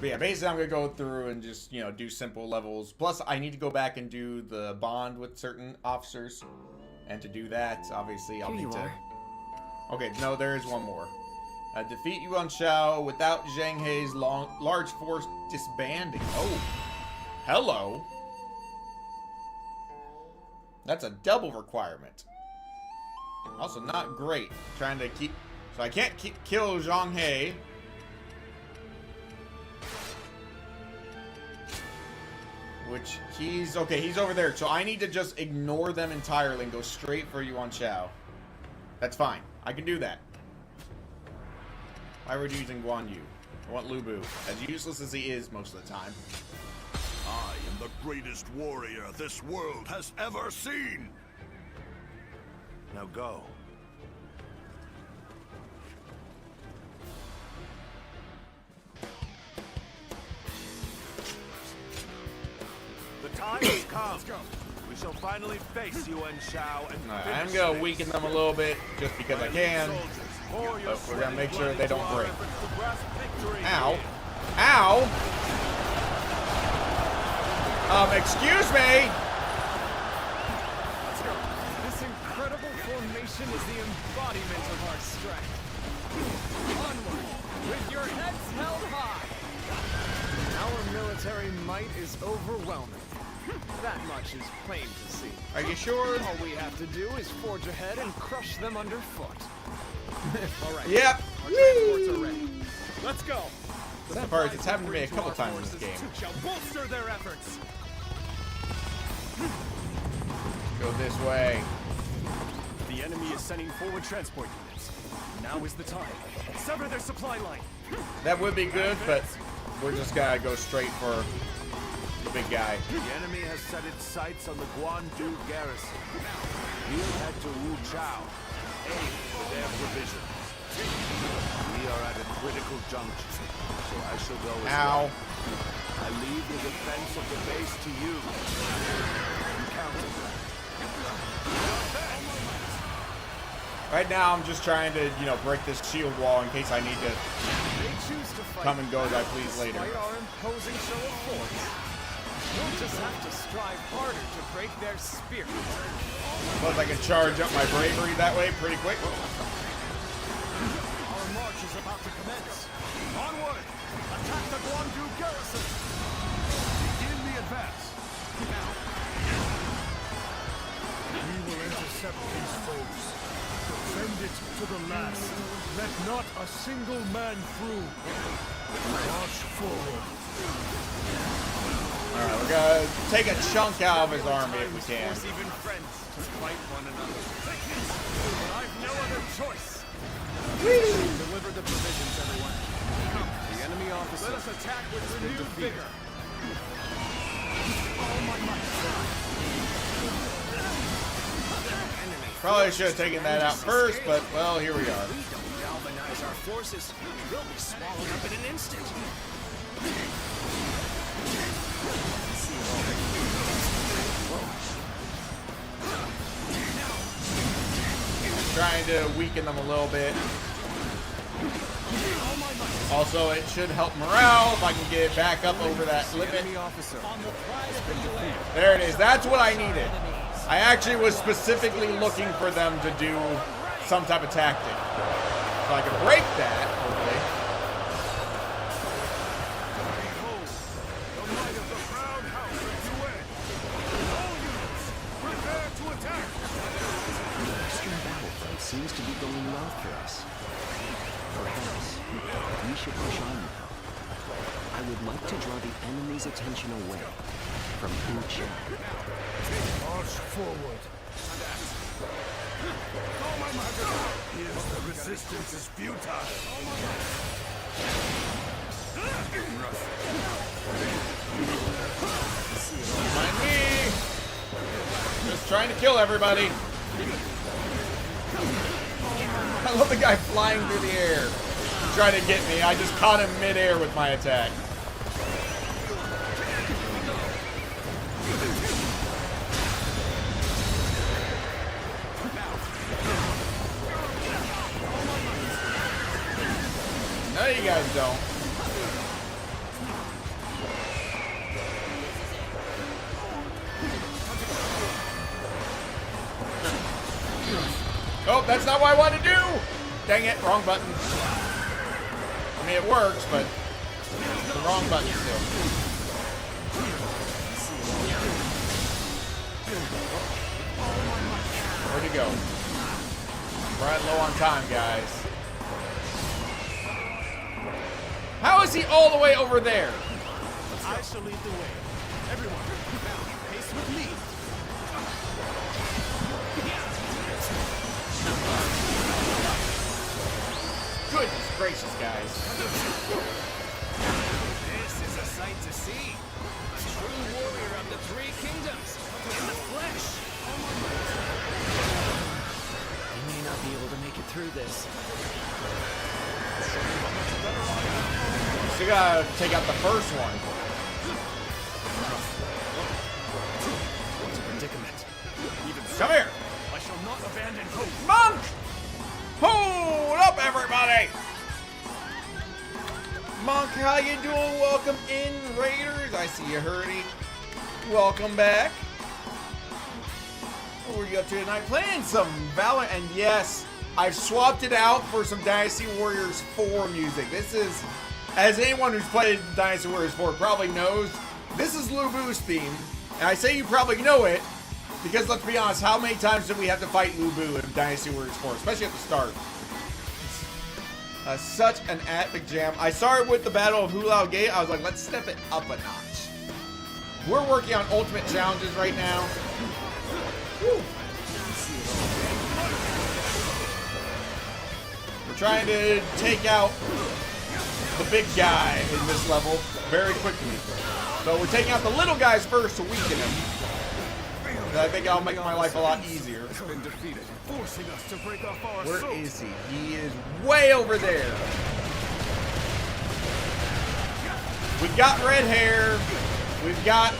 But yeah, basically I'm gonna go through and just, you know, do simple levels. Plus, I need to go back and do the bond with certain officers. And to do that, obviously, I'll need to... Okay, no, there is one more. Defeat Yuan Shao without Zhang Hei's large force disbanding. Oh, hello. That's a double requirement. Also not great. Trying to keep... So I can't kill Zhang Hei. Which he's... Okay, he's over there. So I need to just ignore them entirely and go straight for Yuan Shao. That's fine. I can do that. Why are we using Guan Yu? I want Lu Bu. As useless as he is most of the time. I am the greatest warrior this world has ever seen. Now go. The time has come. We shall finally face Yuan Shao and I'm gonna weaken them a little bit just because I can. But we're gonna make sure they don't break. Ow. Ow! Excuse me! Let's go. This incredible formation is the embodiment of our strength. Onward, with your heads held high. Our military might is overwhelming. That much is plain to see. Are you sure? All we have to do is forge ahead and crush them underfoot. All right. Yep. Our transports are ready. Let's go. That part, it's happened to me a couple times in this game. Shall bolster their efforts. Go this way. The enemy is sending forward transport units. Now is the time. Sever their supply line. That would be good, but we're just gonna go straight for the big guy. The enemy has set its sights on the Guandu garrison. We'll head to Wu Chao, aim for their provisions. We are at a critical junction, so I shall go as well. I leave the defense of the base to you. Right now, I'm just trying to, you know, break this shield wall in case I need to come and go as I please later. Despite our imposing show of force, we'll just have to strive harder to break their spirit. Plus, I can charge up my bravery that way pretty quick. Our march is about to commence. Onward! Attack the Guandu garrison! Begin the advance. Now. We will intercept these foes. Defend it to the last. Let not a single man through. March forward. Alright, we're gonna take a chunk out of his army if we can. Force even friends to fight one another. I've no other choice. Deliver the provisions, everyone. Come, the enemy officer. Let us attack with renewed vigor. All my might. Probably should have taken that out first, but, well, here we are. We don't galvanize our forces. We'll be swallowed up in an instant. Trying to weaken them a little bit. Also, it should help morale if I can get it back up over that limit. There it is. That's what I needed. I actually was specifically looking for them to do some type of tactic. So I can break that, hopefully. The might of the proud house of Yue. All units, prepare to attack. The Western battlefield seems to be going well for us. Perhaps we should push on now. I would like to draw the enemy's attention away from Wu Chao. March forward. Yes, the resistance is futile. Mind me! Just trying to kill everybody. I love the guy flying through the air. Trying to get me. I just caught him mid-air with my attack. guys don't. Oh, that's not what I wanted to do! Dang it, wrong button. I mean, it works, but it's the wrong button still. Where'd he go? Running low on time, guys. How is he all the way over there? I shall lead the way. Everyone, now, pace with me. Goodness gracious, guys. This is a sight to see. A true warrior of the three kingdoms, in the flesh. You may not be able to make it through this. Still gotta take out the first one. What's a predicament? Come here. I shall not abandon hope. Monk! Hold up, everybody! Monk, how you doing? Welcome in, Raiders. I see you, Hurdy. Welcome back. What were you up to tonight? Playing some Valorant, and yes, I've swapped it out for some Dynasty Warriors 4 music. This is, as anyone who's played Dynasty Warriors 4 probably knows, this is Lu Bu's theme. And I say you probably know it, because let's be honest, how many times did we have to fight Lu Bu in Dynasty Warriors 4, especially at the start? Such an epic jam. I started with the Battle of Hulao Gate. I was like, let's step it up a notch. We're working on ultimate challenges right now. Woo. We're trying to take out the big guy in this level very quickly. So we're taking out the little guys first to weaken him. I think I'll make my life a lot easier. Been defeated, forcing us to break off our Where souls. is he? He is way over there. We've got red hair. We've got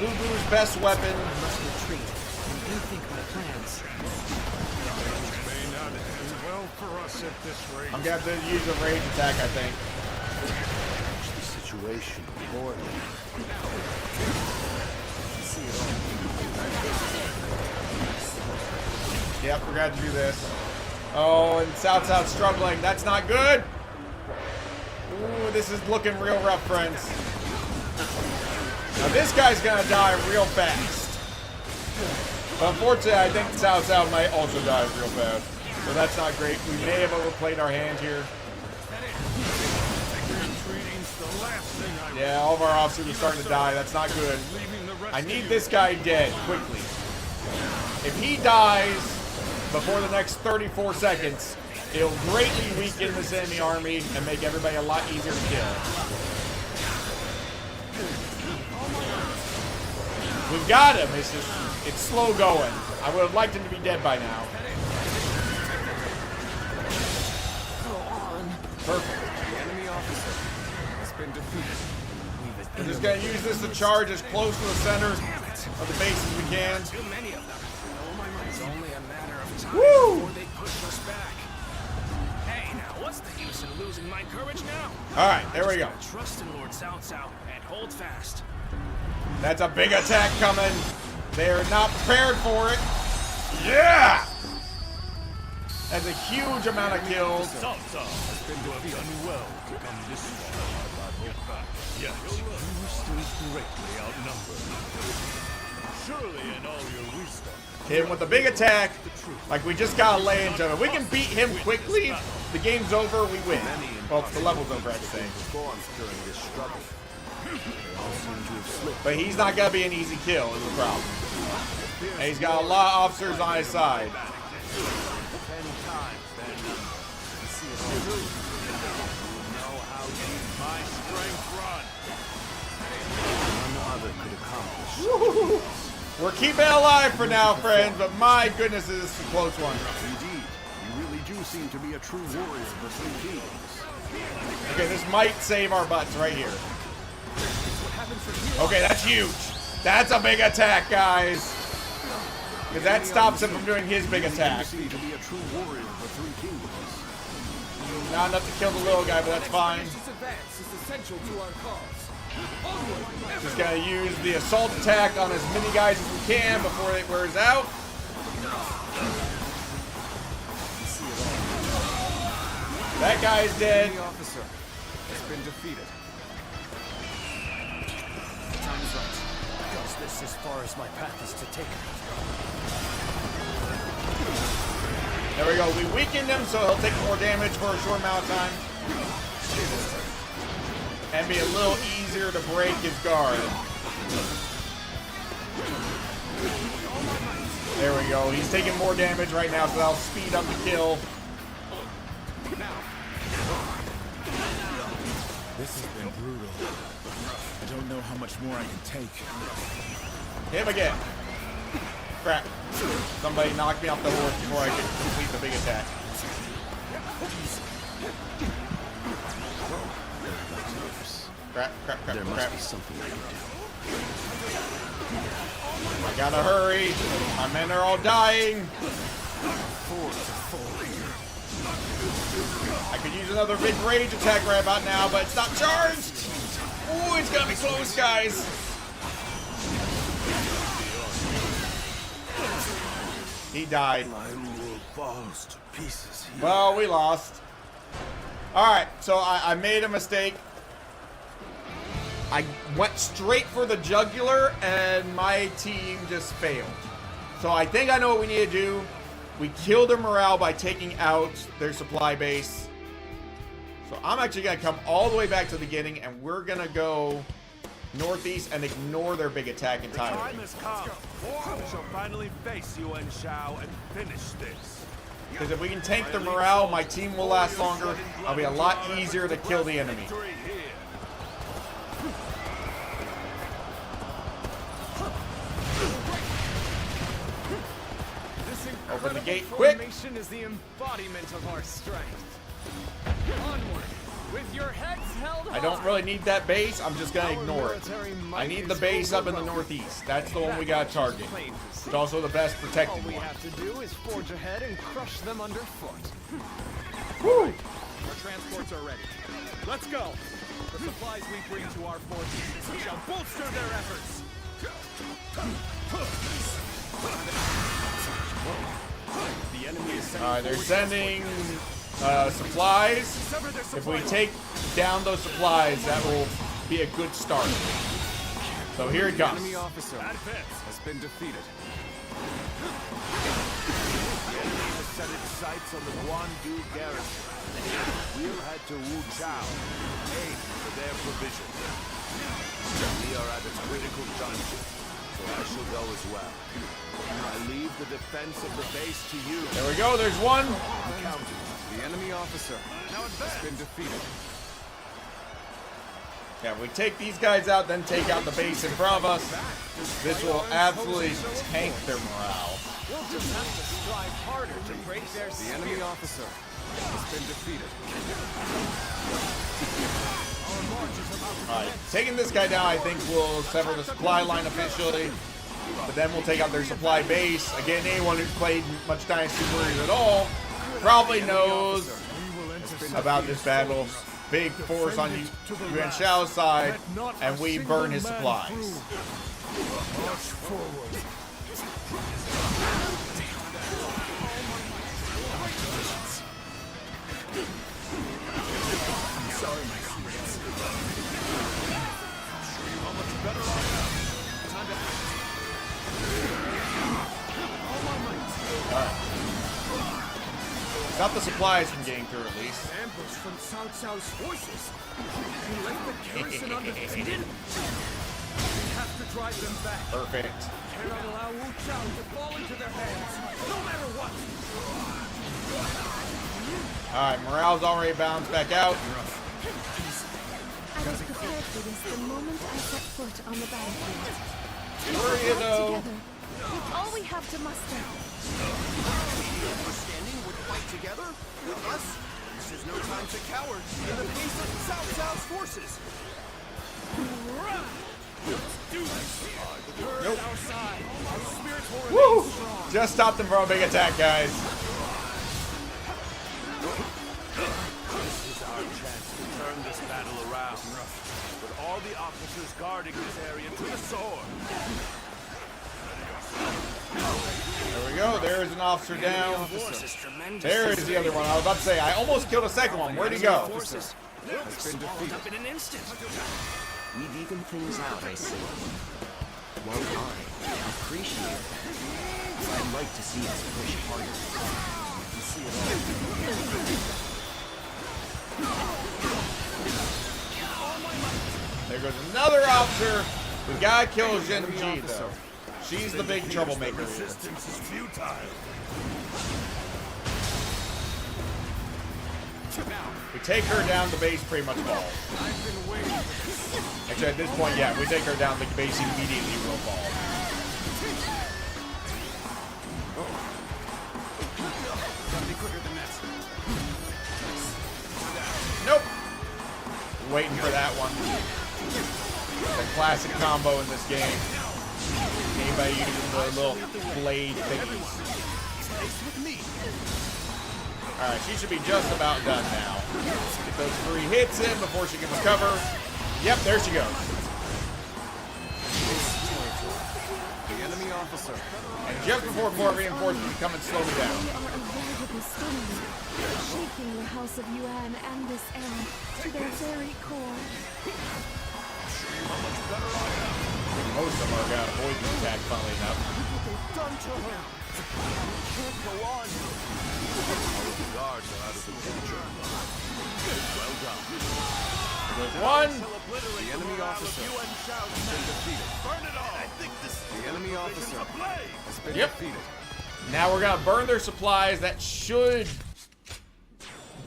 Lu Bu's best weapon. I must retreat and rethink my plans. May not end well for us at this rate. I'm gonna have to use a rage attack, I think. The situation poorly. Yep, we're gonna have to do this. Oh, and South's struggling. That's not good. Ooh, this is looking real rough, friends. Now this guy's gonna die real fast. But unfortunately, I think South might also die real fast. So that's not great. We may have overplayed our hand here. Yeah, all of our officers are starting to die. That's not good. I need this guy dead quickly. If he dies before the next 34 seconds, it'll greatly weaken this enemy army and make everybody a lot easier to kill. We've got him. It's just, it's slow going. I would have liked him to be dead by now. Perfect. The enemy officer has been defeated. We're just gonna use this to charge as close to the center of the base as we can. Too many of them. It's only a matter of time Woo! before they push us back. Hey, now what's the use in losing my courage now? All right, there we go. Trust in Lord Cao Cao and hold fast. That's a big attack coming. They're not prepared for it. Yeah! That's a huge amount of kills. Cao Cao has been defeated. Unwell to come this far by both back. Yet, you are still greatly outnumbered. Surely in all your wisdom. Hit him with a big attack. Like we just gotta lay into him. If we can beat him quickly, the game's over, we win. Well, the level's over, I'd say. During this struggle. But he's not gonna be an easy kill, is the problem. And he's got a lot of officers on his side. 10 times then. Know how deep my strength runs. None other could accomplish. We're keeping it alive for now, friends, but my goodness, this is a close one. Indeed, you really do seem to be a true warrior of the Three Kingdoms. Okay, this might save our butts right here. Okay, that's huge. That's a big attack, guys. Because that stops him from doing his big attack. You seem to be a true warrior of the Three Kingdoms. Not enough to kill the little guy, but that's fine. Advance is essential to our cause. Onward, Just gonna use the assault attack on as many guys as we can before it wears out. That guy's dead. The officer has been defeated. Time is right. Goes this as far as my path is to take it. There we go. We weakened him, so he'll take more damage for a short amount of time. And be a little easier to break his guard. There we go. He's taking more damage right now, so that'll speed up the kill. This has been brutal. I don't know how much more I can take. Hit him again. Crap. Somebody knocked me off the horse before I could complete the big attack. Crap, crap, crap, There crap. must be something I can do. I gotta hurry. My men are all dying. I could use another big rage attack right about now, but it's not charged. Ooh, it's gonna be close, guys. He died. Well, we lost. Alright, so I made a mistake. I went straight for the jugular, and my team just failed. So I think I know what we need to do. We kill their morale by taking out their supply base. So I'm actually going to come all the way back to the beginning, and we're going to go northeast and ignore their big attack entirely. Time has come. We shall finally face Yuan Shao and finish this. Because if we can tank their morale, my team will last longer. It'll be a lot easier to kill the enemy. Open the gate quick. Formation is the embodiment of our strength. Onward, with your heads held high. I don't really need that base. I'm just going to ignore it. I need the base up in the northeast. That's the one we got to target. It's also the best protected All we one. have to do is forge ahead and crush them underfoot. Woo! Our transports are ready. Let's go. The supplies we bring to our forces shall bolster their efforts. The enemy is Alright, they're sending supplies. If we take down those supplies, that will be a good start. So here it comes. Enemy officer has been defeated. The enemy has set its sights on the Guandu garrison. We'll head to Wu Chao, aim for their provision. We are at a critical junction, so I shall go as well. I leave the defense of the base to you. There we go, there's one. Counting. The enemy officer has been defeated. Yeah, if we take these guys out, then take out the base in front of us, this will absolutely tank their morale. We'll just have to strive harder to break their The enemy officer has been defeated. Alright, taking this guy down, I think we'll sever the supply line officially. But then we'll take out their supply base. Again, anyone who's played much Dynasty Warriors at all probably knows about this battle. Big force on Yuan Shao's side, and we burn his supplies. Sorry, my comrades. Stop the supplies from getting through at least. ambush from Cao Cao's forces. You left the garrison undefeated? We have to drive them back. Perfect. Cannot allow Wu Chao to fall into their hands, no matter what. Alright, morale's already bounced back out. I was prepared for this the moment I set foot on the battlefield. Where are you though? Together, it's all we have to muster. Understanding would fight together with us. This is no time to cower in the face of Cao Cao's forces. Nope. Woo! Just stopped them from a big attack, guys. officers guarding this area to the sword. There we go. There's an officer down. Force is tremendous. There is the other one. I was about to say, I almost killed a second one. Where'd he go? Forces will be swallowed up in an instant. We've evened things out, I see. Well, I appreciate it. I'd like to see us push harder. You see it all. There goes another officer. We gotta kill Genji, though. She's the big troublemaker. Resistance is futile. We take her down, the base pretty much falls. I've been waiting for this. Actually, at this point, yeah, if we take her down, the base immediately will fall. Gotta be quicker than that. Nope. Waiting for that one. The classic combo in this game. Anybody using the little blade thingies. Alright, she should be just about done now. Get those 3 hits in before she can recover. Yep, there she goes. The enemy officer. And just before more reinforcements come and slow me down. We are a veritable storm, shaking the House of Yuan and this era to their very core. Most of them are got a poison attack, funnily enough. Done to her. Can't go on. All of the guards are out of the picture. Well done. There's one. The enemy officer has been defeated. Burn it all. I think the enemy officer has been defeated. Now we're gonna burn their supplies. That should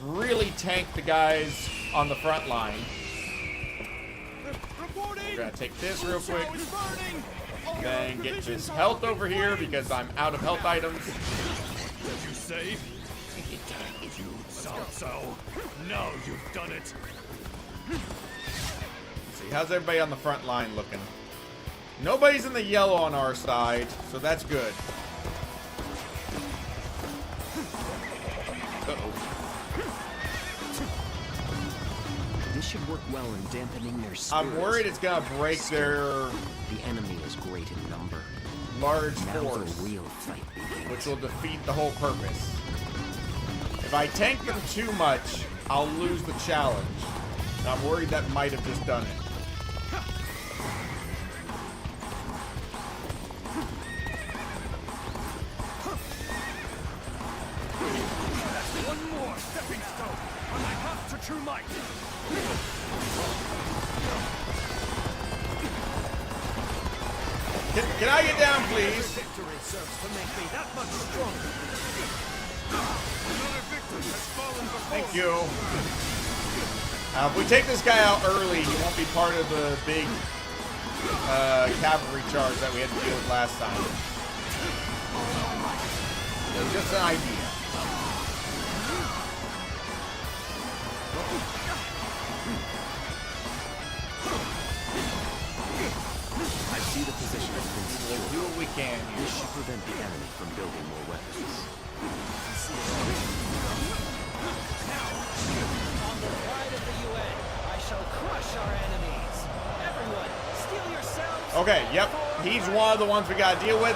really tank the guys on the front line. We're gonna take this real quick. Then get this health over here because I'm out of health items. Did you say? You so. No, you've done it. Let's see, how's everybody on the front line looking? Nobody's in the yellow on our side, so that's good. This should work well in dampening their spirits. I'm worried it's gonna break their The enemy is great in number. large Now the force, real fight begins. which will defeat the whole purpose. If I tank them too much, I'll lose the challenge. And I'm worried that might have just done it. One more stepping stone on my path to true might. Can I get down, please? Victory serves to make me that much stronger. Another victim has fallen before. Thank you. If we take this guy out early, he won't be part of the big cavalry charge that we had to deal with last time. So just an idea. I see the position has been We'll secured. do what we can here. This should prevent the enemy from building more weapons. On the pride of the UN, I shall crush our enemies. Everyone, steel yourselves. Okay, yep. He's one of the ones we gotta deal with.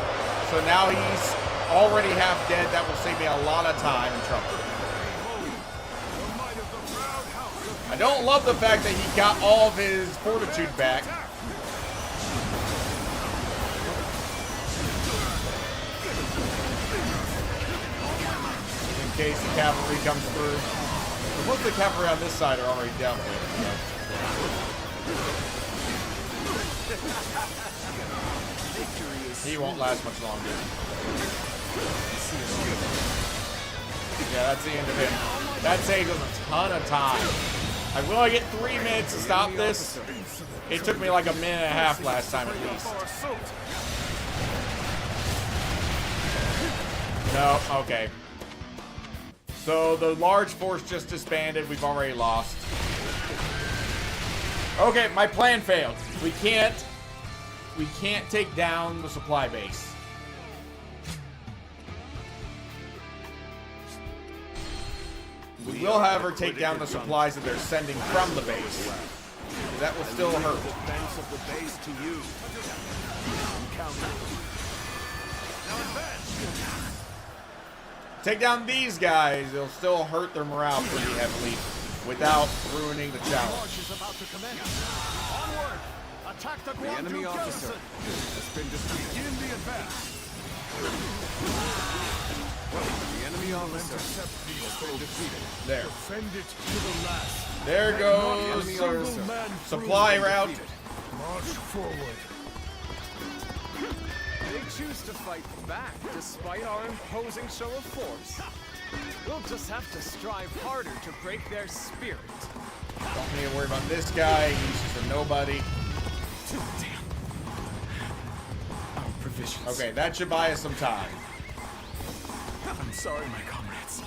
So now he's already half dead. That will save me a lot of time and trouble. I don't love the fact that he got all of his fortitude back. In case the cavalry comes through. But most of the cavalry on this side are already dealt with. So. He won't last much longer. Yeah, that's the end of him. That saves us a ton of time. I will only get 3 minutes to stop this. It took me like a minute and a half last time at least. No, okay. So the large force just disbanded. We've already lost. Okay, my plan failed. We can't take down the supply base. We will, however, take down the supplies that they're sending from the base. because that will still hurt. Defense of the base to you. I'm counting. Now advance. Take down these guys, it'll still hurt their morale pretty heavily without ruining the challenge. March is about to commence. Onward! Attack the enemy officer has been defeated. Begin the advance. The enemy officer has been defeated. There. Defend it to the last. There goes our supply route. March forward. They choose to fight back despite our imposing show of force. We'll just have to strive harder to break their spirit. Don't need to worry about this guy. He's just a nobody. Damn. Our provisions. Okay, that should buy us some time. I'm sorry, my comrades.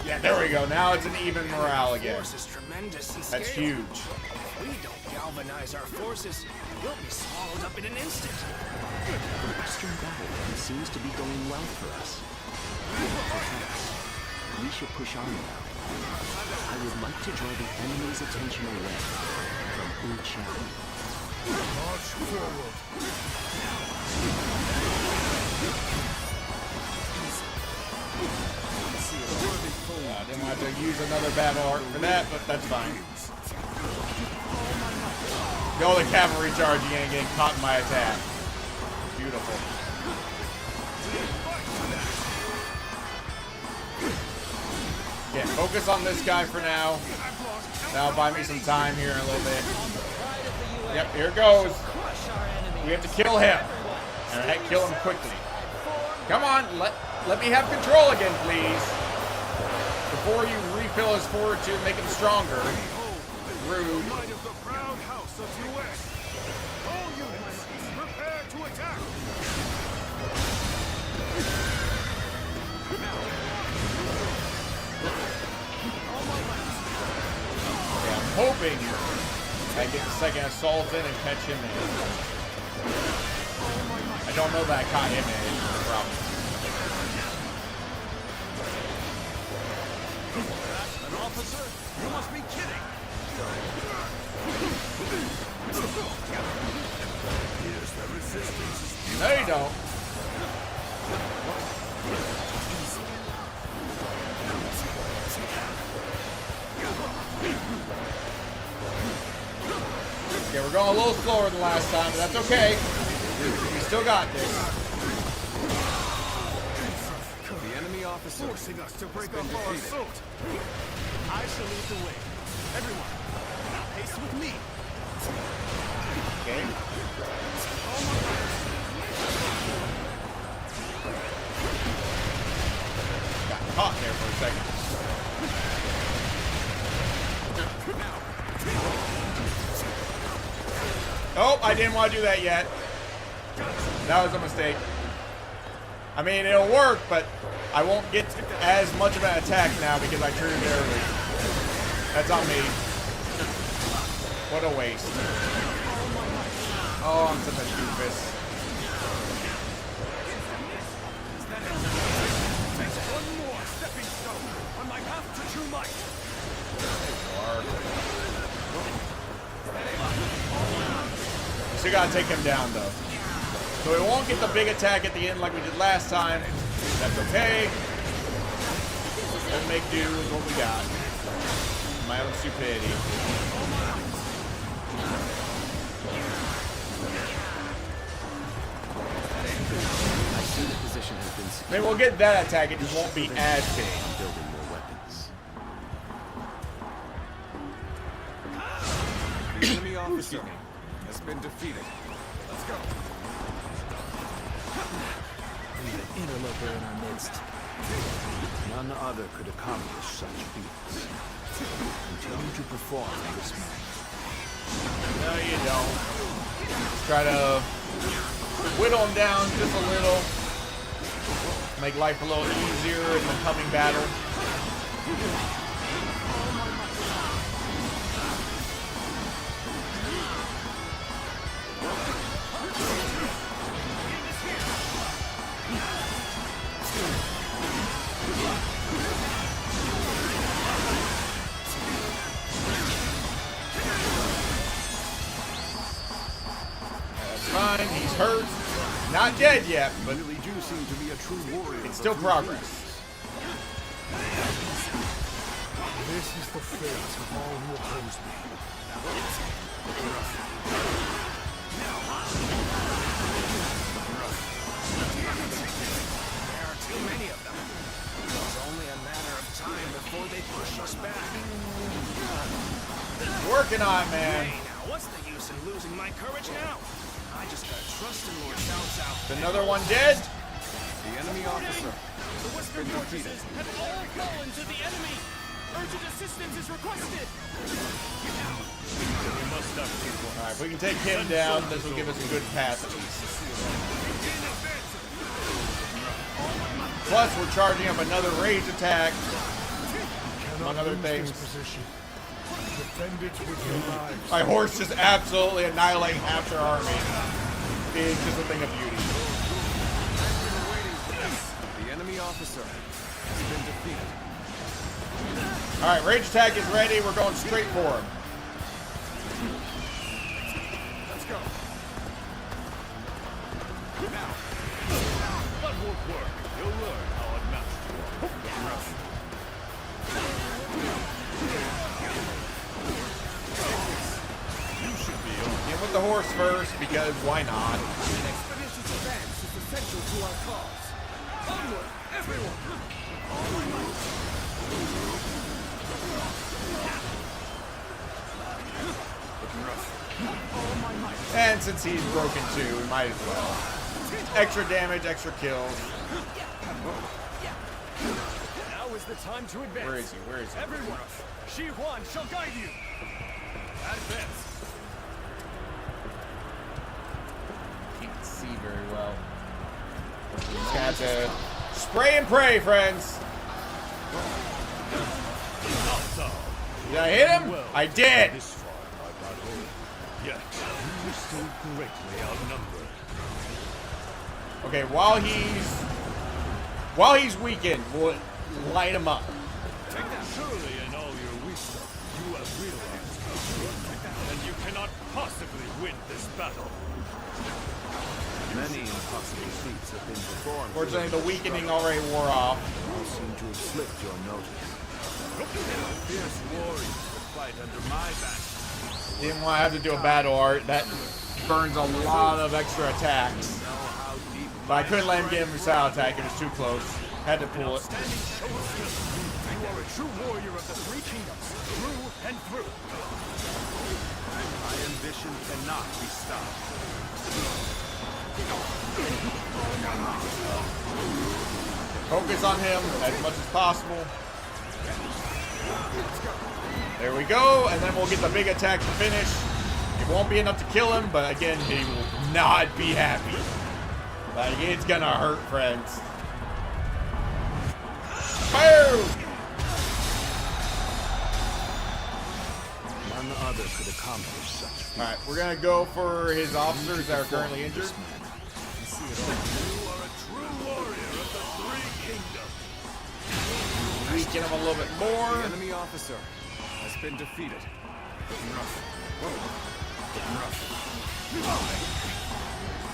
Yeah, there we go. Now it's an even morale again. Force is tremendous in That's scale. huge. If we don't galvanize our forces, we'll be swallowed up in an instant. The Western battlefield seems to be going well for us. Perhaps we should push on now. I would like to draw the enemy's attention away from Wu-Chan. March forward. I didn't want to use another battle arc for that, but that's fine. Go the cavalry charge, you ain't getting caught in my attack. Beautiful. Yeah, focus on this guy for now. That'll buy me some time here in a little bit. Yep, here it goes. We have to kill him. And kill him quickly. Come on, let me have control again, please. Before you refill his fortitude, make him stronger. Rude. Might of the proud house of US. All units, prepare to attack. Okay, I'm hoping I get the second assault in and catch him in. I don't know that I caught him in. That's the problem. An officer? You must be kidding. Here's the resistance. No, you don't. Okay, we're going a little slower than last time, but that's okay. We still got this. The enemy officer Forcing us to break up our assault. I shall lead the way. Everyone, now haste with me. Okay. Got caught there for a second. Oh, I didn't want to do that yet. That was a mistake. I mean, it'll work, but I won't get as much of an attack now because I turned it early. That's on me. What a waste. Oh, I'm such a doofus. One more stepping stone on my path to true might. We still gotta take him down, though. So we won't get the big attack at the end like we did last time. That's okay. We'll make do with what we got. My own stupidity. I see the position has been secured. Maybe we'll get that attack, it just won't be as big. I'm building more weapons. The enemy officer has been defeated. Let's go. We've an interloper in our midst. None other could accomplish such feats. Continue to perform this man. No, you don't. Just try to whittle him down just a little. Make life a little easier in the coming battle. It's fine. He's hurt. Not dead yet, but really do seem to be a true warrior. it's still progress. This is the fate of all who oppose me. There are too many of them. It's only a matter of time before they push us back. Working on, man. Hey, now, what's the use in losing my courage now? I just gotta trust in Lord Cao Cao. Another one dead. The enemy officer. The Western fortresses have all fallen to the enemy. Urgent assistance is requested. We must stop people. All right, if we can take him down, this will give us a good path. Plus, we're charging up another rage attack, among other things. Defend it with your lives. My horse just absolutely annihilating half their army. It's just a thing of beauty. The enemy officer has been defeated. All right, rage attack is ready. We're going straight for him. Let's go. Now, That won't work. You'll learn how it matters. Get with the horse first, because why not? an expeditious advance is essential to our cause. Onward, everyone! And since he's broken too, we might as well. Extra damage, extra kills. Now is the time to advance. Where is he? Where is he? Everyone, Shi Huan shall guide you. Advance. Can't see very well. Just got to spray and pray, friends. Did I hit him? I did. This far, my battle. Yet, you are still greatly outnumbered. Okay, while he's weakened, we'll light him up. Surely in all your wisdom, you have realized and you cannot possibly win this battle. Many impossible feats have been performed. Fortunately, the weakening already wore off. You seem to have slipped your notice. Fierce warriors that fight under my back. Didn't want to have to do a battle art. That burns a lot of extra attacks. But I couldn't let him get him a style attack. It was too close. Had to pull it. You are a true warrior of the three kingdoms, through and through. My ambition cannot be stopped. Focus on him as much as possible. There we go, and then we'll get the big attack to finish. It won't be enough to kill him, but again, he will not be happy. Like, it's gonna hurt, friends. Boom! None other could accomplish such feats. Alright, we're gonna go for his officers that are currently injured. You are a true warrior of the three kingdoms. Weaken him a little bit more. The enemy officer has been defeated.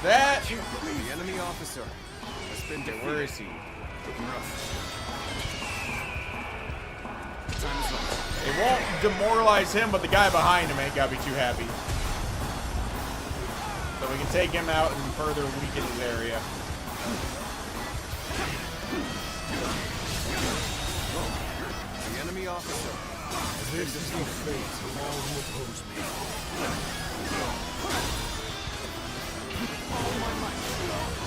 That. The enemy officer has been defeated. Where is he? It won't demoralize him, but the guy behind him ain't gotta be too happy. So we can take him out and further weaken his area. The enemy officer has been This is the defeated. fate of all who oppose me.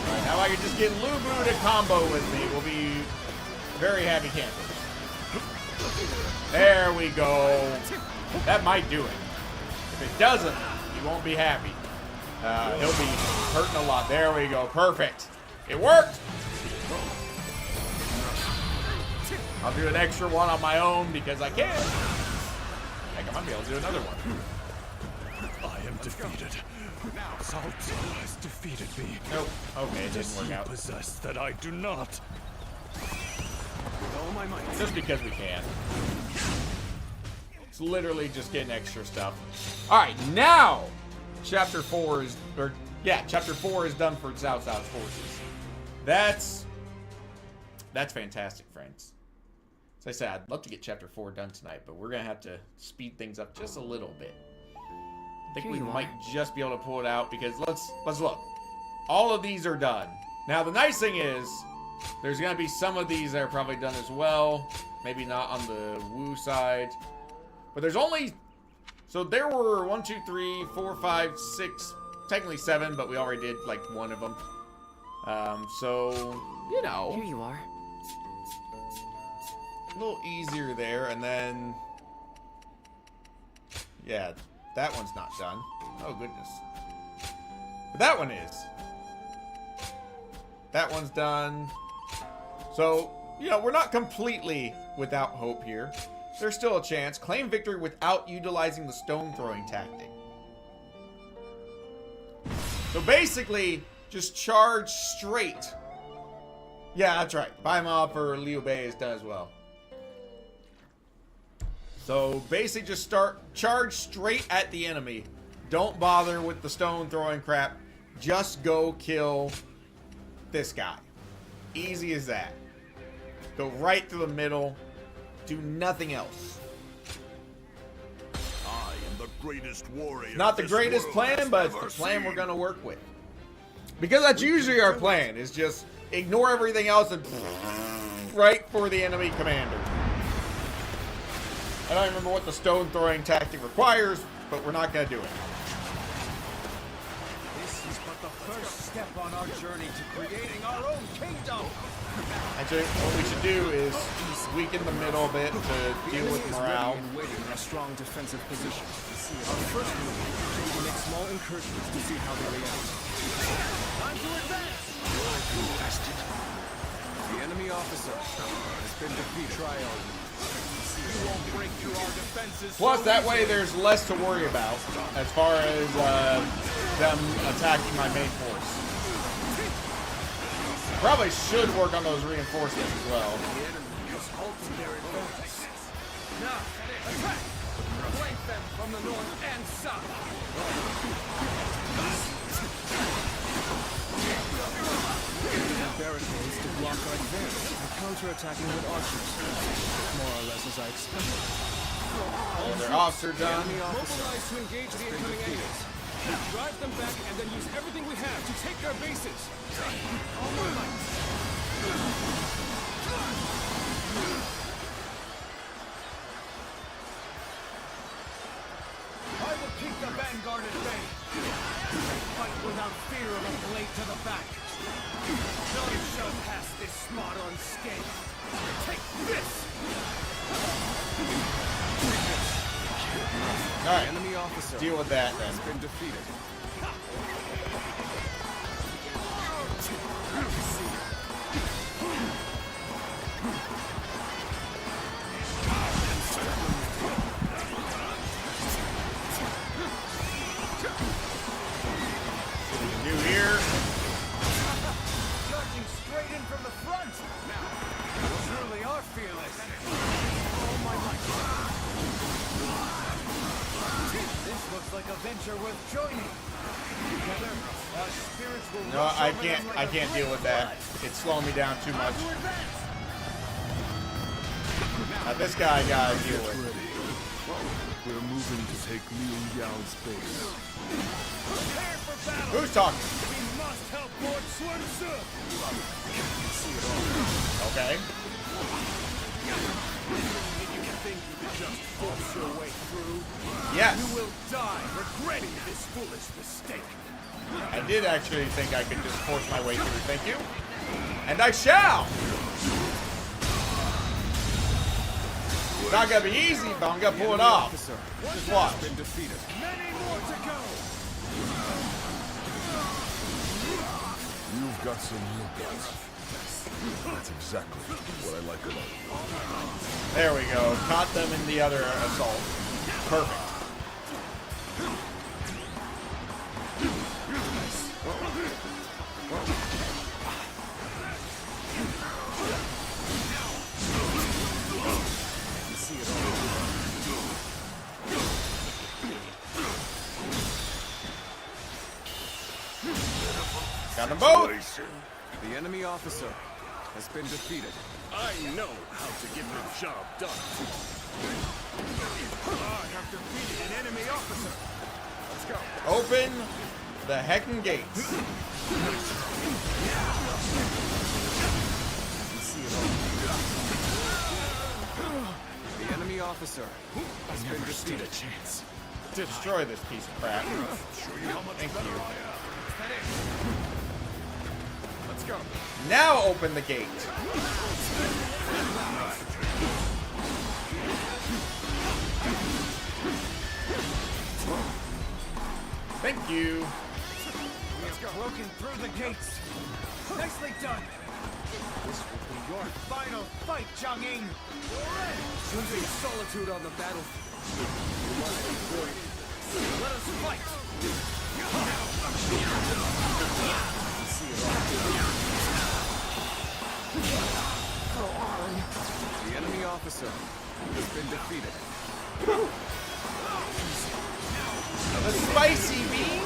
Alright, now I can just get Lubu to combo with me. We'll be very happy campers. There we go. That might do it. If it doesn't, he won't be happy. He'll be hurting a lot. There we go. Perfect. It worked. I'll do an extra one on my own because I can. Heck, I might be able to do another one. I am defeated. Cao Cao has defeated me. Nope. Okay, it didn't work You out. possess that I do not. With all my might. Just because we can. It's literally just getting extra stuff. Alright, now Chapter 4 is, or Yeah, Chapter 4 is done for Cao Cao's forces. That's fantastic, friends. As I said, I'd love to get Chapter 4 done tonight, but we're going to have to speed things up just a little bit. I think we might just be able to pull it out because let's look. All of these are done. Now, the nice thing is, there's going to be some of these that are probably done as well. Maybe not on the Wu side. But there's only... So there were 1, 2, 3, 4, 5, 6... Technically 7, but we already did, like, one of them. So, you know. Here you are. A little easier there, and then... Yeah, that one's not done. Oh, goodness. But that one is. That one's done. So, you know, we're not completely without hope here. There's still a chance. Claim victory without utilizing the stone throwing tactic. So basically, just charge straight. Yeah, that's right. Buy mob for Liu Bei is done as well. So basically just charge straight at the enemy. Don't bother with the stone throwing crap. Just go kill this guy. Easy as that. Go right through the middle. Do nothing else. I am the greatest warrior. Not the greatest plan, but it's the plan we're gonna work with. Because that's usually our plan, is just ignore everything else and right for the enemy commander. I don't remember what the stone throwing tactic requires, but we're not gonna do it. This is but the first step on our journey to creating our own kingdom. Actually, what we should do is weaken the middle a bit to deal with morale. Waiting in a strong defensive position. Our first move is to make small incursions to see how they react. Time to advance! The enemy officer has been defeated. Try on. You won't break through our defenses. Plus, that way there's less to worry about as far as them attacking my main force. Probably should work on those reinforcements as well. The enemy has halted their advance. Now, attack! Flank them from the north and south. Barricades to block our advance and counter-attacking with archers. More or less as I expected. Oh, their officer done. Mobilize to engage the incoming enemies. Drive them back and then use everything we have to take their bases. All my might. I will keep the vanguard at bay. Fight without fear of a blade to the back. None shall pass this spot unscathed. Take this! Alright, Enemy officer deal with that then. has been defeated. New here. Charging straight in from the front. Now, you truly are fearless. Oh my might. This looks like a venture worth joining. Together, our spirits will No, rush I over can't. them like I a can't flood deal with of that. blood. It's slowing me down too much. Time to advance. This guy I gotta deal with. We're moving to take Liu Yao's base. Prepare for battle. Who's talking? We must help Lord Sun Tzu. Okay. You think you can just force your way through? Yes. You will die regretting this foolish mistake. I did actually think I could just force my way through. Thank you. And I shall. It's not gonna be easy, but I'm gonna pull it off. Just watch. Been defeated. Many more to go. You've got some real guts. That's exactly what I like about you. There we go. Caught them in the other assault. Perfect. Got them both. The enemy officer has been defeated. I know how to get the job done. I have defeated an enemy officer. Let's go. Open the heckin' gates. The enemy officer has been defeated. Destroy this piece of crap. Thank you. Let's go. Now open the gate. Thank you. We have broken through the gates. Nicely done. This will be your final fight, Chang'ing. Choosing solitude on the battlefield. You must avoid it. Let us fight. The enemy officer has been defeated. The spicy bean.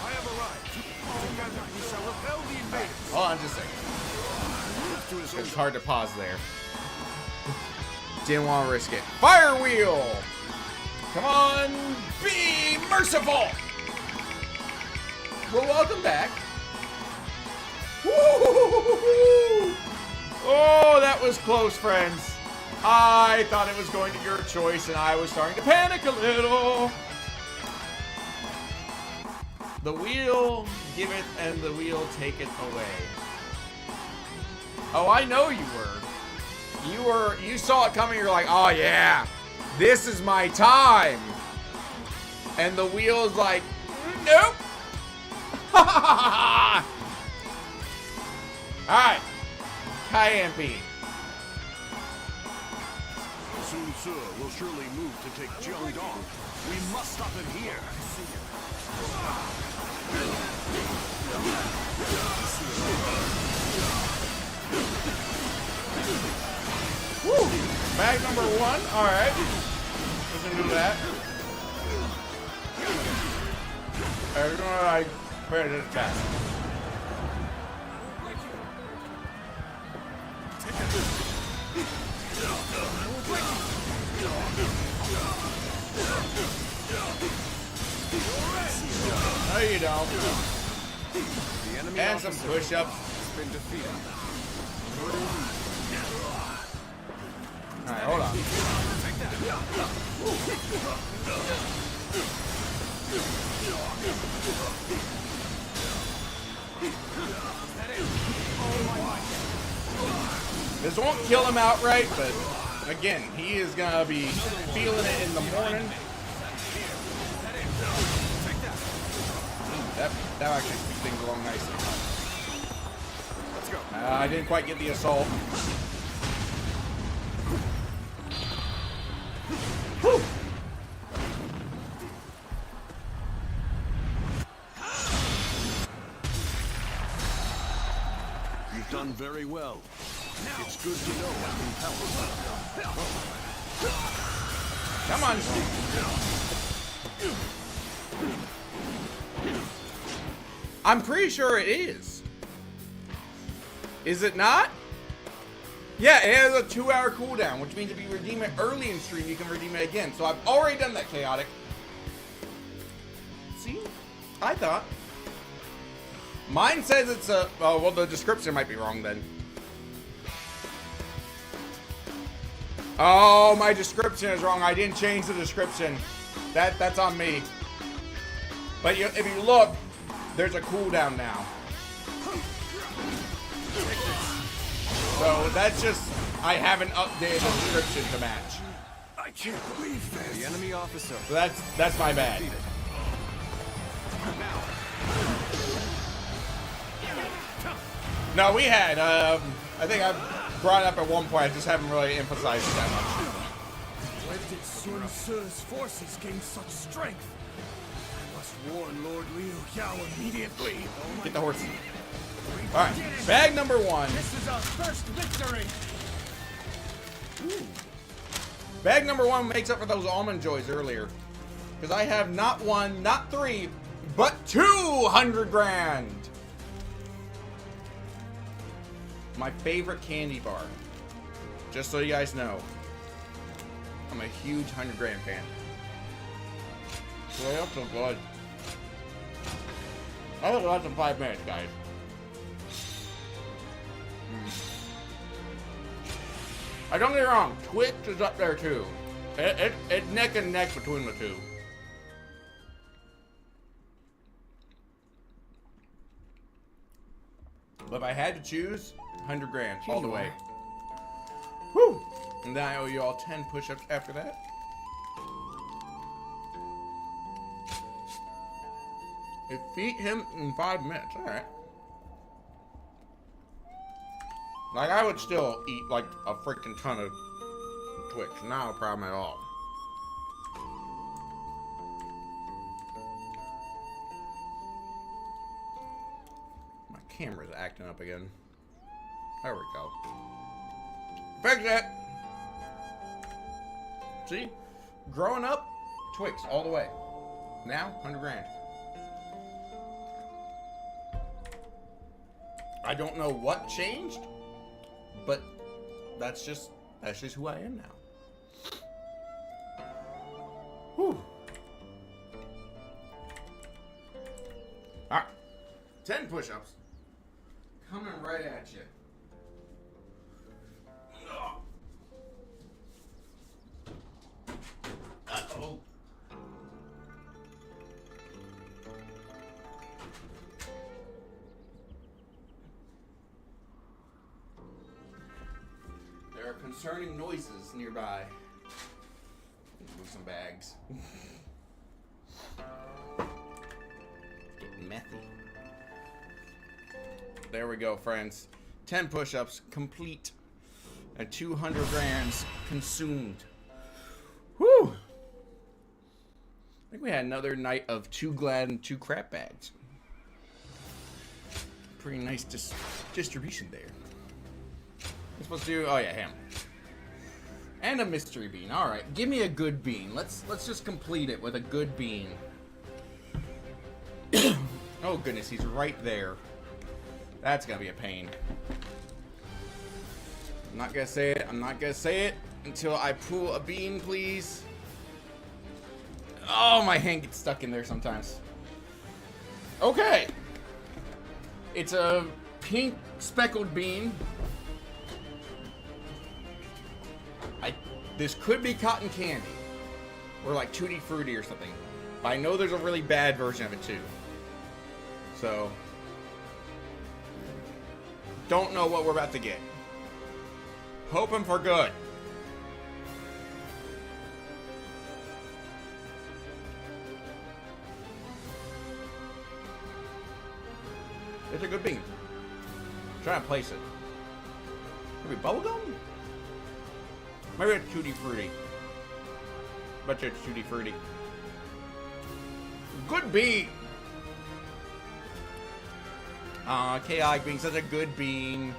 I have arrived. Together we shall repel the invaders. Hold on just a second. It's hard to pause there. Didn't want to risk it. Fire wheel. Come on, be merciful. Well, welcome back. Woo! Oh, that was close, friends. I thought it was going to your choice, and I was starting to panic a little. The wheel giveth, and the wheel taketh away. Oh, I know you were. You saw it coming. You're like, oh yeah, this is my time. And the wheel's like, nope. All right, Cayenne Bean. Sun Ce will surely move to take Jiangdong. We must stop him here. Woo! Bag number 1. All right, we can do that. We're gonna like prepare to attack. No, you don't. The enemy And some officer push-ups. has been defeated. All right, hold on. This won't kill him outright, but again, he is gonna be feeling it in the morning. That actually speeds things along nicely. Let's go. I didn't quite get the assault. Whew. You've done very well. It's good to know I can help. Come on. I'm pretty sure it is. Is it not? Yeah, it has a 2-hour cooldown, which means if you redeem it early in stream, you can redeem it again. So I've already done that, Chaotic. See? I thought. Mine says it's a... Oh, well, the description might be wrong then. Oh, my description is wrong. I didn't change the description. That's on me. But if you look, there's a cooldown now. So that's just, I haven't updated the description to match. I can't believe this. The enemy officer. So that's my bad. No, we had, I think I brought it up at one point, I just haven't really emphasized it that much. When did Sun Ce's forces gain such strength? I must warn Lord Liu Yao immediately. Get the horse. Alright, bag number 1. This is our first victory. Ooh. Bag number 1 makes up for those almond joys earlier. Because I have not 1, not 3, but 200 grand. My favorite candy bar. Just so you guys know, I'm a huge 100 grand fan. So that's so good. I think less than 5 minutes, guys. I don't get me wrong, Twix is up there too. It's neck and neck between the two. But if I had to choose, 100 grand all the way. Whew! And then I owe you all 10 push-ups after that. Defeat him in 5 minutes. Alright. Like, I would still eat, like, a freaking ton of Twix. Not a problem at all. My camera's acting up again. There we go. Fix it! See? Growing up, Twix all the way. Now, 100 grand. I don't know what changed, but that's just who I am now. Whew. Alright. 10 push-ups. Coming right at you. Uh-oh. There are concerning noises nearby. Move some bags. Getting methy. There we go, friends. 10 push-ups complete. And 200 grands consumed. Whew! I think we had another night of 2 glad and 2 crap bags. Pretty nice distribution there. We're supposed to do, oh yeah, ham. And a mystery bean. Alright, give me a good bean. Let's just complete it with a good bean. Oh goodness, he's right there. That's gonna be a pain. I'm not gonna say it. I'm not gonna say it until I pull a bean, please. Oh, my hand gets stuck in there sometimes. Okay. It's a pink speckled bean. This could be cotton candy. Or like Tutti Frutti or something. But I know there's a really bad version of it too. So. Don't know what we're about to get. Hoping for good. It's a good bean. I'm trying to place it. Maybe bubblegum? Maybe it's Tutti Frutti. Bet you it's Tutti Frutti. Good bean! Chaotic being such a good bean.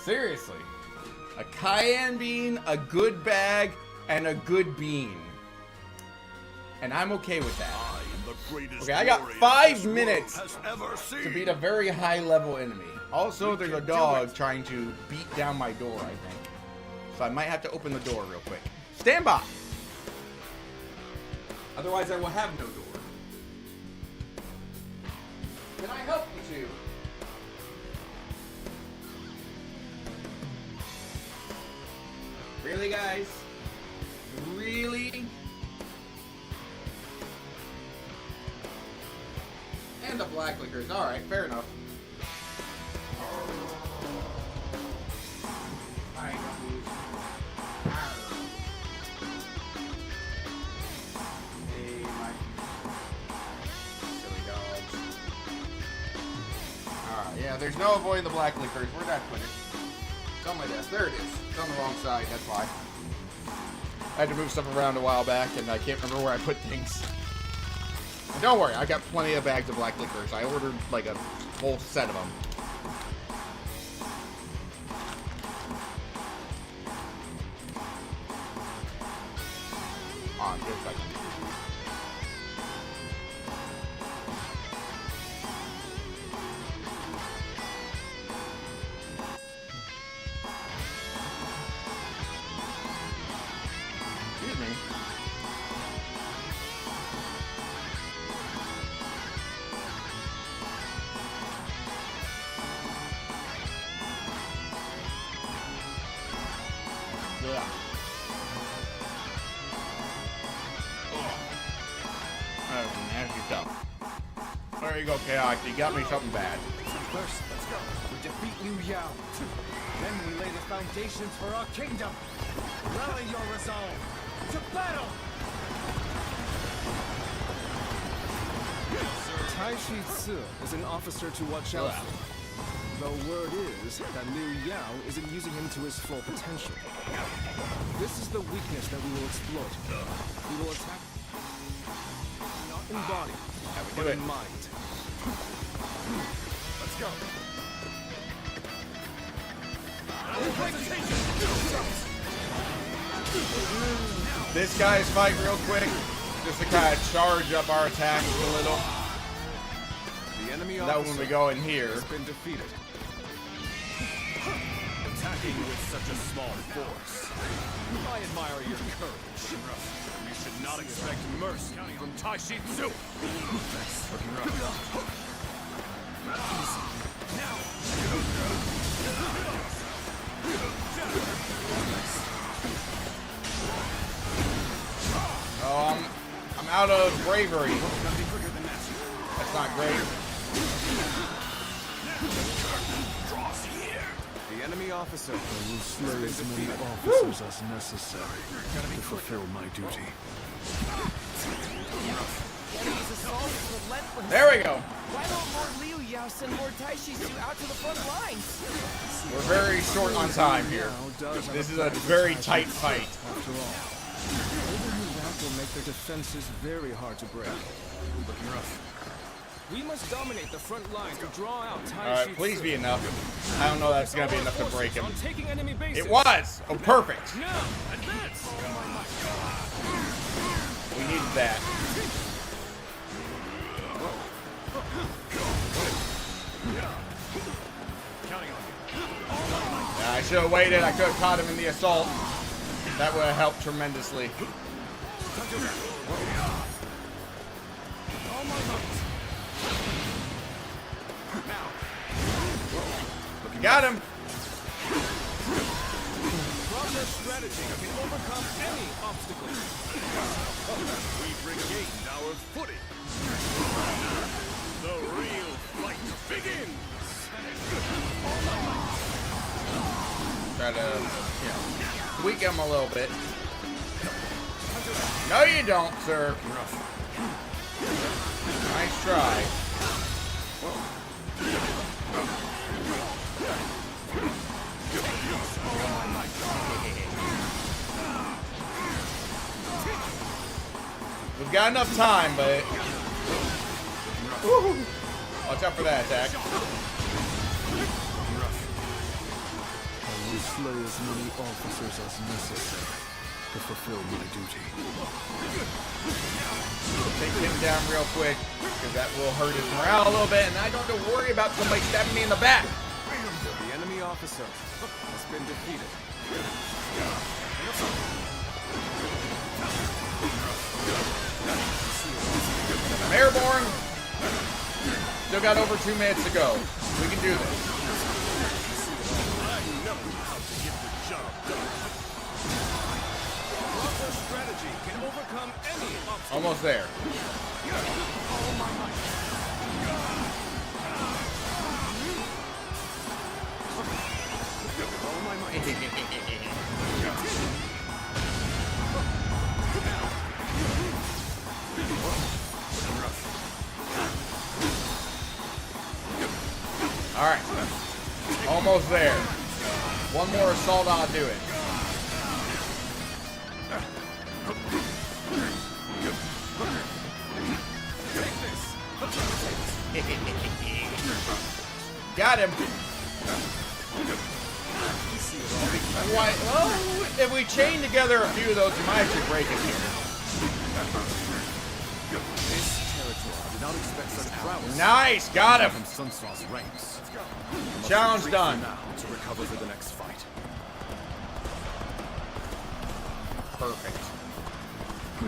Seriously. A cayenne bean, a good bag, and a good bean. And I'm okay with that. Okay, I got 5 minutes to beat a very high level enemy. Also, there's a dog trying to beat down my door, I think. So I might have to open the door real quick. Stand by! Otherwise, I will have no door. Can I help you two? Really, guys? Really? And the black liquors. Alright, fair enough. Hey, my silly dogs. Alright, yeah, there's no avoiding the black liquors. Where'd that put it? It's on my desk. There it is. It's on the wrong side, that's why. I had to move stuff around a while back, and I can't remember where I put things. And don't worry, I got plenty of bags of black licorice. I ordered like a whole set of them. On, just a second. stuff. There you go, Chaos. You got me something bad. First, let's go. We defeat Liu Yao. Then we lay the foundations for our kingdom. Rally your resolve. To battle! Tai Shi Tzu is an officer to watch out for. The word is that Liu Yao isn't using him to his full potential. This is the weakness that we will exploit. We will attack not in body, but in mind. Let's go. This guy's fight real quick, just to kind of charge up our attacks a little. The enemy that when we go in here, has been defeated. Attacking with such a small force. I admire your courage. You should not expect mercy from Tai Shi Tzu. Looking rough. Oh, I'm out of bravery. That's not great. The enemy officer I will slay as many officers as necessary to fulfill my duty. There we go. Why don't Lord Liu Yao send more Tai Shi Tzu out to the front lines? We're very short on time here. This is a very tight fight. After all, holding you out will make their defenses very hard to break. Looking rough. We must dominate the front line to draw out Tai Shi Tzu. Alright, please be enough. I don't know that's gonna be enough to break him. On taking enemy bases. It was! Oh, perfect! Now, advance! We needed that. Yeah, I should have waited. I could have caught him in the assault. That would have helped tremendously. Got him! Proper strategy can overcome any obstacle. We've regained our footing. The real fight begins. Try to, you know, tweak him a little bit. No, you don't, sir. Nice try. We've got enough time, but... Woo. Watch out for that attack. I will slay as many officers as necessary to fulfill my duty. Take him down real quick, because that will hurt his morale a little bit, and I don't have to worry about somebody stabbing me in the back. The enemy officer has been defeated. I'm airborne. Still got over 2 minutes to go. We can do this. I know how to get the job done. Proper strategy can overcome any obstacle. Almost there. All my might. All my might. All right. Almost there. One more assault, I'll do it. Got him. Why? Well, if we chain together a few of those, we might actually break it here. This territory did not expect such prowess. Nice, got him. From Sun Tzu's ranks. Challenge done. Now to recover for the next fight. Perfect.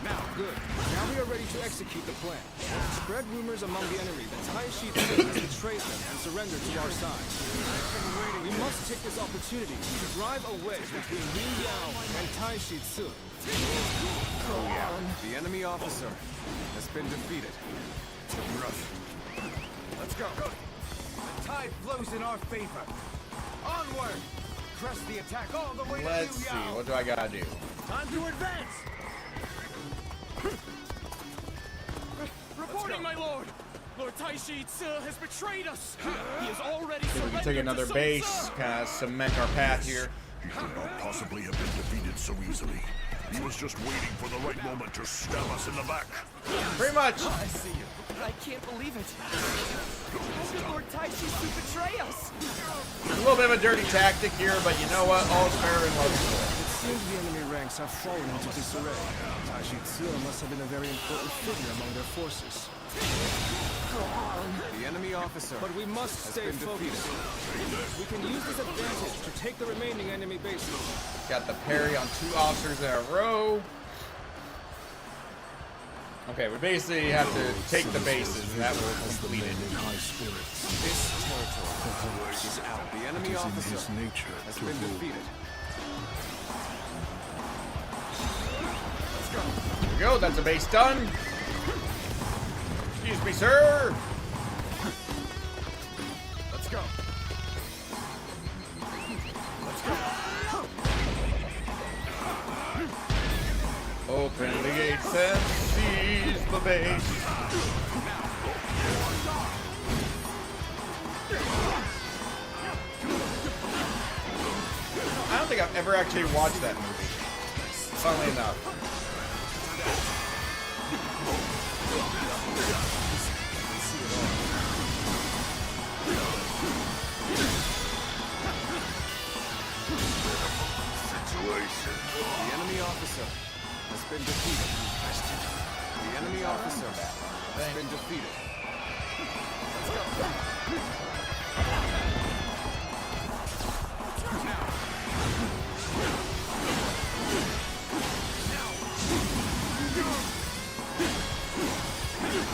Now, good. Now we are ready to execute the plan. Spread rumors among the enemy that Tai Shi Tzu has betrayed them and surrendered to our side. We must take this opportunity to drive a wedge between Liu Yao and Tai Shi Tzu. The enemy officer has been defeated. flows in our favor. Onward! Press the attack all the way Let's to see. Liu Yao. What do I gotta do? Time to advance! Reporting, my lord! Lord Taishi Tzu has betrayed us! He has already See if we can take another base, kind of cement our path here. He could not possibly have been defeated so easily. He was just waiting for the right moment to stab us in the back. Pretty much. I see you. I can't believe it. How could Lord Taishi Tzu betray us? A little bit of a dirty tactic here, but you know what? All's fair in love. It seems the enemy ranks have fallen into disarray. Taishi Tzu must have been a very important figure among their forces. The enemy officer. But we must stay focused. We can use this advantage to take the remaining enemy bases. Got the parry on 2 officers in a row. Okay, we basically have to take the bases, and that will complete it. This territory is out. The enemy officer has been defeated. There we go, that's a base done. Excuse me, sir. Let's go. Let's go. Open the gates and seize the base. I don't think I've ever actually watched that movie. Funnily enough. The enemy officer has been defeated. The enemy officer has been defeated. Let's go.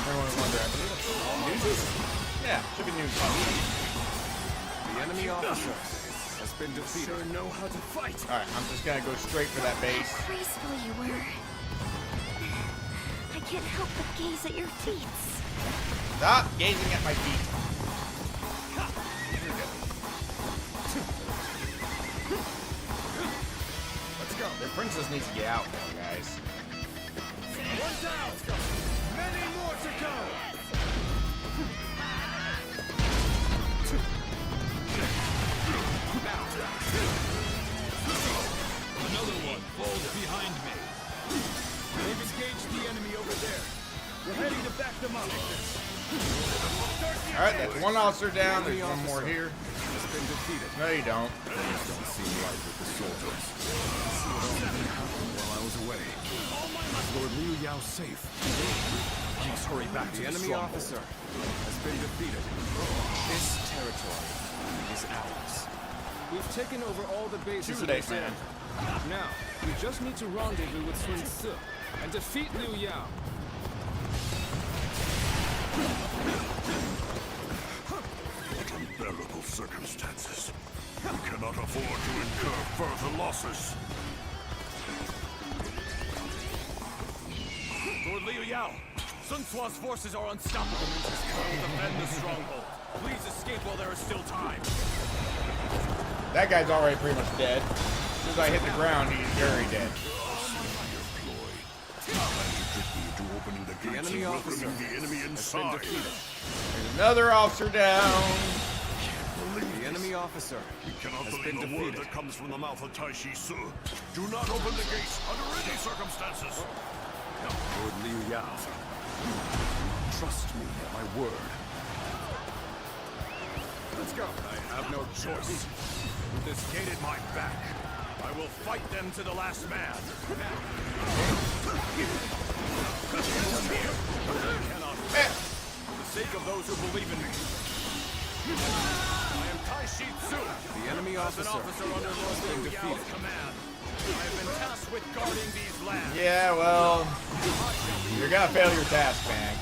Everyone wonder, I believe it's news? Yeah, should be news. The enemy officer has been defeated. Sure know how to fight. Alright, I'm just gonna go straight for that base. Graceful you were. I can't help but gaze at your feet. Stop gazing at my feet. Let's go. The princess needs to get out now, guys. One down. Let's go. Many more to go. Another one falls behind me. They've engaged the enemy over there. We're heading to back them up. Alright, that's 1 officer down. There's 1 more here. Has been defeated. No, you don't. Things don't seem right with the soldiers. While I was away. Lord Liu Yao safe. Please hurry back to The enemy officer has been defeated. This territory is ours. We've taken over all the bases. Too late, man. Now, we just need to rendezvous with Sun Tzu and defeat Liu Yao. What unbearable circumstances. We cannot afford to incur further losses. Lord Liu Yao, Sun Tzu's forces are unstoppable. We will defend the stronghold. Please escape while there is still time. That guy's already pretty much dead. As soon as I hit the ground, he's very dead. The enemy officer the enemy inside. There's another officer down. The enemy officer We cannot has believe been a word defeated. that comes from the mouth of Taishi Tzu. Do not open the gates under any circumstances. Lord Liu Yao, trust me at my word. Let's go. I have no choice. With this gate at my back, I will fight them to the last man. I cannot fail. For the sake of those who believe in me. I am Taishi Tzu. The enemy As an officer officer under Lord Liu Yao's defeated. command, I have been tasked with guarding these lands. Yeah, well, you're gonna fail your task, man.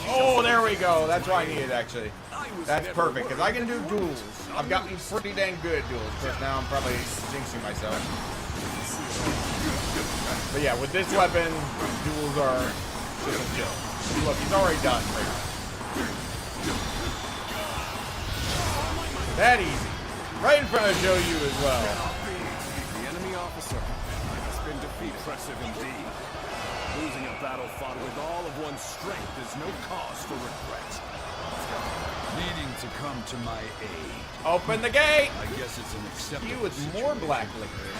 Oh, there we go. That's what I needed, actually. That's perfect, because I can do duels. I've gotten pretty dang good at duels. Of course, now I'm probably jinxing myself. But yeah, with this weapon, duels are just a joke. Look, he's already done. Right? That easy. Right in front of Joe Yu as well. The enemy officer has been defeated. Impressive indeed. Losing a battle fought with all of one's strength is no cause for regret. Needing to come to my aid. Open the gate! I guess it's an acceptable You with more black liquor.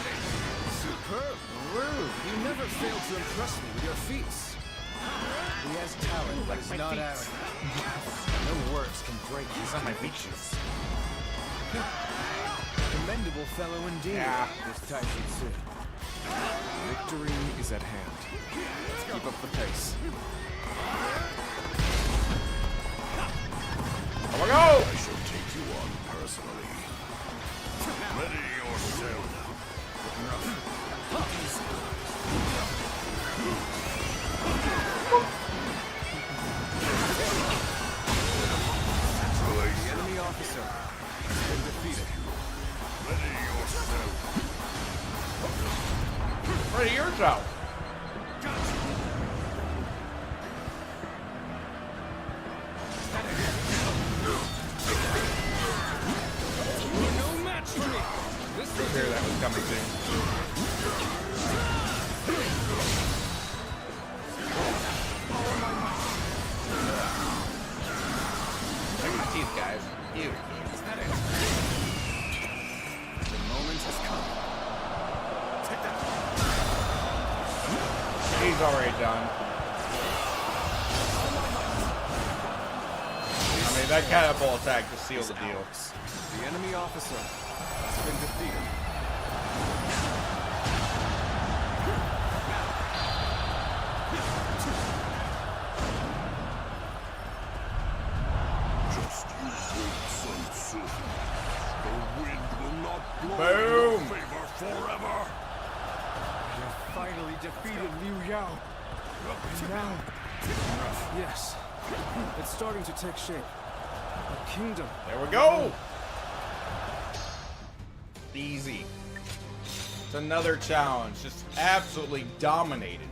Superb. Rude. You never fail to impress me with your feats. He has talent, but it's not arrogant. No words can break his convictions. Commendable fellow indeed, this Taijutsu. Victory is at hand. Let's keep up the pace. Here we go! I shall take you on personally. Ready yourself. The enemy officer has been defeated. Ready yourself. Ready yourself. No match for me. This is Here, that was coming soon. Look at my teeth, guys. Ew. Is that it? The moment has come. Take that. He's already done. I mean, that catapult attack just sealed the deal. The enemy officer has been defeated. Just you wait, Sun Tzu. The wind will not blow Boom. in your favor forever. You have finally defeated Liu Yao. And now, Yes. It's starting to take shape. A kingdom. There we go. Easy. It's another challenge. Just absolutely dominated.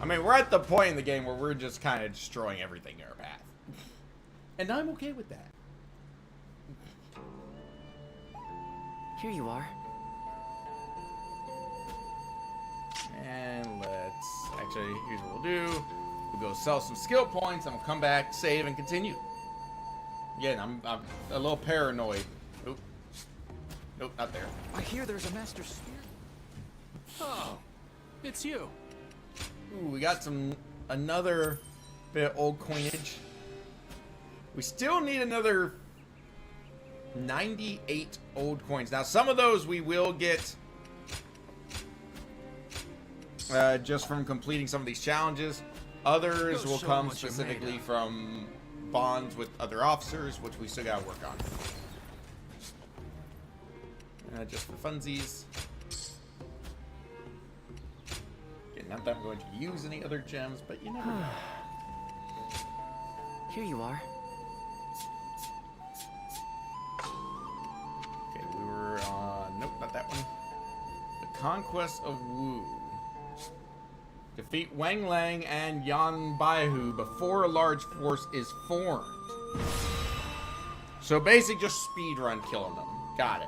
I mean, we're at the point in the game where we're just kind of destroying everything in our path. And I'm okay with that. Here you are. And let's... Actually, here's what we'll do. We'll go sell some skill points, and we'll come back, save, and continue. Again, I'm a little paranoid. Oop. Nope, not there. I hear there's a master spear. Oh, it's you. Ooh, we got another bit of old coinage. We still need another 98 old coins. Now, some of those we will get just from completing some of these challenges. Others will come specifically from bonds with other officers, which we still gotta work on. Just for funsies. Okay, not that I'm going to use any other gems, but you never know. Here you are. Okay, we were on... Nope, not that one. The Conquest of Wu. Defeat Wang Lang and Yan Baihu before a large force is formed. So basically just speedrun killing them. Got it.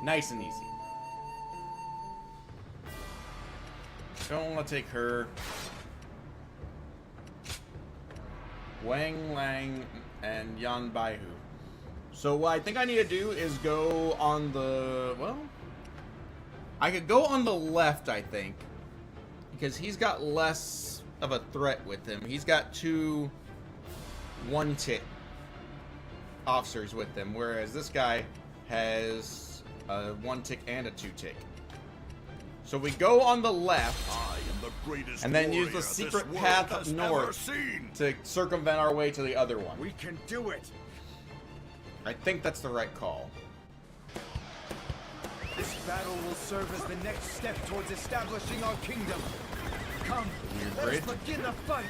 Nice and easy. Don't want to take her. Wang Lang and Yan Baihu. So what I think I need to do is go on the... Well, I could go on the left, I think. Because he's got less of a threat with him. He's got 2 1-tick officers with him. Whereas this guy has a 1-tick and a 2-tick. So we go on the left, and then use the secret path up north to circumvent our way to the other one. we can do it. I think that's the right call. This battle will serve as the next step towards establishing our kingdom. Come, let us begin the fight.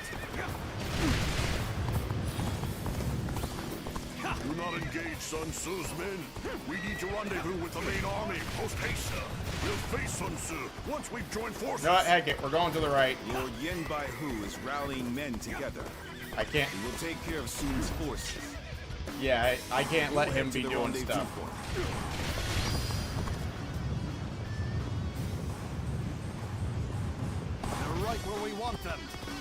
Do not engage Sun Tzu's men. We need to rendezvous with the main army. Post haste. We'll face Sun Tzu once we've joined forces. No, heck it. We're going to the right. Lord Yen Baihu is rallying men together. I can't. He will take care of Sun's forces. Yeah, I can't let him be doing stuff. They're right where we want them.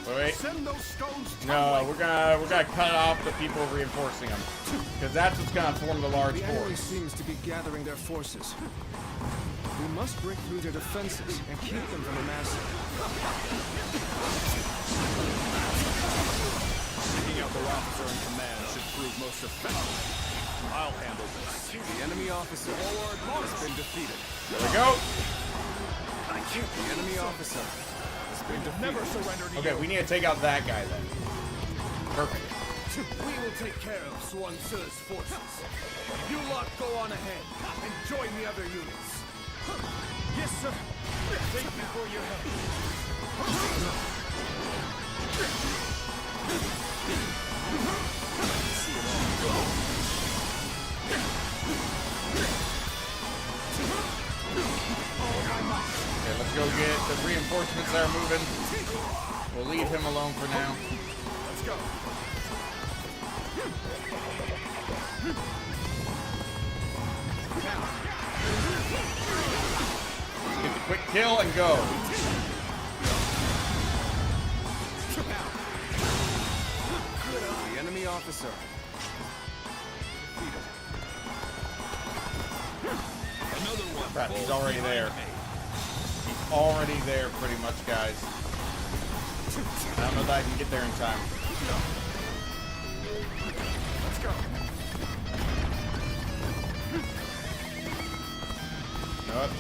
Wait. Send those stones. No, we're gonna cut off the people reinforcing them, because that's what's gonna form the large The enemy force. seems to be gathering their forces. We must break through their defenses and keep them from amassing. Taking out their officer in command should prove most effective. I'll handle this. The enemy officer has been defeated. There we go. The enemy officer has been defeated. Never surrender to Okay, you. we need to take out that guy then. Perfect. We will take care of Swan Tzu's forces. You lot go on ahead and join the other units. Yes, sir. Thank you for your help. Okay, let's go get the reinforcements that are moving. We'll leave him alone for now. Let's go. Get the quick kill and go. The enemy officer. Another one. Crap, he's already there. He's already there pretty much, guys. I don't know that I can get there in time. Let's go. Nope.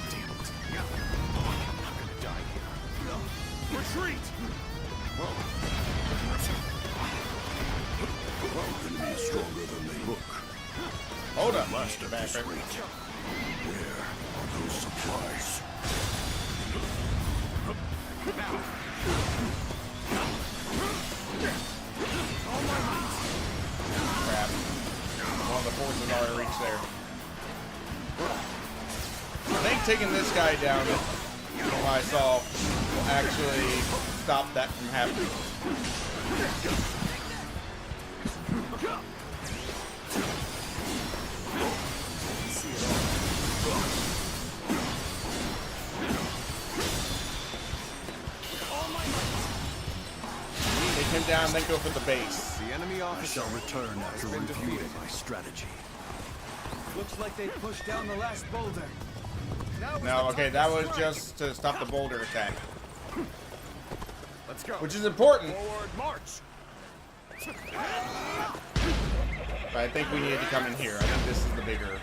Retreat! Enemy is stronger than they look. Hold up. Last at this Back. rate. Where are those supplies? Crap. One of the forces already reached there. I think taking this guy down, from what I saw, will actually stop that from happening. Take him down, then go for the base. The enemy I officer shall return after been reviewing defeated. my strategy. Looks like they pushed down the last boulder. No, okay, that was just to stop the boulder attack. Let's go. Which is important, Forward march. but I think we needed to come in here. I think this is the bigger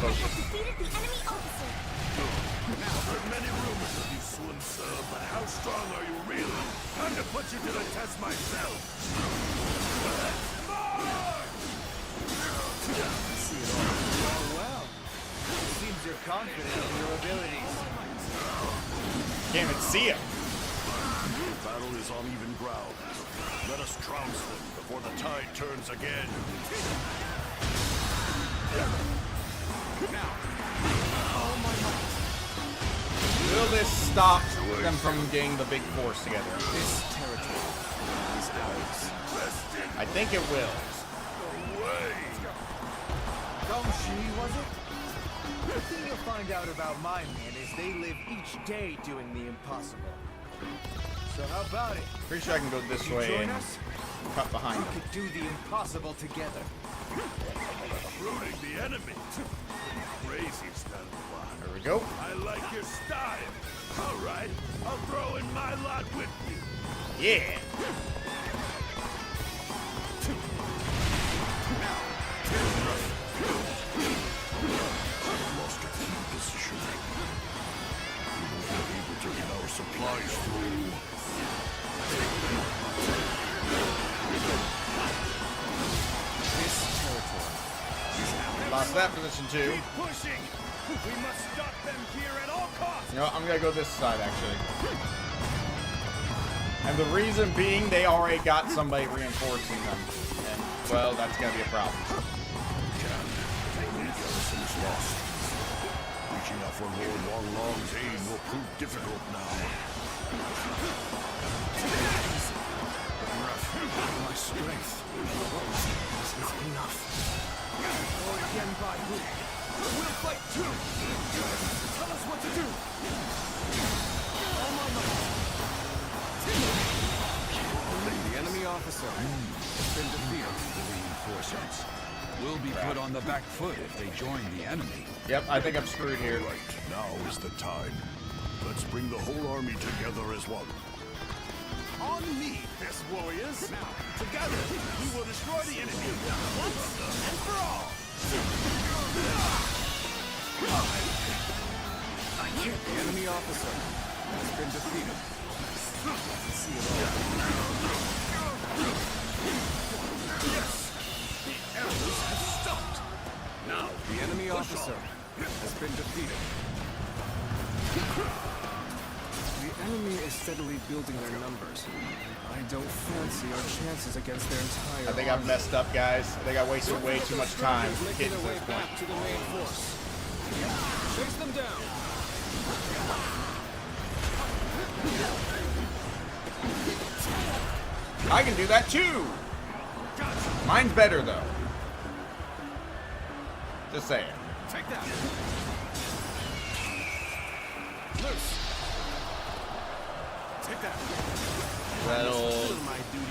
focus. Defeated the enemy officer. I've heard many rumors of you, Sun Tzu, but how strong are you really? Time to put you to the test myself. Oh, well. It seems you're confident in your abilities. Can't even see him. The battle is on even ground. Let us trounce them before the tide turns again. Will this stop them from getting the big force together? This territory is ours. I think it will. Gongshi, was it? The thing you'll find out about my men is they live each day doing the impossible. So how about it? Pretty sure I can go this You way join and us? cut behind We them. could do the impossible together. Recruiting the enemy. Crazy stuff. There we go. I like your style. All right, I'll throw in my lot with you. Yeah. Lost a key position. We won't be able to get our supplies through. This territory is ours. Lost that position too. Keep pushing. We must stop them here at all costs. You know what, I'm gonna go this side actually. And the reason being they already got somebody reinforcing them. And, well, that's gonna be a problem. The garrison is lost. Reaching out for Lord Wang Long's aid will prove difficult now. My strength is is enough. Or again by who? We'll fight too! Tell us what to do! All my might! The enemy officer has been defeated. Reinforcements will be put on the back foot if they join the enemy. Yep, I think I'm screwed here. Right, now is the time. Let's bring the whole army together as one. On me, Fist Warriors! Now, together, we will destroy the enemy once and for all! The enemy officer has been defeated. See it all. Yes! The arrows have stopped! Now, The enemy officer has been defeated. The enemy is steadily building their numbers. I don't fancy our chances against their entire I think I've messed up, guys. I think I wasted way too much time getting to this point. to the main force. Chase them down. I can do that too. Mine's better though. Just saying. take that! Loose! Take that! That'll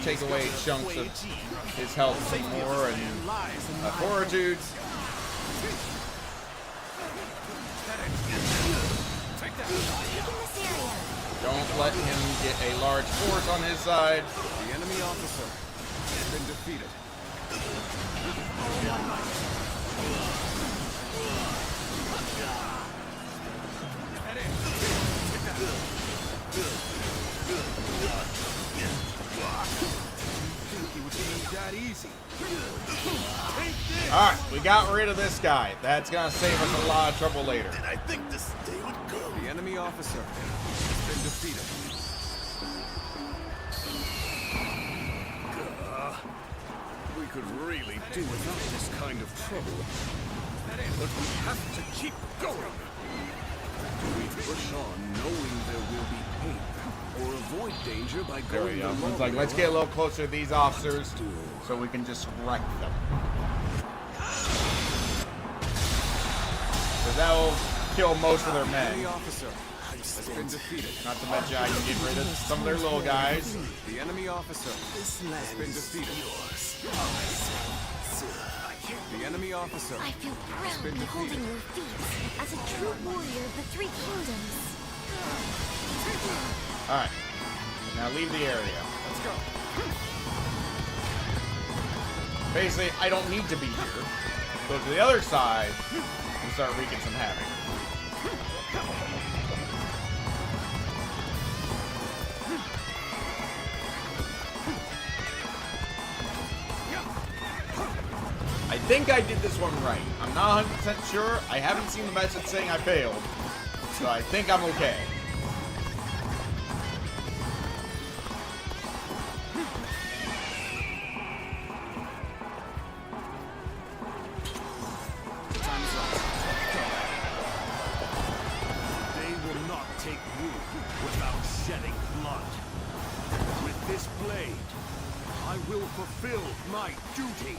take away chunks of his health some more and fortitude. Take that! Don't let him get a large force on his side. The enemy officer has been defeated. That easy. Alright, we got rid of this guy. That's gonna save us a lot of trouble later. I think this day would go. The enemy officer has been defeated. We could really do without this kind of trouble. But we have to keep going. We push on knowing there will be pain, or avoid danger by There we going go. the long It's like, let's get a little closer to these officers so we can just wreck them. Because that will kill most of their The men. enemy officer has been defeated. Not to mention I can get rid of some of their little guys. The enemy officer has been defeated. The enemy officer I feel has proud been beholding defeated. your feats as a true warrior of the Three Kingdoms. Alright. Now leave the area. Let's go. Basically, I don't need to be here. Go to the other side and start wreaking some havoc. I think I did this one right. I'm not 100% sure. I haven't seen the message saying I failed. So I think I'm okay. They will not take root without shedding blood. With this blade, I will fulfill my duty.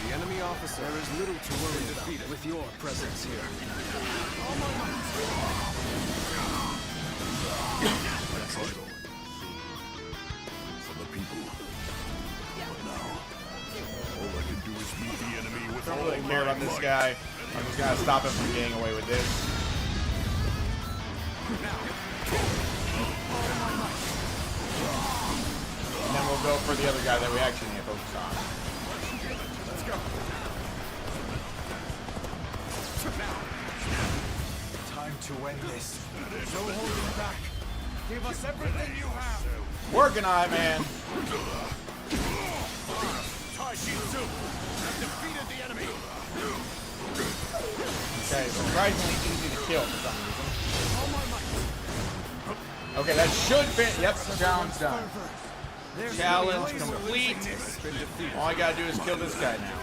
The enemy officer There is little to worry about defeated. with your presence here. Vital. For the people. But now, all I can do is meet the enemy with I don't all really care about my this might. guy. I'm just gonna stop him from getting away with this. And then we'll go for the other guy that we actually need to focus on. Let's go. Time to end this. No holding back. Give us everything you have. Working on it, man. Taishinsu has defeated the enemy. Okay, surprisingly easy to kill for some reason. Okay, that should fit. Yep, challenge done. Challenge complete. All I gotta do is kill this guy now.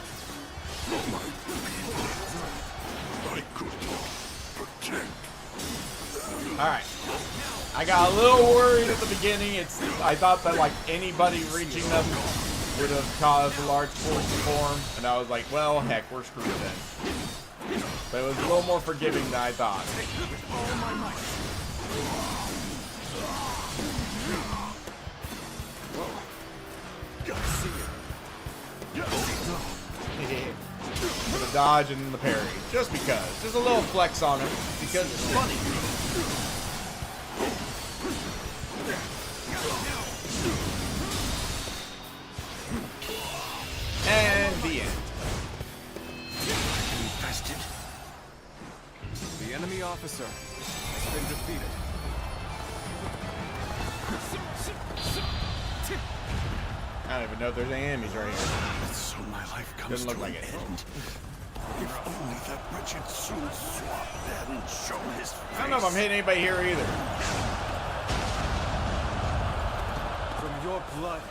Alright. I got a little worried at the beginning. I thought that like anybody reaching them would have caused a large force to form, and I was like, well, heck, we're screwed then. But it was a little more forgiving than I thought. For the dodge and the parry, just because. Just a little flex on him, because it's funny. And the end. Bastard. The enemy officer has been defeated. I don't even know if there's any enemies right here. So my life comes Doesn't look to like an it. end. If only that wretched Sun Swap hadn't shown his face. I don't know if I'm hitting anybody here either. From your blood,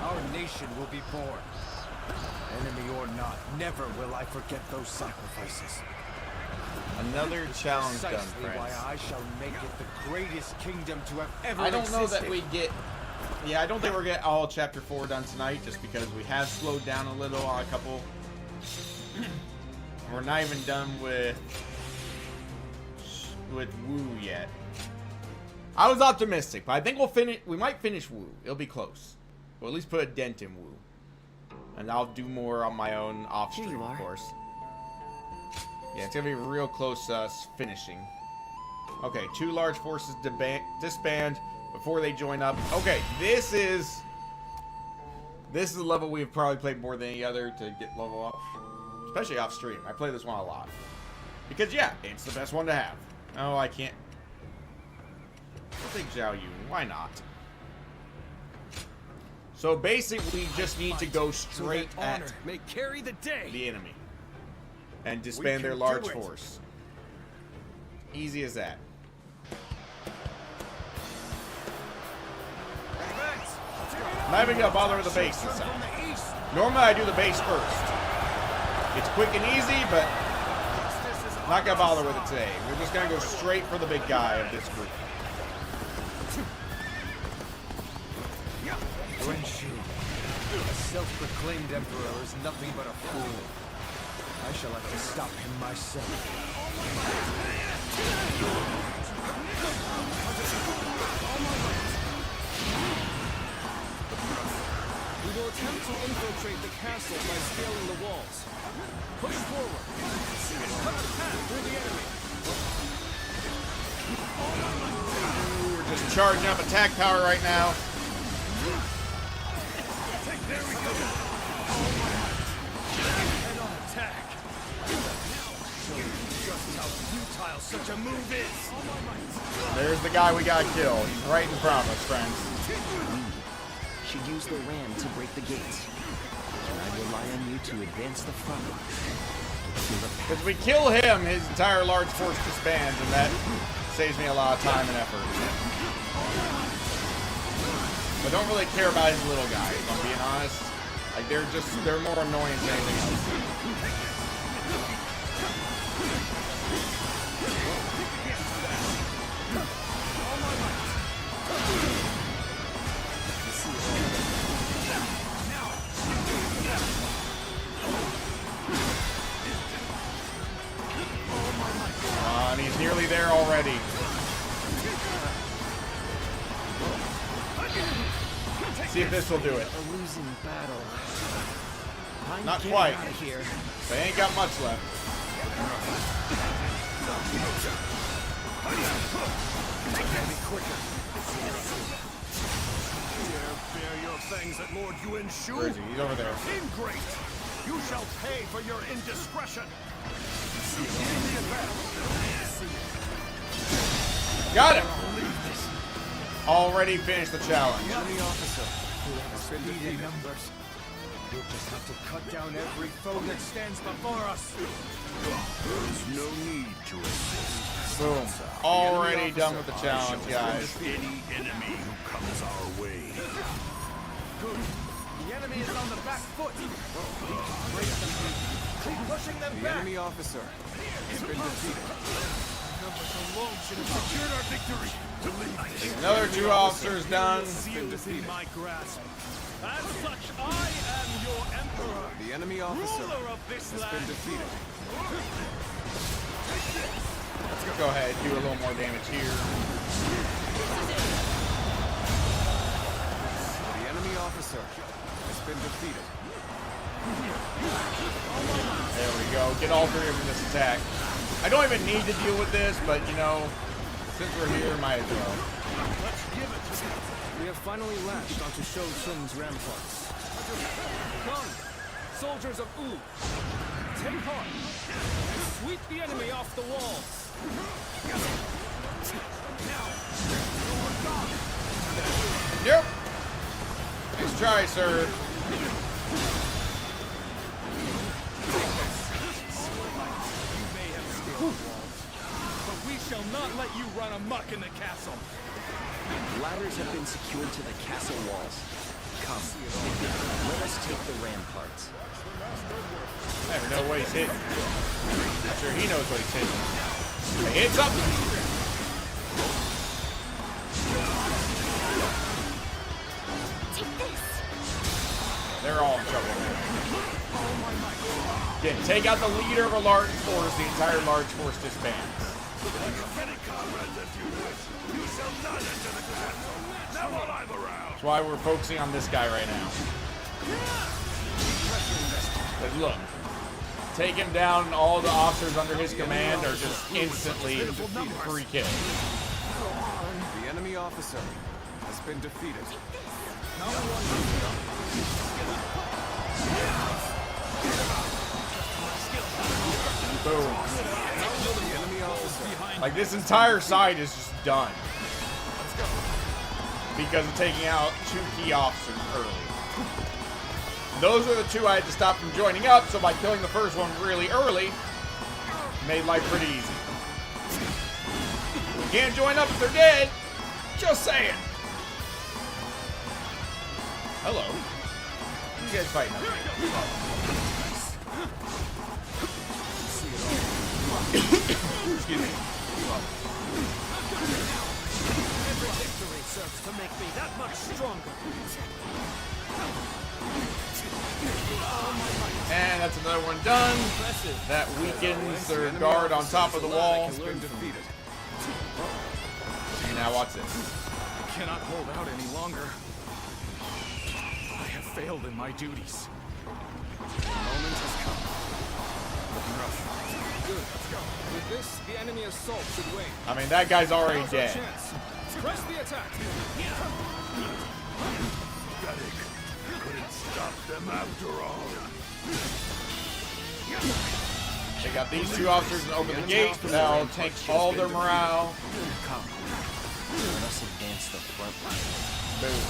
our nation will be born. Enemy or not, never will I forget those sacrifices. Another challenge done, Precisely friends. why I shall make it the greatest kingdom to have ever I don't know existed. that we get... Yeah, I don't think we're getting all Chapter 4 done tonight, just because we have slowed down a little on a couple. We're not even done with Wu yet. I was optimistic, but I think we'll finish. We might finish Wu. It'll be close. We'll at least put a dent in Wu. And I'll do more on my own off stream, of course. Yeah, it's gonna be real close to us finishing. Okay, 2 large forces disband before they join up. Okay, this is a level we've probably played more than any other to get level up, especially off stream. I play this one a lot because yeah, it's the best one to have. Oh, I can't. I'll take Zhao Yun. Why not? So basically, we just need to go straight at may carry the day. the enemy and disband their large force. Easy as that. I'm not even gonna bother with the base this time. Normally I do the base first. It's quick and easy, but not gonna bother with it today. We're just gonna go straight for the big guy of this group. Wen Shu, a self-proclaimed emperor, is nothing but a fool. I shall have to stop him myself. We will attempt to infiltrate the castle by scaling the walls. Push forward. Cut a path through the enemy. We're just charging up attack power right now. There we go. Head on attack. Show you just how futile such a move is. There's the guy we gotta kill. He's right in front of us, friends. We should use the ram to break the gates. And I rely on you to advance the front line. Because if we kill him, his entire large force disbands, and that saves me a lot of time and effort. But don't really care about his little guys, if I'm being honest. Like, they're more annoying than anything else. And he's nearly there already. See if this will do it. A losing battle. Not quite. They ain't got much left. Dare bare your fangs at Lord Yuan Shu? Where is he? He's over there. Ingrate! You shall pay for your indiscretion! Got him! Already finished the challenge. Enemy officer, has been defeated. Numbers. We'll just have to cut down every foe that stands before us. There's no need to assist. Boom. Already done with the challenge, guys. Any enemy who comes our way. Good. The enemy is on the back foot. Break them. Keep pushing them The back. enemy officer has been defeated. Numbers alone should have secured our victory. Another 2 officers done. Seem to be my grasp. As such, I am your emperor. The enemy officer Ruler of this has land. been defeated. Let's go ahead, do a little more damage here. The enemy officer has been defeated. There we go. Get all three of them in this attack. I don't even need to deal with this, but you know, since we're here, might as well. Let's give it to them. We have finally latched onto Shou Tsung's ramparts. Come, soldiers of Wu, take heart and sweep the enemy off the walls. Yep. Nice try, sir. You may have scaled walls, but we shall not let you run amok in the castle. Ladders have been secured to the castle walls. Come, let us take the ramparts. I never know what he's hitting. I'm sure he knows what he's hitting. He hits something. They're all in trouble. Again, take out the leader of a large force, the entire large force disbands. That's why we're focusing on this guy right now. But look, take him down, and all the officers under his command are just instantly free kills. The enemy officer has been defeated. Boom. The enemy officer. Like, this entire side is just done. Because of taking out two key officers early. Those are the two I had to stop from joining up, so by killing the first one really early, made life pretty easy. You can't join up if they're dead. Just saying. Hello. What are you guys fighting over? Excuse me. Every victory serves to make me that much stronger. And that's another one done. That weakens their guard on top of the wall. Has been defeated. Now watch this. I cannot hold out any longer. I have failed in my duties. The moment has come. Looking rough. Good, let's go. With this, the enemy assault should wait. I mean, that guy's already Now's our dead. chance. Press the attack. Pathetic. Couldn't stop them after all. They got these two officers and open the gate. That'll take all their morale. Come, let us advance the front line. Boom.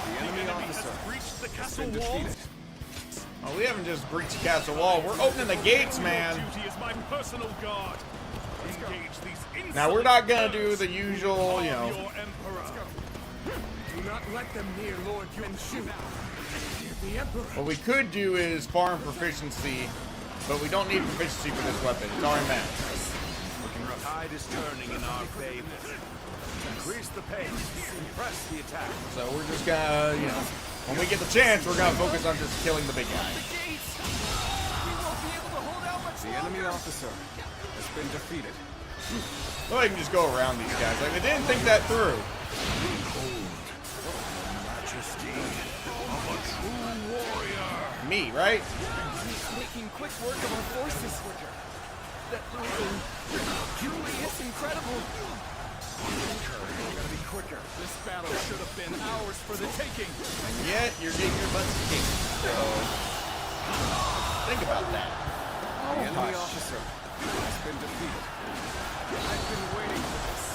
The enemy officer Breached the has castle been walls. defeated. Oh, we haven't just breached the castle wall. We're opening the gates, man. Duty is my personal guard. Engage these Now, we're not going to do the usual, you know. Your emperor. Do not let them near Lord Yuan-Shu. The Emperor. What we could do is farm proficiency, but we don't need proficiency for this weapon. It's already maxed. Looking rough. Tide is turning in our favor. Increase the pace. Press the attack. So we're just going to, you know, when we get the chance, we're going to focus on just killing the big guy. The enemy officer has been defeated. Well, I can just go around these guys. Like, they didn't think that through. Majesty of a true warrior. Me, right? Making quick work of our forces. That truly is incredible. Gotta be quicker. This battle should have been ours for the taking. And yet, you're getting your butts kicked. So, think about that. The enemy officer has been defeated. I've been waiting for this.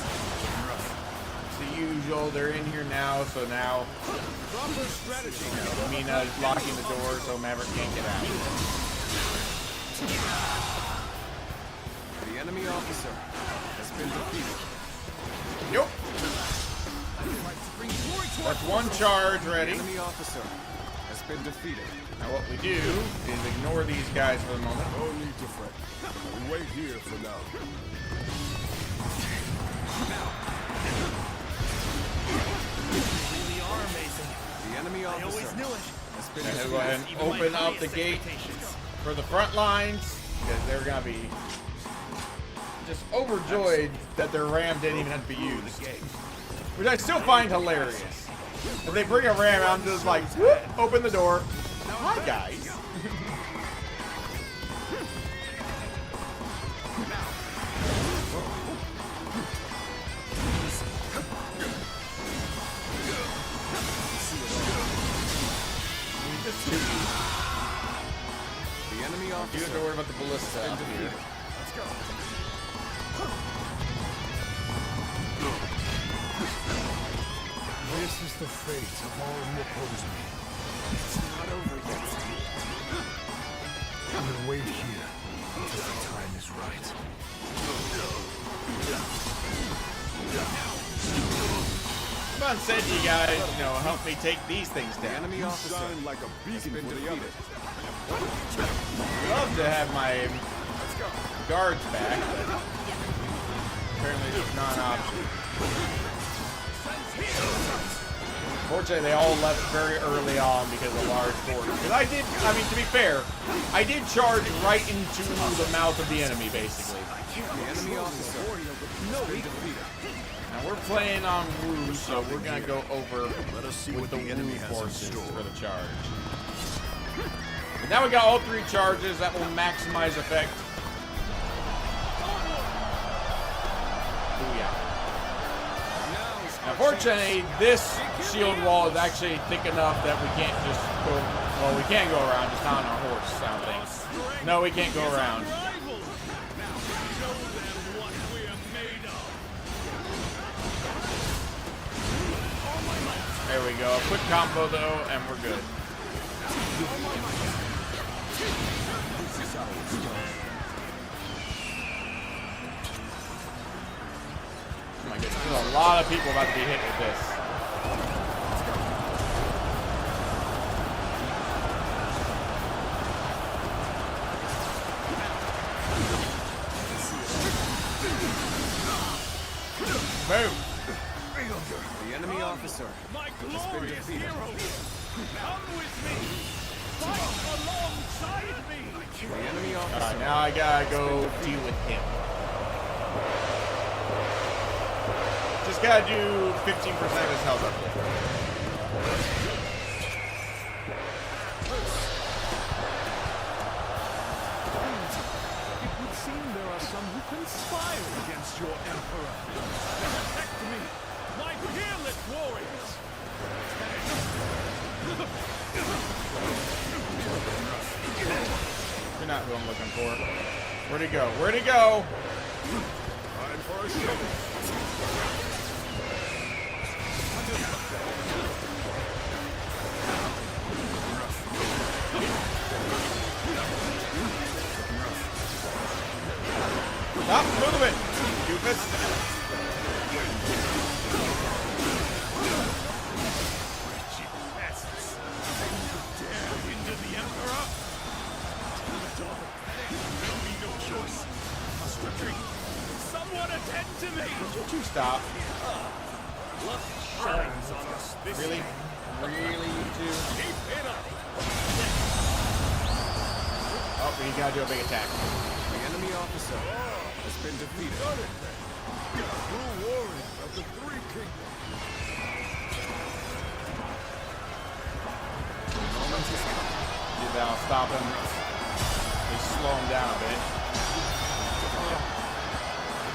It's the usual. They're in here now, so now Proper strategy. Mina is locking the door so Maverick can't get out. The enemy officer has been defeated. Yep. That's one charge ready. The enemy officer has been defeated. Now what we do is ignore these guys for the moment. No need to fret. We wait here for now. You really are amazing. The enemy officer. And go ahead and open up the gate for the front lines because they're gonna be just overjoyed that their ram didn't even have to be used, which I still find hilarious. If they bring a ram out and just like whoop, open the door. Hi guys. The enemy officer. You don't have to worry about the ballista up here. Let's go. This is the fate of all who oppose me. It's not over yet. I will wait here until the time is right. Come on, said you guys, you know, help me take these things The down. enemy officer. Shine like a beacon been for the defeated. others. Love to have my Let's go. guards back, but apparently it's not an option. Fortunately, they all left very early on because of large force. Because I mean, to be fair, I did charge right into the mouth of the enemy, basically. The enemy officer. Has been defeated. Now we're playing on Wu, so we're gonna go over Let us see with what the the Wu enemy has in forces store. for the charge. But now we got all 3 charges that will maximize effect. Booyah. Unfortunately, this shield wall is actually thick enough that we can't just go. Well, we can go around, just not on our horse, I don't think. No, we can't go around. There we go. A quick combo though, and we're good. Oh my goodness, there's a lot of people about to be hit with this. Boom. The enemy officer. My Has been glorious defeated. hero! Come with me! Fight alongside me! The enemy officer. Alright, now I gotta go deal with him. Just gotta do 15% of his health up there. It would seem there are some who conspire against your emperor. Protect me! My peerless warriors! You're not who I'm looking for. Where'd he go? Where'd he go? Time for a show. Stop moving, doofus. Into the Emperor? There'll be no choice. Must retreat. Someone attend to me! Would you stop? Luck shines on us this Really? Really, you two? Keep it up! Oh, we gotta do a big attack. The enemy officer has been defeated. True warrior of the Three Kingdoms. That'll stop him. They slow him down a bit.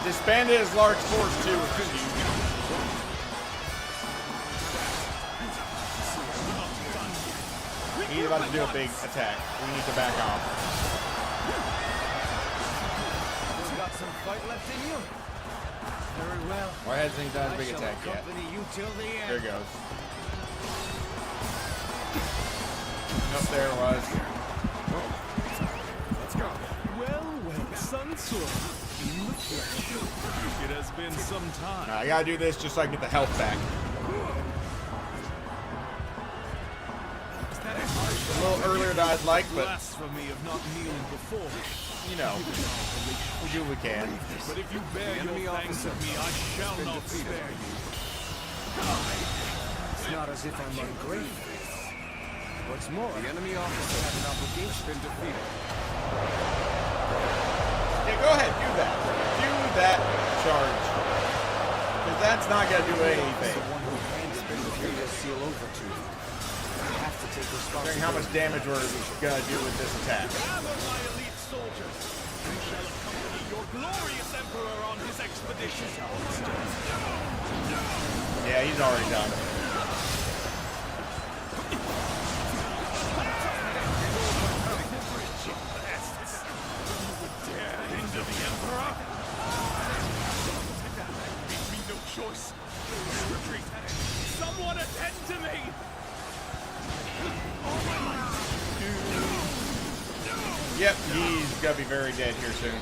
Disbanded his large force too, which is huge. He's about to do a big attack. We need to back off. Still got some fight left in you? Very well. Warheads ain't done a big I shall attack yet. accompany you till the end. There it goes. Nope, there it was. Let's go. Well, Sun Sword. In the flesh. It has been some time. I gotta do this just so I can get the health back. A little earlier than I'd like, but Blasphemy of not kneeling before. you know, we do what we can. But if you bear enemy your thanks officer of me, I shall been not defeated. spare you. It's not as if I'm ungrateful. What's more, the enemy officer has an obligation been defeated. Yeah, go ahead, do that. Do that charge. Because that's not gonna do anything. The one who hands been defeated seal over to you. You have to take responsibility. Considering how much damage we're gonna do with this attack. Gather my elite soldiers. You shall accompany your glorious emperor on his expedition. Yeah, he's already done. Hinder the emperor? Leave me no choice. Retreat. Someone attend to me. Yep, he's gonna be very dead here soon.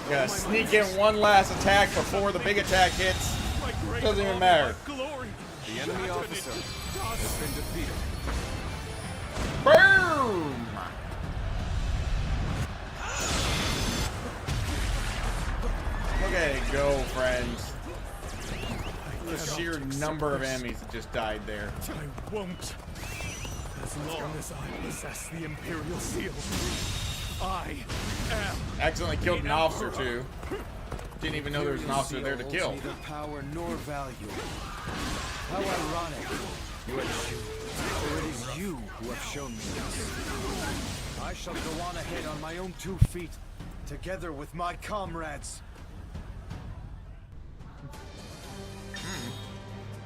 Gotta sneak in one last attack before the big attack hits. Doesn't even matter. The enemy officer has been defeated. Boom! Look at it go, friends. The sheer number of enemies that just died there. I won't. As long as I possess the Imperial Seal, I am. Accidentally killed an officer too. Didn't even know there was an officer there to kill. Neither power nor value. How ironic. For it is you who have shown me this. I shall go on ahead on my own 2 feet, together with my comrades.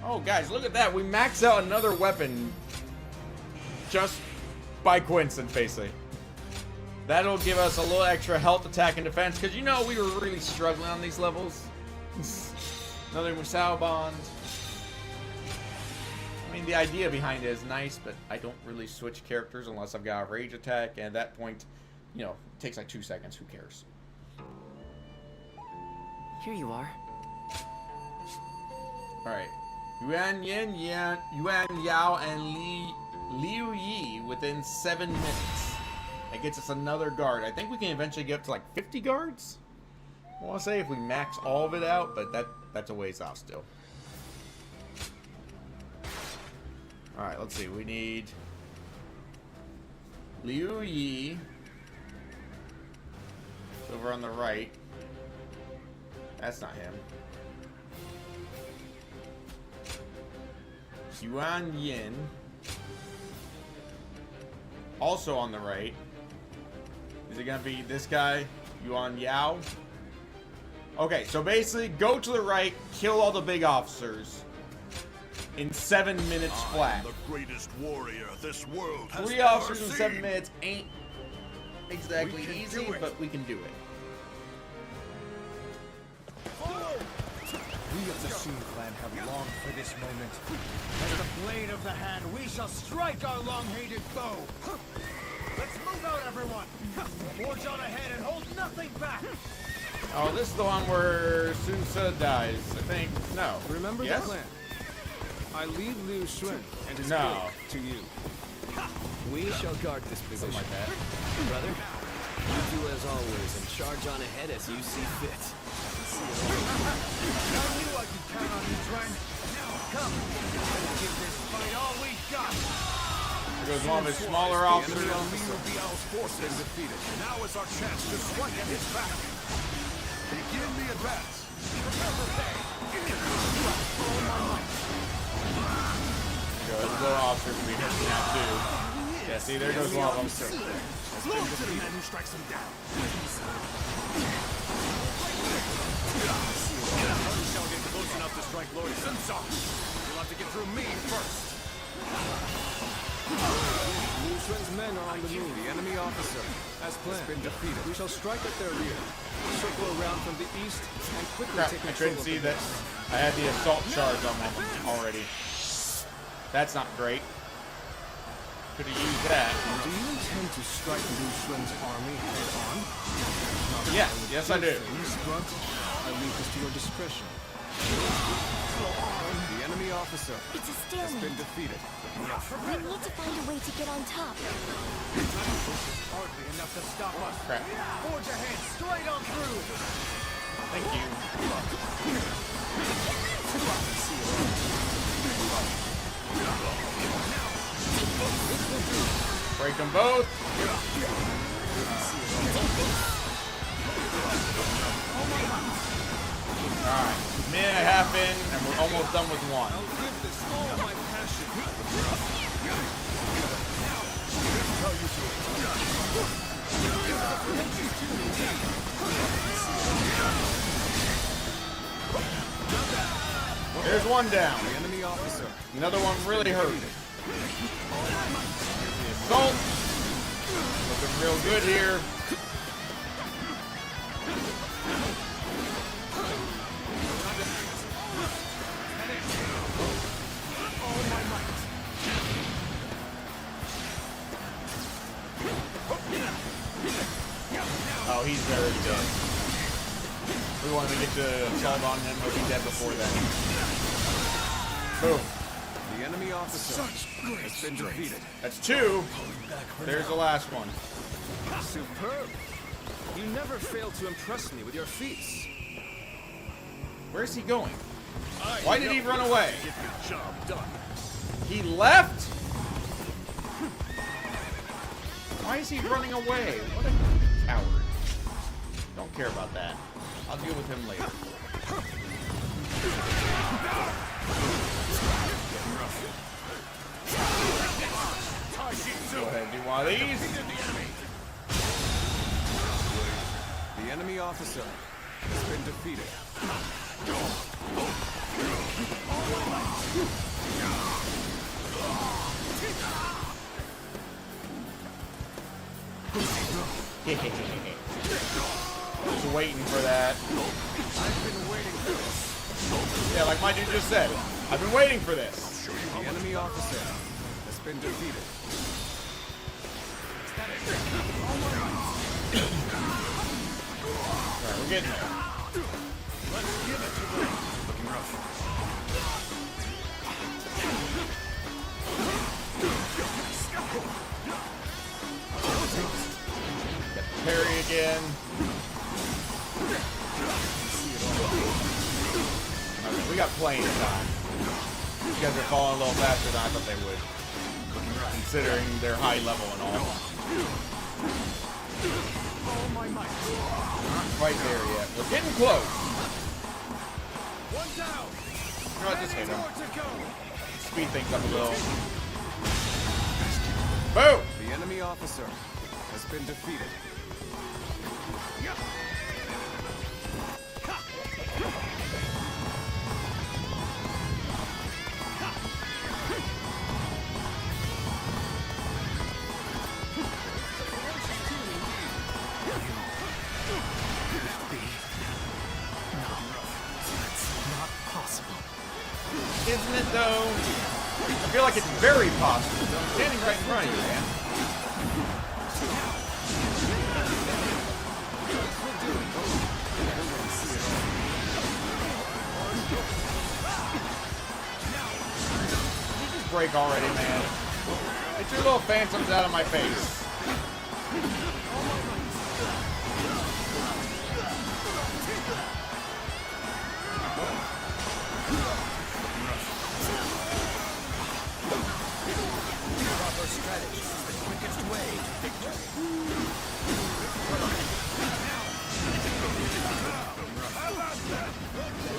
Oh, guys, look at that. We max out another weapon just by coincidence, basically. That'll give us a little extra health, attack, and defense, because you know we were really struggling on these levels. Another Musou Bond. I mean, the idea behind it is nice, but I don't really switch characters unless I've got a rage attack, and at that point, you know, it takes like 2 seconds. Who cares? Here you are. Alright. Yuan Yao, and Liu Yi within 7 minutes. That gets us another guard. I think we can eventually get up to like 50 guards. I want to say if we max all of it out, but that's a ways off still. Alright, let's see. We need Liu Yi. It's over on the right. That's not him. Yuan Yin. Also on the right. Is it gonna be this guy? Yuan Yao? Okay, so basically, go to the right, kill all the big officers in 7 minutes flat. The greatest warrior this world has 3 ever officers in seen. 7 minutes ain't exactly easy, but we can do it. We of the Sun clan have longed for this moment. As the blade of the hand, we shall strike our long-hated foe. Let's move out, everyone. Forge on ahead and hold nothing back. Oh, this is the one where Sun Ce dies, I think. No. Remember yes? the plan. I leave Liu Xun and his No. group to you. We shall guard this position. Something like that. Brother, you do as always and charge on ahead as you see fit. I knew I could count on you, friend. Come, let's give this fight all we got. There goes one of his smaller officers. Bial's forces defeated. Now is our chance to strike at his back. Begin the advance. There's a little officer to be hitting now too. Yeah, see, there goes one of them. Blow to the man who strikes him down. You shall get close enough to strike Lord Sunsa. You'll have to get through me first. Liu Xun's men are on the move. The enemy officer, as planned, has been defeated. We shall strike at their rear, circle around from the east, and quickly Crap, take I control couldn't of see the that. I had the assault charge on one of them already. That's not great. Could have used that. Do you intend to strike Liu Xun's army head on? Yeah, yes I do. But I leave this to your discretion. The enemy officer It's a has been stalemate. defeated. We need to find a way to get on top. Hardly enough to stop us. Crap. Forge ahead, straight on through. Thank you. This Break them both. Alright, minute and a half in, and we're almost done with one. I'll give this all my passion. There's one down. The enemy officer. Another one really hurt. The assault. Looking real good here. Oh, he's very dead. We wanted to get the assault on him, but he's dead before then. Boom. The enemy officer has been defeated. That's two. There's the last one. Superb. You never fail to impress me with your feats. Where's he going? Why did he run away? Get the job done. He left? Why is he running away? What a coward. Don't care about that. I'll deal with him later. Go ahead and do one of these. The enemy officer has been defeated. Just waiting for that. I've been waiting for this. Yeah, like my dude just said. I've been waiting for this. The enemy officer has been defeated. Alright, we're getting there. Let's give it to them. Looking rough. Get the parry again. Okay, we got plenty of time. These guys are falling a little faster than I thought they would, considering their high level and all. Not quite there yet. We're getting close. One down. You know what, just hit him. Speed things up a little. Boom! The enemy officer has been defeated. Isn't it though? I feel like it's very possible. I'm standing right in front of you, man. You just break already, man. Get your little phantoms out of my face. Strategy is the quickest way to victory.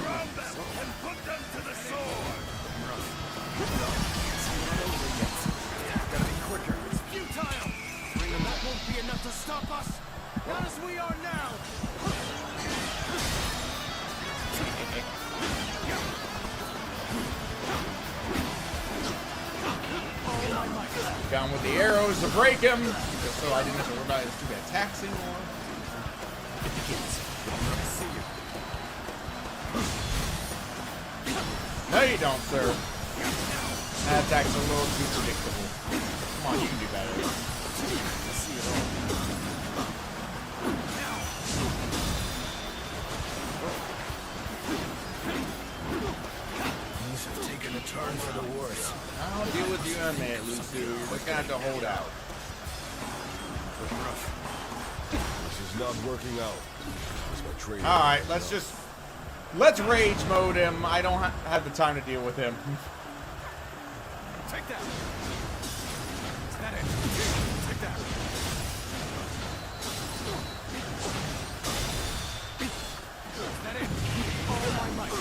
Round them and put them to the sword! Gotta be quicker. It's futile. And that won't be enough to stop us. Not as we are now. Down with the arrows to break him, just so I didn't have to worry about his stupid attacks anymore. It begins. No, you don't, sir. That attack's a little too predictable. Come on, you can do better. Things have taken a turn for the worse. I'll deal with you in a minute, Lucy. You're just gonna have to hold out. This is not working out. Alright, let's rage mode him. I don't have the time to deal with him. Take that. Is that it? that. That it? All my might.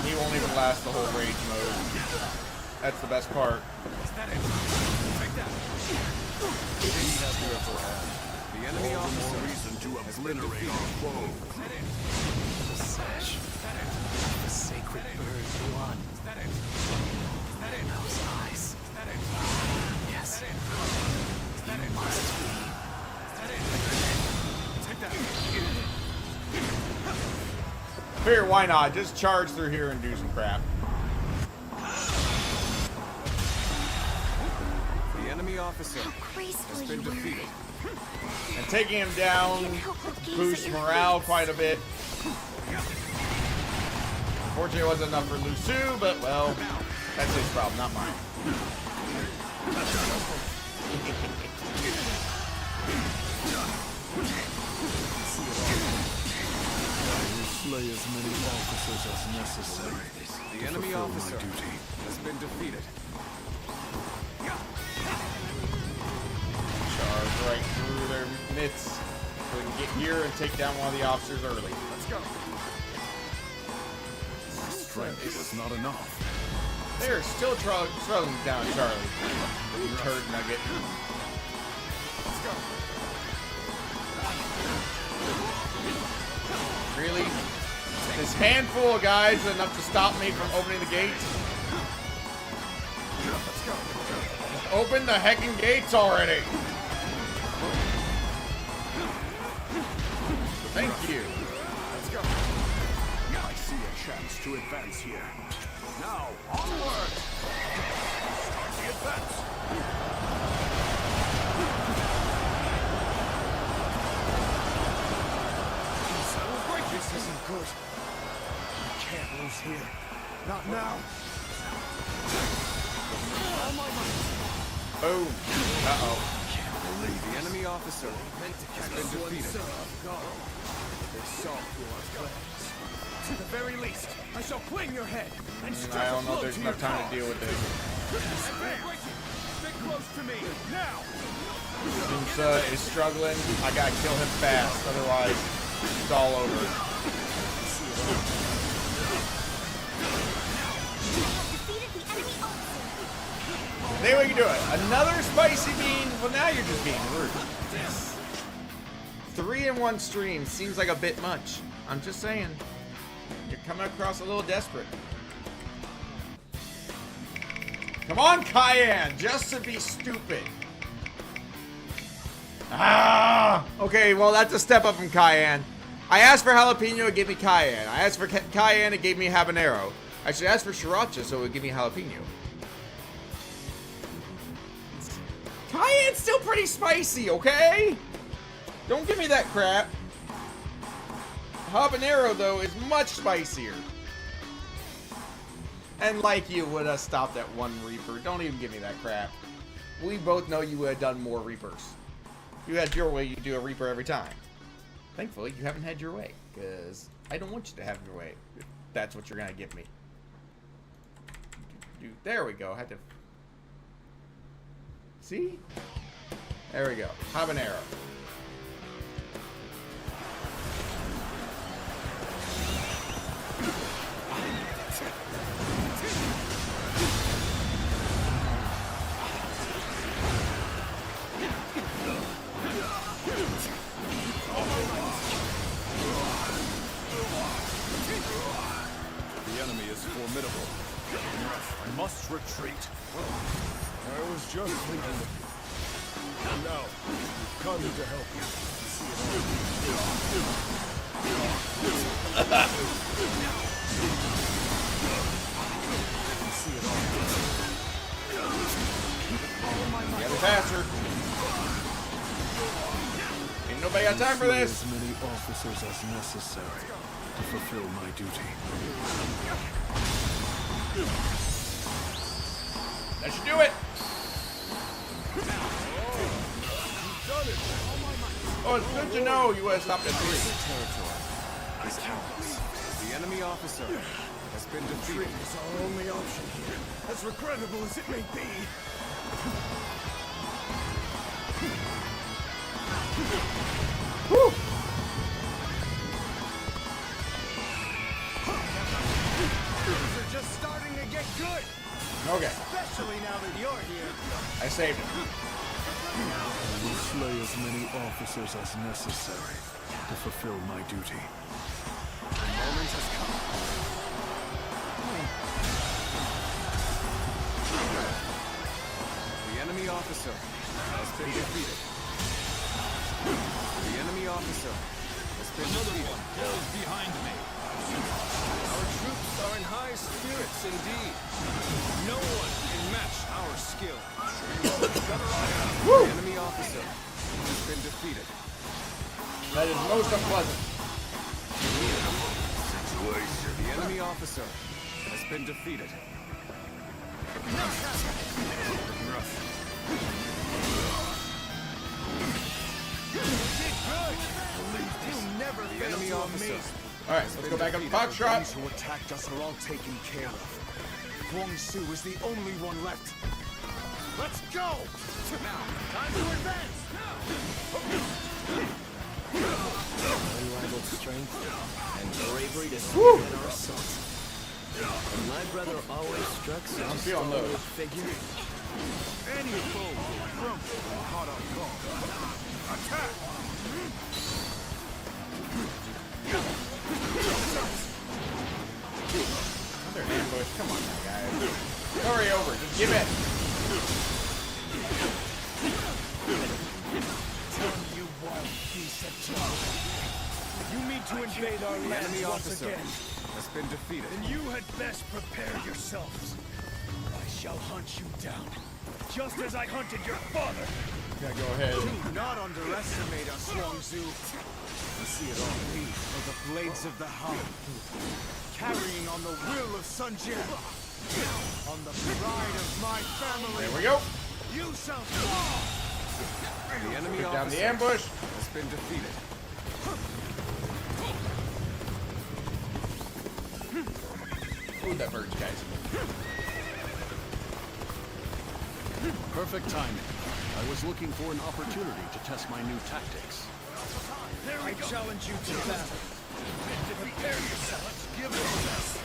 He won't even last the whole rage mode. That's the best part. Is that it? Take that. He has the upper hand. The enemy officer reason to obliterate our foe. Is that it? The sash. Is that it? The sacred bird's blood. Is that it? Is that it? Those eyes. Is that it? Yes. Is that it? Is that it? Must be. Is that it? Take that. Here, why not? Just charge through here and do some crap. The enemy officer How graceful has been you were. defeated. And taking him down boosts morale quite a bit. Unfortunately, it wasn't enough for Lusu, but well, that's his problem, not mine. Slay as many officers as necessary. The enemy officer has been defeated. Charge right through their midst so we can get here and take down one of the officers early. Let's go. Strength was not enough. They're still struggling down Charlie. You turd nugget. Let's go. Really? This handful of guys is enough to stop me from opening the gates? Let's go. Just open the heckin' gates already! Thank you. Let's go. I see a chance to advance here. Now, onward! Start the advance. This isn't good. I can't lose here. Not now. All my might. Boom. Uh-oh. The enemy officer has been defeated. They saw your plans. To the very least, I shall clean your head and strike I a don't know blow if there's to your enough time cause. to deal with this. Stick close to me now. Since is struggling, I gotta kill him fast, otherwise it's all over. There we can do it. Another spicy bean. Well, now you're just being rude. 3 in 1 stream seems like a bit much. I'm just saying. You're coming across a little desperate. Come on, Cayenne, just to be stupid. Ah! Okay, well, that's a step up from Cayenne. I asked for jalapeno, it gave me Cayenne. I asked for Cayenne, it gave me habanero. I should ask for sriracha, so it would give me jalapeno. Cayenne's still pretty spicy, okay? Don't give me that crap. Habanero, though, is much spicier. And like you would have stopped at 1 Reaper. Don't even give me that crap. We both know you would have done more Reapers. If you had your way, you'd do a Reaper every time. Thankfully, you haven't had your way. Because I don't want you to have your way. If that's what you're going to give me. There we go. I had to... See? There we go. Habanero. The enemy is formidable. I must retreat. I was just thinking of you. And now, we've come to help you. Get it faster. Ain't nobody got time for this. As many officers as necessary to fulfill my duty. That should do it. Oh, it's good to know you would have stopped at 3. The enemy officer has been defeated. It's our only option here, as regrettable as it may be. Whew. Things are just starting to get good. Okay. Especially now that you're here. I saved him. I will slay as many officers as necessary to fulfill my duty. The moment has come. The enemy officer has been defeated. The enemy officer has been defeated. Falls behind me. Our troops are in high spirits indeed. No one can match our skill. The enemy officer has been defeated. That is most unpleasant. The enemy officer has been defeated. The enemy officer. Alright, let's go back up to Foxtrot. Those who attacked us are all taken care of. Huang Su is the only one left. Let's go! Now, time to advance! Unrivaled strength and bravery to stand our assault. And my brother always struck such a feeling stalwart those. figure. Any foe will crumble when caught off guard. Attack! Another ambush. Come on now, guys. Hurry over. Just give it. You won't be subdued. You mean to invade our land enemy once officer again? has been defeated. Then you had best prepare yourselves. I shall hunt you down, just as I hunted your father. Yeah, go ahead. Do not underestimate us, Huang Zu. You see it all. We are the blades of the Han, carrying on the will of Sun Jian, on the pride of my family. There we go. You shall fall. The enemy Took down officer the ambush. has been defeated. Ooh, that birds, guys. Perfect timing. I was looking for an opportunity to test my new tactics. I challenge you to battle. Prepare yourself. Let's give it our best.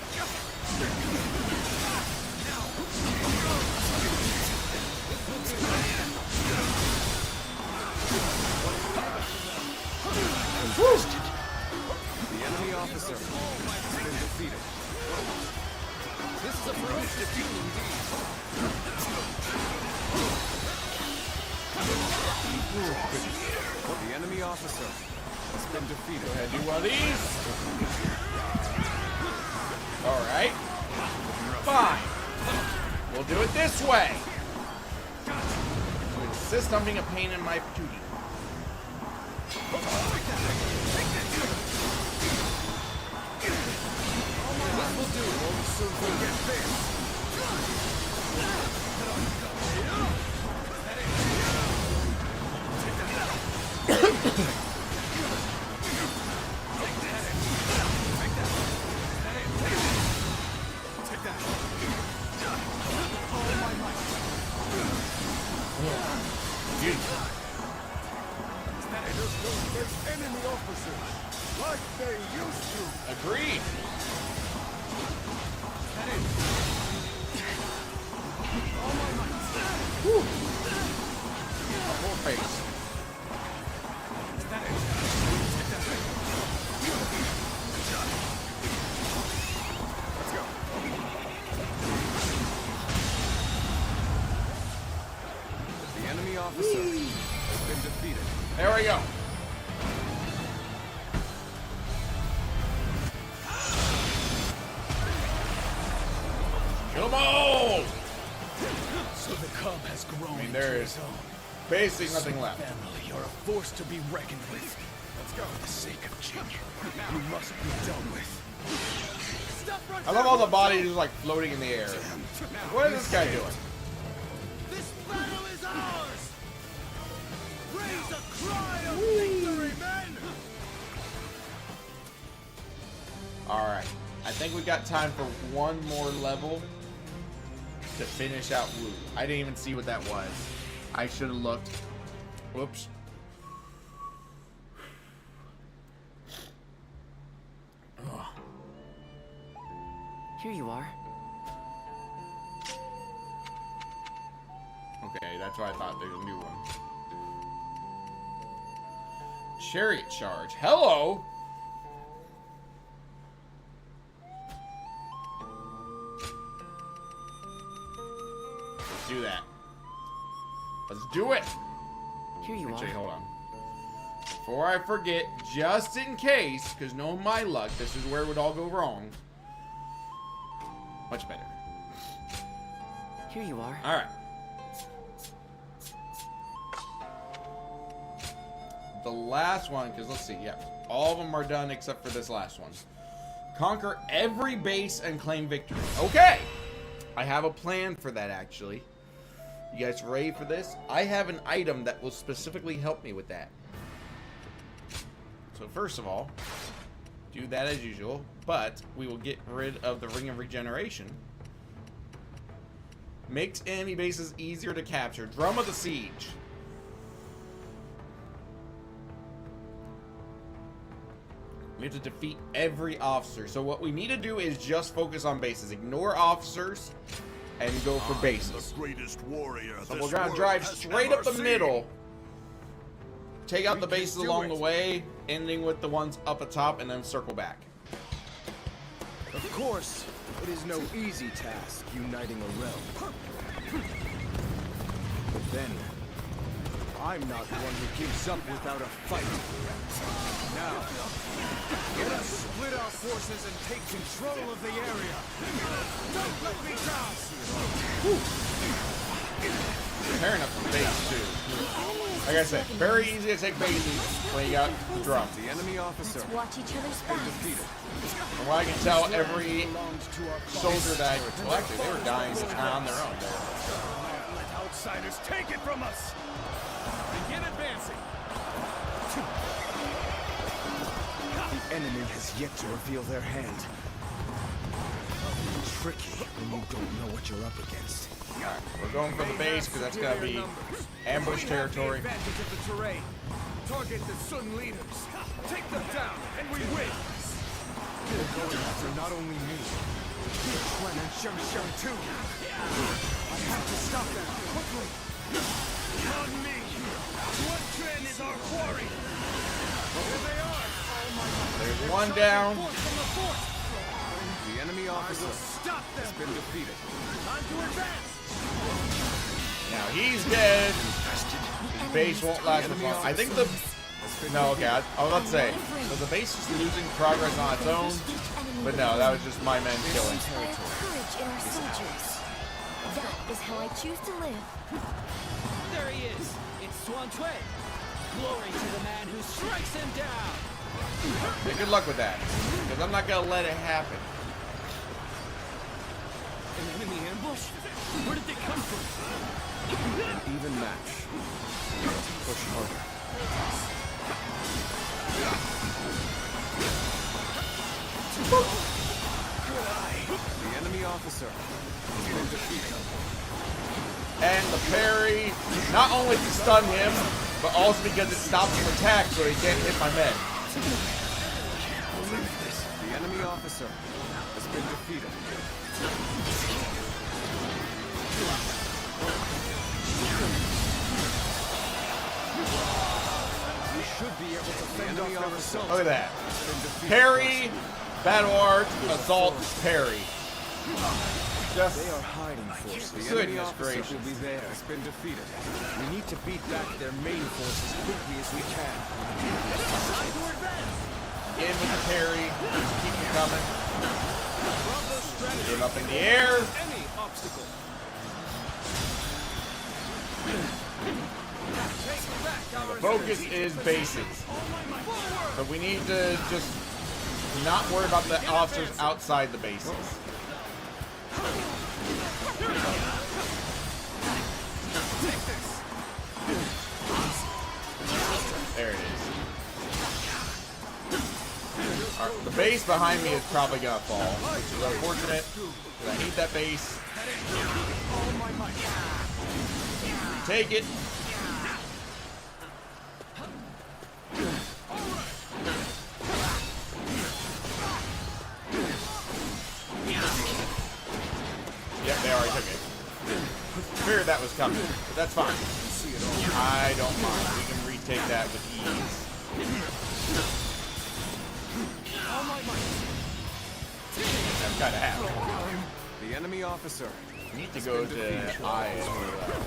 The enemy officer has been defeated. This is a ferocious defeat indeed. The enemy officer has been defeated. Go ahead, do one of these. Alright. Fine. We'll do it this way. You insist on being a pain in my patootie. This will do. We'll soon forget this. There's enemy officers, like they used to. Agreed. Whew. A full face. Let's go. The enemy officer has been defeated. There we go. Kill 'em all! So the cub has grown. I mean, there is basically nothing left. Family, you're a force to be reckoned with. Let's go. For the sake of Jing, you must be dealt with. I love all the bodies just like floating in the air. What is this guy doing? This battle is ours! Raise a cry of victory, men! Alright. I think we got time for one more level to finish out Wu. I didn't even see what that was. I should have looked. Whoops. Here you are. Okay, that's what I thought. There's a new one. Chariot charge. Hello! Let's do that. Let's do it! Here you Actually, are. hold on. Before I forget, just in case, because knowing my luck, this is where it would all go wrong. Much better. Here you are. Alright. The last one, because let's see, yeah. All of them are done except for this last one. Conquer every base and claim victory. Okay! I have a plan for that, actually. You guys ready for this? I have an item that will specifically help me with that. So first of all, do that as usual, but we will get rid of the Ring of Regeneration. Makes enemy bases easier to capture. Drum of the Siege. We have to defeat every officer. So what we need to do is just focus on bases. Ignore officers and go for bases. The greatest warrior So this we're gonna world drive has straight ever up the seen. middle. Take out the can bases do along it. the way, ending with the ones up atop, and then circle back. Of course, it is no easy task uniting a realm. But then, I'm not one who gives up without a fight. Now, let us split our forces and take control of the area. Don't let me down! Tearing up the base, too. Like I said, very easy to take bases when you got the drum. The enemy officer. Let's watch each other's backs. From what I can tell, every soldier that well, actually, they were dying on their own there. Let outsiders take it from us. Begin advancing. The enemy has yet to reveal their hand. Tricky when you don't know what you're up against. Alright, we're going for the base because that's going to be ambush territory. Advantage of the terrain. Target the Sun leaders. Take them down, and we win. They're going after not only me, but Quan and Shang too. I have to stop them quickly. On me. What Quan is our quarry? Here they are. There's one down. The enemy officer has been defeated. Time to advance. Now he's dead. His base won't last as long. I think the... No, okay, I was about to say, so the base is losing progress on its own, but no, that was just my men killing. I have courage in our soldiers. That is how I choose to live. There he is. It's Swan Tui. Glory to the man who strikes him down. Hey, good luck with that, because I'm not going to let it happen. An enemy ambush? Where did they come from? An even match. Push harder. The enemy officer has been defeated. And the parry, not only to stun him, but also because it stops him attack so he can't hit my men. The enemy officer has been defeated. We should be able to fend off their assault. Look at that. Parry, battle art, assault, parry. Just They are hiding forces. The enemy goodness officer gracious. will be there. Has been defeated. We need to beat back their main force as quickly as we can. In with the parry, just keep it coming. Get up in the air. Any obstacle. The focus is bases. So we need to just not worry about the officers outside the bases. There it is. Alright, the base behind me is probably gonna fall, which is unfortunate, because I need that base. Take it. Figured that was coming, but that's fine. I don't mind. We can retake that with ease. That's kind of happening. The enemy officer. Need to go to I as well.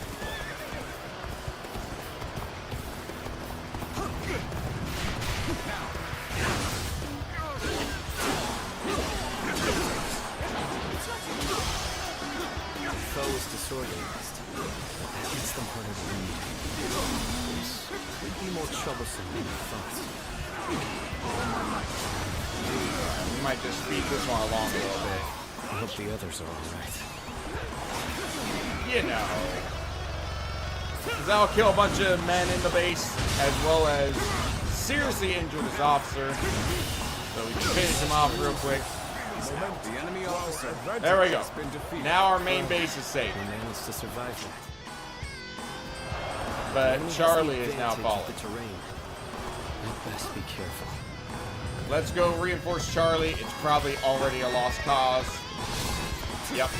Foe is disorganized. That hits them harder to read. This would be more troublesome than I thought. We might just speed this one along a little bit. I hope the others are alright. You know. Because that'll kill a bunch of men in the base, as well as seriously injure this officer. So we can finish him off real quick. The enemy officer. There we go. Has been defeated. Now our main base is safe. We managed to survive that. But Charlie is now falling. The terrain. I'd best be careful. Let's go reinforce Charlie. It's probably already a lost cause. Yep.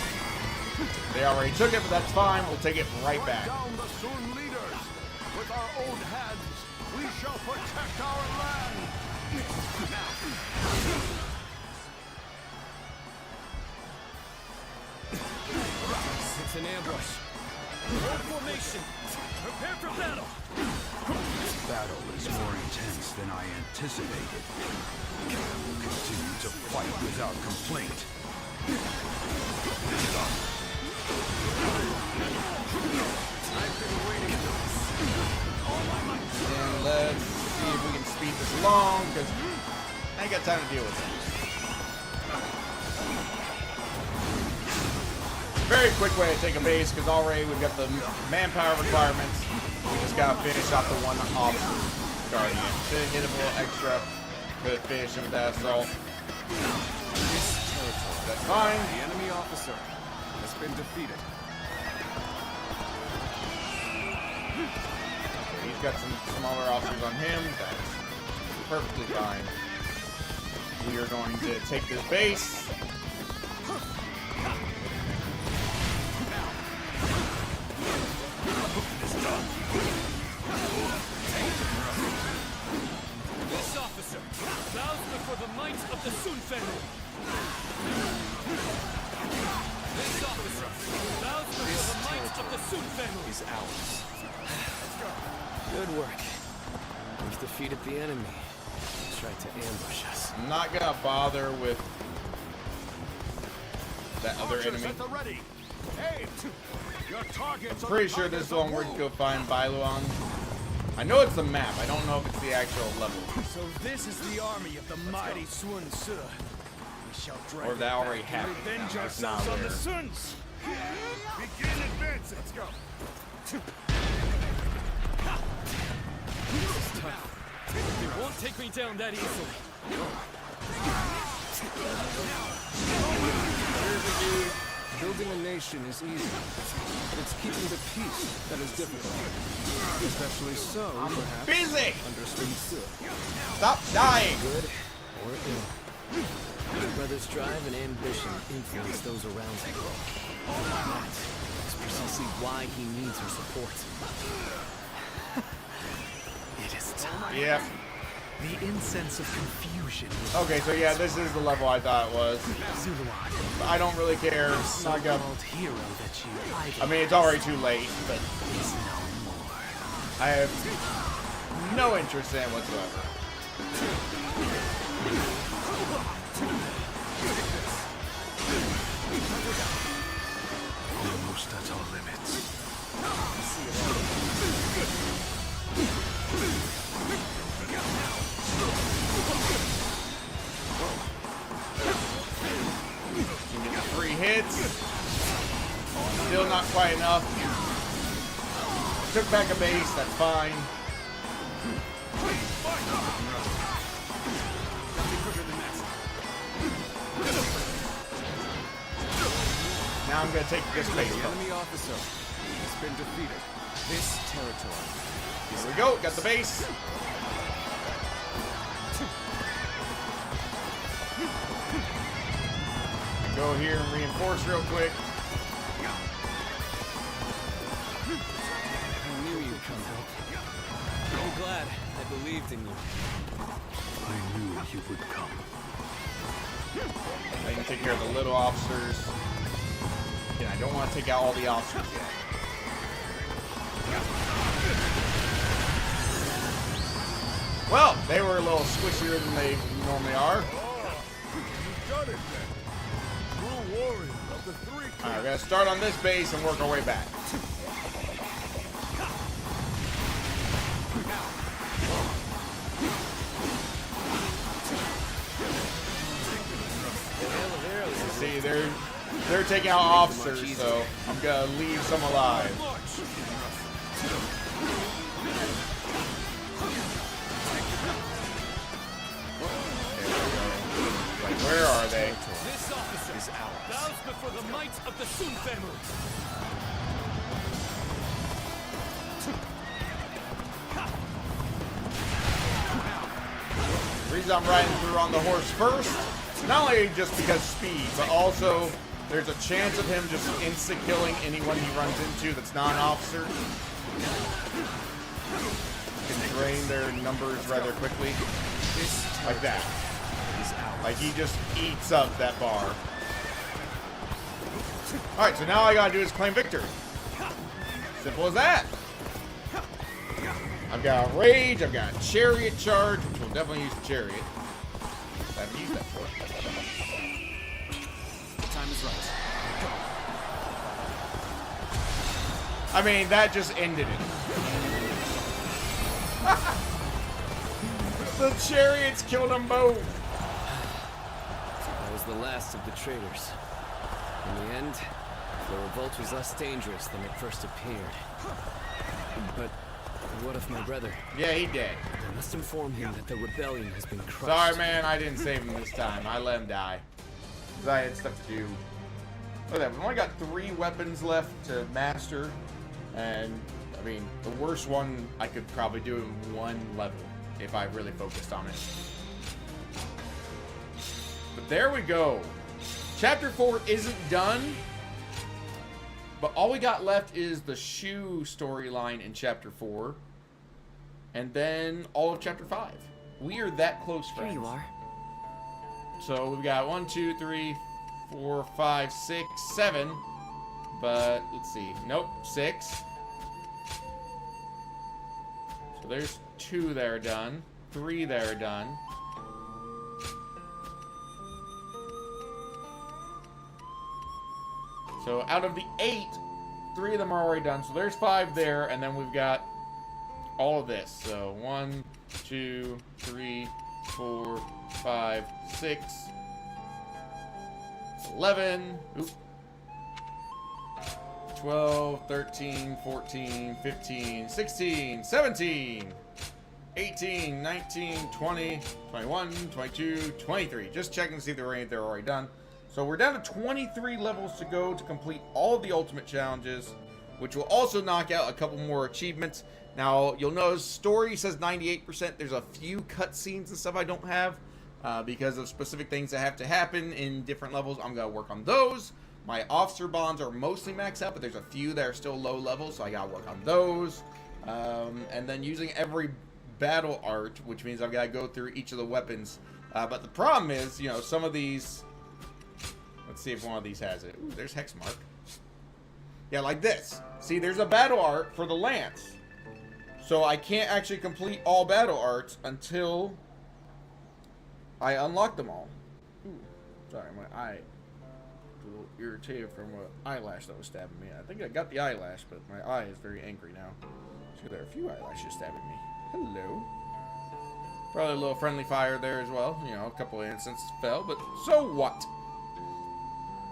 They already took it, but that's fine. We'll take it right back. Down the Sun leaders. With our own hands, we shall protect our land. It's an ambush. Hold formation. Prepare for battle. This battle is more intense than I anticipated. We will continue to fight without complaint. I've been waiting for this. And let's see if we can speed this along, because I ain't got time to deal with it. Very quick way to take a base, because already we've got the manpower requirements. We just gotta finish off the one officer guardian. Should hit him a little extra. Could finish him with that assault. That's fine. The enemy officer has been defeated. Okay, he's got some smaller officers on him. That's perfectly fine. We are going to take this base. This officer bows before the might of the Sun family. This officer bows before the might of the Sun family. Is ours. Good work. We've defeated the enemy. He tried to ambush us. I'm not gonna bother with that other Archers enemy. at the ready. Aim. Your targets are Pretty the sure this targets is the one of we're war. to go find Bailuan. I know it's the map. I don't know if it's the actual level. So this is the army of the mighty Sun Tzu. We shall drive Or that it already back and happened. revenge No, it's not ourselves on the there. Suns. Begin advancing. Let's go. This is tough. They won't take me down that easily. Building a nation is easy, but it's keeping the peace that is difficult. Especially so, perhaps, Busy! under Sun Tzu. Stop dying! Good or ill. His brother's drive and ambition influence those around him. That's precisely why he needs our support. It is time. Yep. The incense of confusion. Okay, so yeah, this is the level I thought it was. Zuluan, But I don't really care. It's not gonna. so-called hero that you idolize. I mean, it's already too late, but is no more. I have no interest in it whatsoever. Almost at our limits. Can get 3 hits. Still not quite enough. Took back a base, that's fine. Now I'm gonna take this base. The enemy officer has been defeated. This territory Here we go, got the base. Go here and reinforce real quick. believed in you. I knew you would come. I can take care of the little officers. Again, I don't want to take out all the officers yet. Well, they were a little squishier than they normally are. You done it then. True warrior of the three. Alright, we're gonna start on this base and work our way back. See, they're taking out officers, so I'm gonna leave some alive. Like, where are they? This officer is ours. Bows before the might of the Sun family. The reason I'm riding through on the horse first, not only just because speed, but also there's a chance of him just insta-killing anyone he runs into that's not an officer. Can drain their numbers rather quickly. Like that. Like he just eats up that bar. Alright, so now all I gotta do is claim victory. Simple as that. I've got Rage, I've got Chariot Charge, which we'll definitely use Chariot. I haven't used that before. The time is right. I mean, that just ended it. The Chariots killed them both. That was the last of the traitors. In the end, the revolt was less dangerous than it first appeared. But what of my brother? Yeah, he dead. I must inform him that the rebellion has been crushed. Sorry, man, I didn't save him this time. I let him die. Because I had stuff to do. Look at that, we've only got 3 weapons left to master. And, I mean, the worst one I could probably do in 1 level. If I really focused on it. But there we go. Chapter 4 isn't done. But all we got left is the Shu storyline in Chapter 4. And then all of Chapter 5. We are that close, friends. Here you are. So we've got 1, 2, 3, 4, 5, 6, 7. But let's see. Nope, 6. So there's 2 that are done. 3 that are done. So out of the 8, 3 of them are already done. So there's 5 there, and then we've got all of this. So 1, 2, 3, 4, 5, 6, 11. Oop. 12, 13, 14, 15, 16, 17, 18, 19, 20, 21, 22, 23. Just checking to see if they're already done. So we're down to 23 levels to go to complete all of the ultimate challenges, which will also knock out a couple more achievements. Now, you'll notice story says 98%. There's a few cutscenes and stuff I don't have because of specific things that have to happen in different levels. I'm going to work on those. My officer bonds are mostly maxed out, but there's a few that are still low level, so I got to work on those. And then using every battle art, which means I've got to go through each of the weapons. But the problem is, you know, some of these... Let's see if one of these has it. Ooh, there's Hexmark. Yeah, like this. See, there's a battle art for the Lance. So I can't actually complete all battle arts until I unlock them all. Ooh, sorry, my eye was a little irritated from an eyelash that was stabbing me. I think I got the eyelash, but my eye is very angry now. So there are a few eyelashes stabbing me. Hello. Probably a little friendly fire there as well. You know, a couple of instances fell, but so what?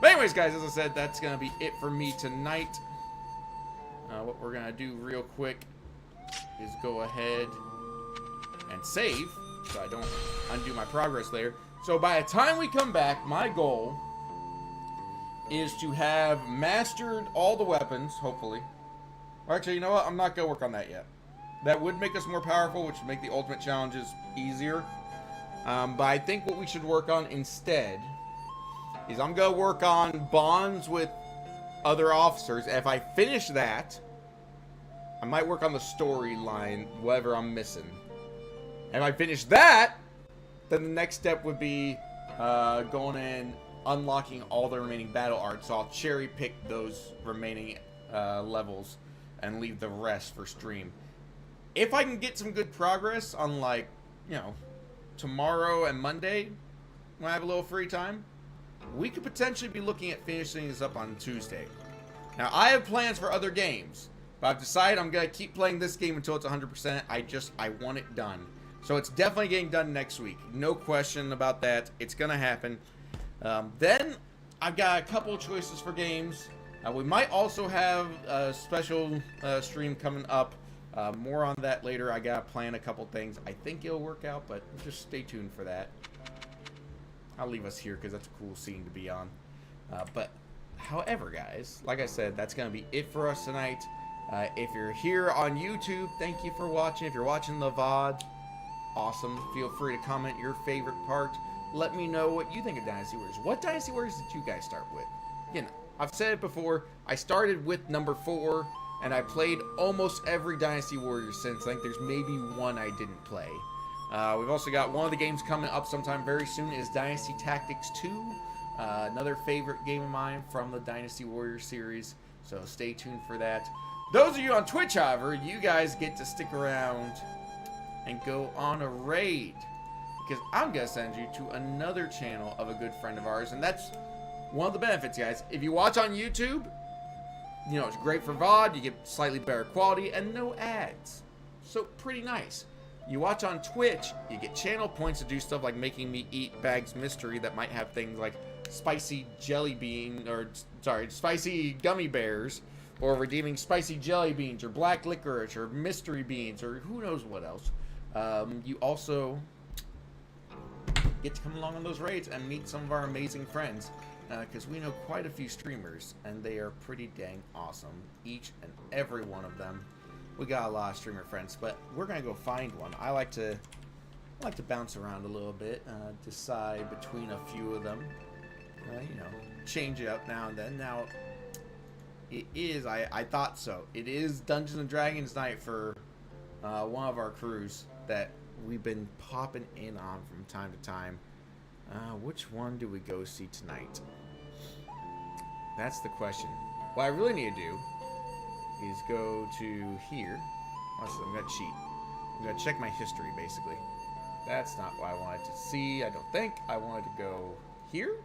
But anyways, guys, as I said, that's going to be it for me tonight. What we're going to do real quick is go ahead and save, so I don't undo my progress there. So by the time we come back, my goal is to have mastered all the weapons, hopefully. Or actually, you know what? I'm not going to work on that yet. That would make us more powerful, which would make the ultimate challenges easier. But I think what we should work on instead is I'm going to work on bonds with other officers. If I finish that, I might work on the storyline, whatever I'm missing. If I finish that, then the next step would be going in, unlocking all the remaining battle arts. So I'll cherry pick those remaining levels and leave the rest for stream. If I can get some good progress on, like, you know, tomorrow and Monday, when I have a little free time, we could potentially be looking at finishing this up on Tuesday. Now, I have plans for other games, but I've decided I'm going to keep playing this game until it's 100%. I want it done. So it's definitely getting done next week. No question about that. It's going to happen. Then I've got a couple choices for games. We might also have a special stream coming up. More on that later. I got to plan a couple things. I think it'll work out, but just stay tuned for that. I'll leave us here because that's a cool scene to be on. But however, guys, like I said, that's going to be it for us tonight. If you're here on YouTube, thank you for watching. If you're watching the VOD, awesome. Feel free to comment your favorite part. Let me know what you think of Dynasty Warriors. What Dynasty Warriors did you guys start with? You know, I've said it before. I started with number 4, and I played almost every Dynasty Warriors since. I think there's maybe one I didn't play. We've also got one of the games coming up sometime very soon is Dynasty Tactics 2. Another favorite game of mine from the Dynasty Warriors series. So stay tuned for that. Those of you on Twitch, however, you guys get to stick around and go on a raid. Because I'm going to send you to another channel of a good friend of ours. And that's one of the benefits, guys. If you watch on YouTube, you know, it's great for VOD. You get slightly better quality and no ads. So pretty nice. You watch on Twitch, you get channel points to do stuff like making me eat bags mystery that might have things like spicy jelly bean, or sorry, spicy gummy bears, or redeeming spicy jelly beans, or black licorice, or mystery beans, or who knows what else. You also get to come along on those raids and meet some of our amazing friends, because we know quite a few streamers, and they are pretty dang awesome, each and every one of them. We got a lot of streamer friends, but we're gonna go find one. I like to bounce around a little bit, decide between a few of them, you know, change it up now and then. Now, it is, I thought so. It is Dungeons and Dragons night for one of our crews that we've been popping in on from time to time. Which one do we go see tonight? That's the question. What I really need to do is go to here. I'm gonna cheat. I'm gonna check my history, basically. That's not what I wanted to see. I don't think. I wanted to go here.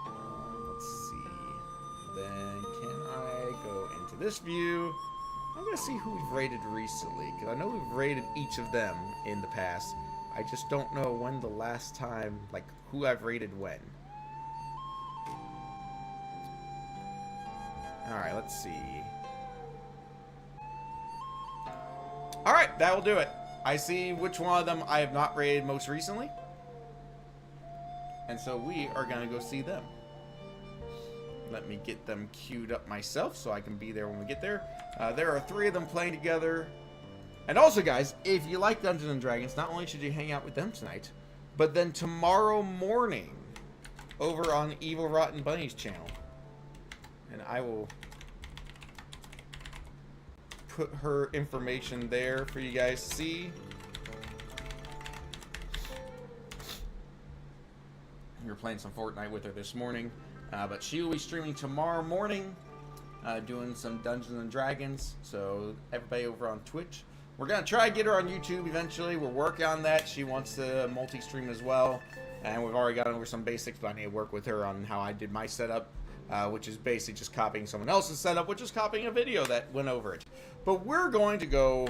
Let's see. Then can I go into this view? I'm gonna see who we've raided recently, because I know we've raided each of them in the past. I just don't know when the last time, like, who I've raided when. Alright, let's see. Alright, that will do it. I see which one of them I have not raided most recently. And so we are going to go see them. Let me get them queued up myself so I can be there when we get there. There are 3 of them playing together. And also, guys, if you like Dungeons & Dragons, not only should you hang out with them tonight, but then tomorrow morning over on Evil Rotten Bunny's channel. And I will put her information there for you guys to see. We were playing some Fortnite with her this morning. But she will be streaming tomorrow morning, doing some Dungeons and Dragons. So everybody over on Twitch. We're going to try to get her on YouTube eventually. We're working on that. She wants to multi-stream as well. And we've already gone over some basics, but I need to work with her on how I did my setup. Which is basically just copying someone else's setup, which is copying a video that went over it. But we're going to go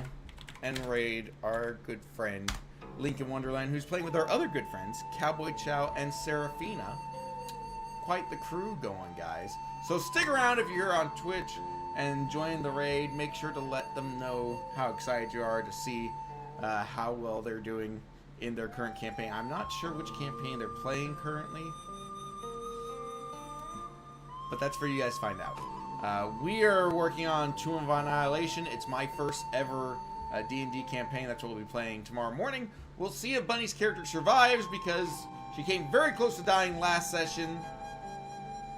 and raid our good friend, Lincoln Wonderland, who's playing with our other good friends, Cowboy Chow and Serafina. Quite the crew going, guys. So stick around if you're on Twitch and join the raid. Make sure to let them know how excited you are to see how well they're doing in their current campaign. I'm not sure which campaign they're playing currently, but that's for you guys to find out. We are working on Tomb of Annihilation. It's my first ever D&D campaign. That's what we'll be playing tomorrow morning. We'll see if Bunny's character survives, because she came very close to dying last session.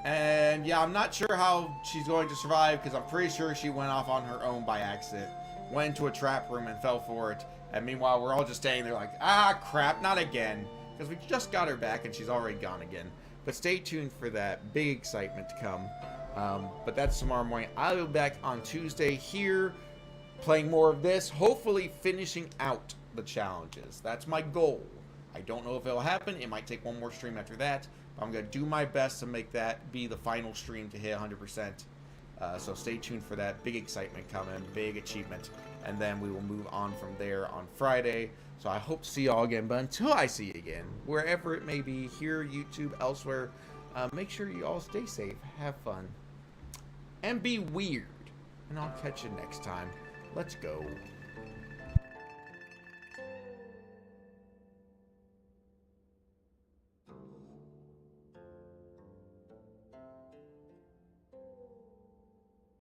And yeah, I'm not sure how she's going to survive, because I'm pretty sure she went off on her own by accident. went into a trap room and fell for it. And meanwhile, we're all just standing there like, ah, crap, not again. Because we just got her back and she's already gone again. But stay tuned for that. Big excitement to come. But that's tomorrow morning. I'll be back on Tuesday here, playing more of this. Hopefully finishing out the challenges. That's my goal. I don't know if it'll happen. It might take one more stream after that. But I'm going to do my best to make that be the final stream to hit 100%. So stay tuned for that. Big excitement coming. Big achievement. And then we will move on from there on Friday. So I hope to see y'all again. But until I see you again, wherever it may be, here, YouTube, elsewhere, make sure you all stay safe, have fun, and be weird. And I'll catch you next time. Let's go.